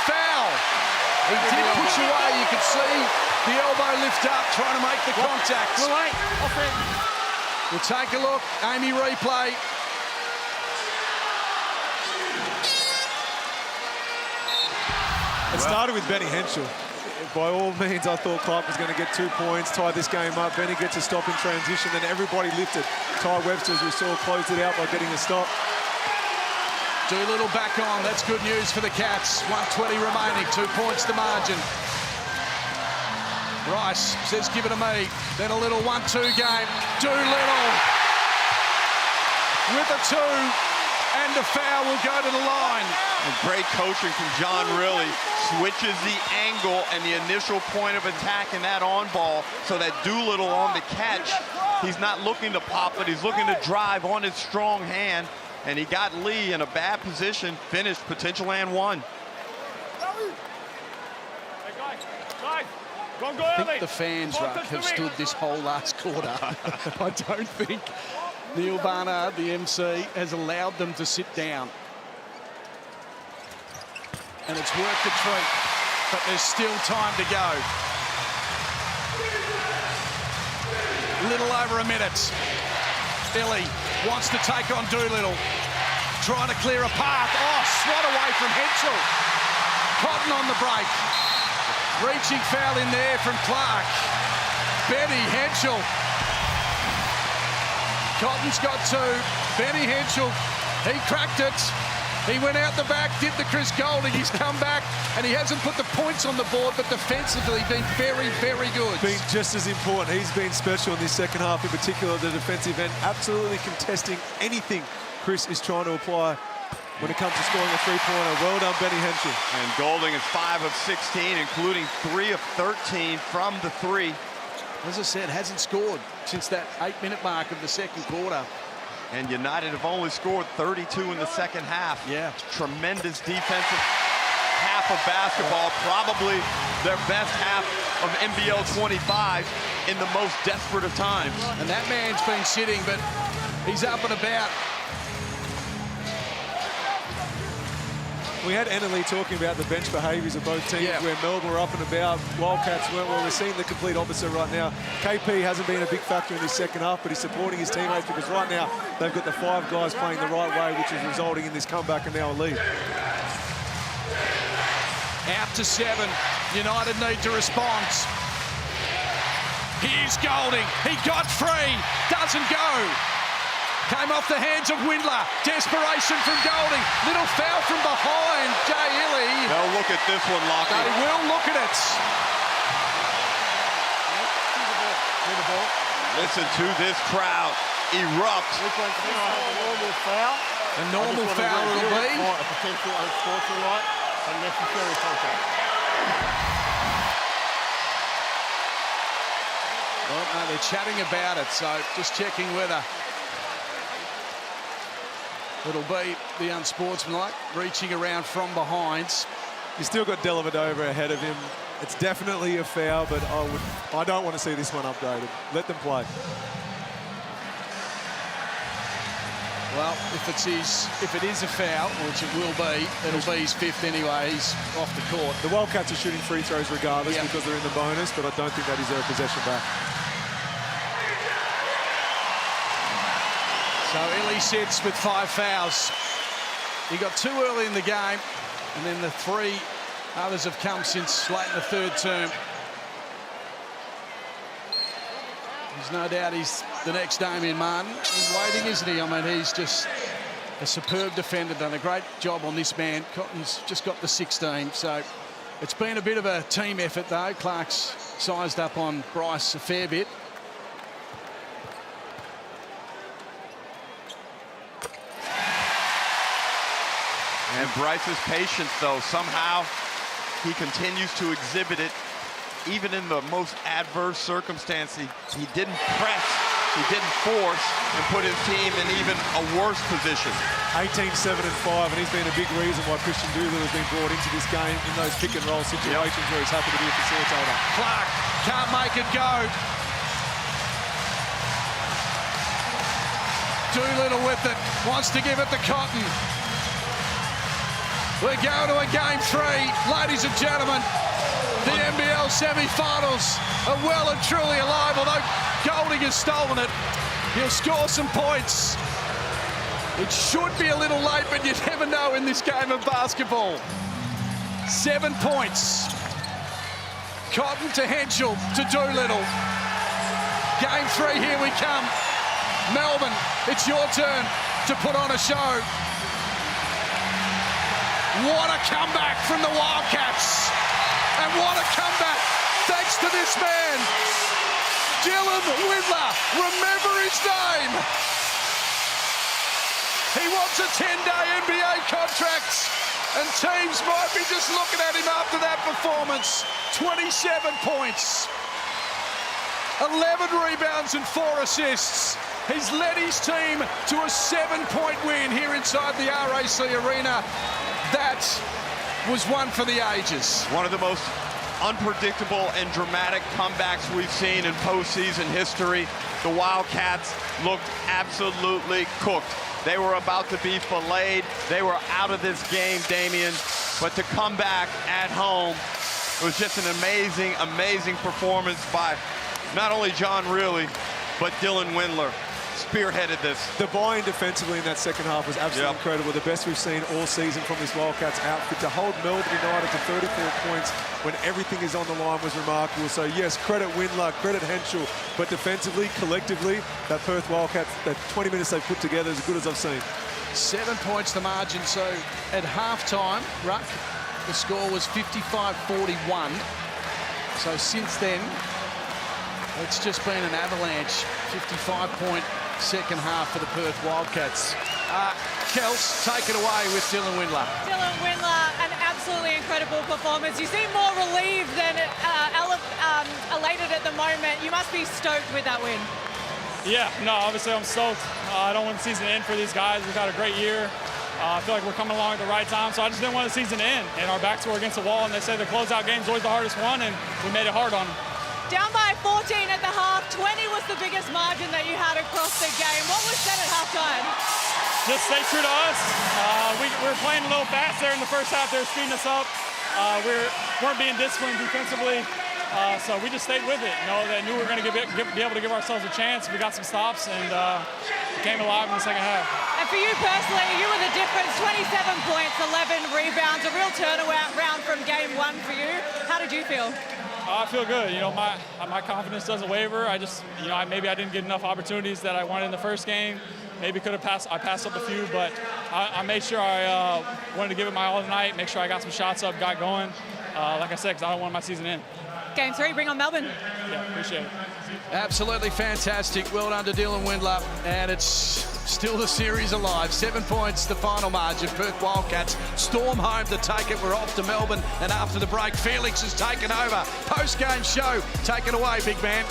foul. He did push away. You could see the elbow lift up, trying to make the contact. We'll take a look. Amy replay. It started with Benny Henschel. By all means, I thought Clark was going to get 2 points, tie this game up. Benny gets a stop in transition, then everybody lifted. Ty Webster, as we saw, closed it out by getting a stop. Doolittle back on. That's good news for the Cats. 1:20 remaining, 2 points to margin. Bryce says, give it to me. Then a little 1-2 game. Doolittle with a 2, and the foul will go to the line. And great coaching from John really switches the angle and the initial point of attack in that on ball so that Doolittle on the catch, he's not looking to pop it, he's looking to drive on his strong hand, and he got Lee in a bad position, finished potential and one. I think the fans, Ruck, have stood this whole last quarter. I don't think Neil Barnard, the MC, has allowed them to sit down. And it's worked a treat, but there's still time to go. Little over a minute. Ellie wants to take on Doolittle, trying to clear a path. Oh, swat away from Henschel. Cotton on the break. Reaching foul in there from Clark. Benny Henschel. Cotton's got 2. Benny Henschel, he cracked it. He went out the back, did the Chris Goulding. He's come back, and he hasn't put the points on the board, but defensively been very, very good. Been just as important. He's been special in this second half, in particular the defensive end, absolutely contesting anything Chris is trying to apply when it comes to scoring a three-pointer. Well done, Benny Henschel. And Goulding is 5 of 16, including 3 of 13 from the 3. As I said, hasn't scored since that 8-minute mark of the second quarter. And United have only scored 32 in the second half. Yeah. Tremendous defensive half of basketball, probably their best half of NBL 25 in the most desperate of times. And that man's been sitting, but he's up and about. We had Annalee talking about the bench behaviours of both teams, where Melbourne were up and about, Wildcats weren't. Well, we're seeing the complete opposite right now. KP hasn't been a big factor in this second half, but he's supporting his teammates because right now they've got the 5 guys playing the right way, which is resulting in this comeback and now a lead. Out to 7. United need to respond. Here's Goulding. He got free. Doesn't go. Came off the hands of Windler. Desperation from Goulding. Little foul from behind. Jay Illy. They'll look at this one, Lockie. They will look at it. Listen to this crowd erupt. A normal foul. A normal foul it'll be. A potential unsportsmanlike, unnecessary contact. Well, no, they're chatting about it, so just checking whether it'll be the unsportsmanlike, reaching around from behind. He's still got Dellavedova ahead of him. It's definitely a foul, but I don't want to see this one updated. Let them play. Well, if it is a foul, which it will be, it'll be his 5th anyway. He's off the court. The Wildcats are shooting free throws regardless because they're in the bonus, but I don't think that is their possession back. So Illy sits with 5 fouls. He got 2 early in the game, and then the 3 others have come since late in the 3rd term. There's no doubt he's the next Damien Martin. He's waiting, isn't he? I mean, he's just a superb defender, done a great job on this man. Cotton's just got the 16, so it's been a bit of a team effort, though. Clark's sized up on Bryce a fair bit. And Bryce's patience, though, somehow he continues to exhibit it. Even in the most adverse circumstance, he didn't press, he didn't force, and put his team in even a worse position. 18, 7, and 5, and he's been a big reason why Christian Doolittle has been brought into this game in those pick and roll situations where he's happy to be a facilitator. Clark can't make it go. Doolittle with it, wants to give it to Cotton. We're going to a game 3, ladies and gentlemen. The NBL semi-finals are well and truly alive, although Goulding has stolen it. He'll score some points. It should be a little late, but you never know in this game of basketball. 7 points. Cotton to Henschel to Doolittle. Game 3, here we come. Melbourne, it's your turn to put on a show. What a comeback from the Wildcats. And what a comeback thanks to this man, Dylan Windler. Remember his name. He wants a 10-day NBA contract, and teams might be just looking at him after that performance. 27 points, 11 rebounds and 4 assists. He's led his team to a 7-point win here inside the RAC Arena. That was one for the ages. One of the most unpredictable and dramatic comebacks we've seen in postseason history. The Wildcats looked absolutely cooked. They were about to be filleted. They were out of this game, Damian. But to come back at home, it was just an amazing, amazing performance by not only John Reilly, but Dylan Windler. Spearheaded this. The buy-in defensively in that second half was absolutely incredible. The best we've seen all season from this Wildcats outfit. To hold Melbourne United to 34 points when everything is on the line was remarkable. So yes, credit Windler, credit Henschel, but defensively, collectively, that Perth Wildcats, that 20 minutes they've put together is as good as I've seen. 7 points the margin. So at halftime, Ruck, the score was 55-41. So since then, it's just been an avalanche. 55-point second half for the Perth Wildcats. Kels, take it away with Dylan Windler. Dylan Windler, an absolutely incredible performance. You seem more relieved than elated at the moment. You must be stoked with that win. Yeah, no, obviously I'm stoked. I don't want the season to end for these guys. We've had a great year. I feel like we're coming along at the right time, so I just didn't want the season to end. And our backs were against the wall, and they say the closeout game's always the hardest one, and we made it hard on them. Down by 14 at the half, 20 was the biggest margin that you had across the game. What was said at halftime? Just stay true to us. We were playing a little fast there in the first half. They were speeding us up. We weren't being disciplined defensively, so we just stayed with it. You know, they knew we were going to be able to give ourselves a chance. We got some stops and came alive in the second half. And for you personally, you were the difference. 27 points, 11 rebounds, a real turnaround from game one for you. How did you feel? I feel good. You know, my confidence doesn't waver. I just, you know, maybe I didn't get enough opportunities that I wanted in the first game. Maybe I passed up a few, but I made sure I wanted to give it my all tonight, make sure I got some shots up, got going. Like I said, because I don't want my season in. Game 3, bring on Melbourne. Yeah, appreciate it. Absolutely fantastic. Well done to Dylan Windler, and it's still the series alive. 7 points, the final margin. Perth Wildcats storm home to take it. We're off to Melbourne, and after the break, Felix has taken over. Post-game show. Take it away, big man.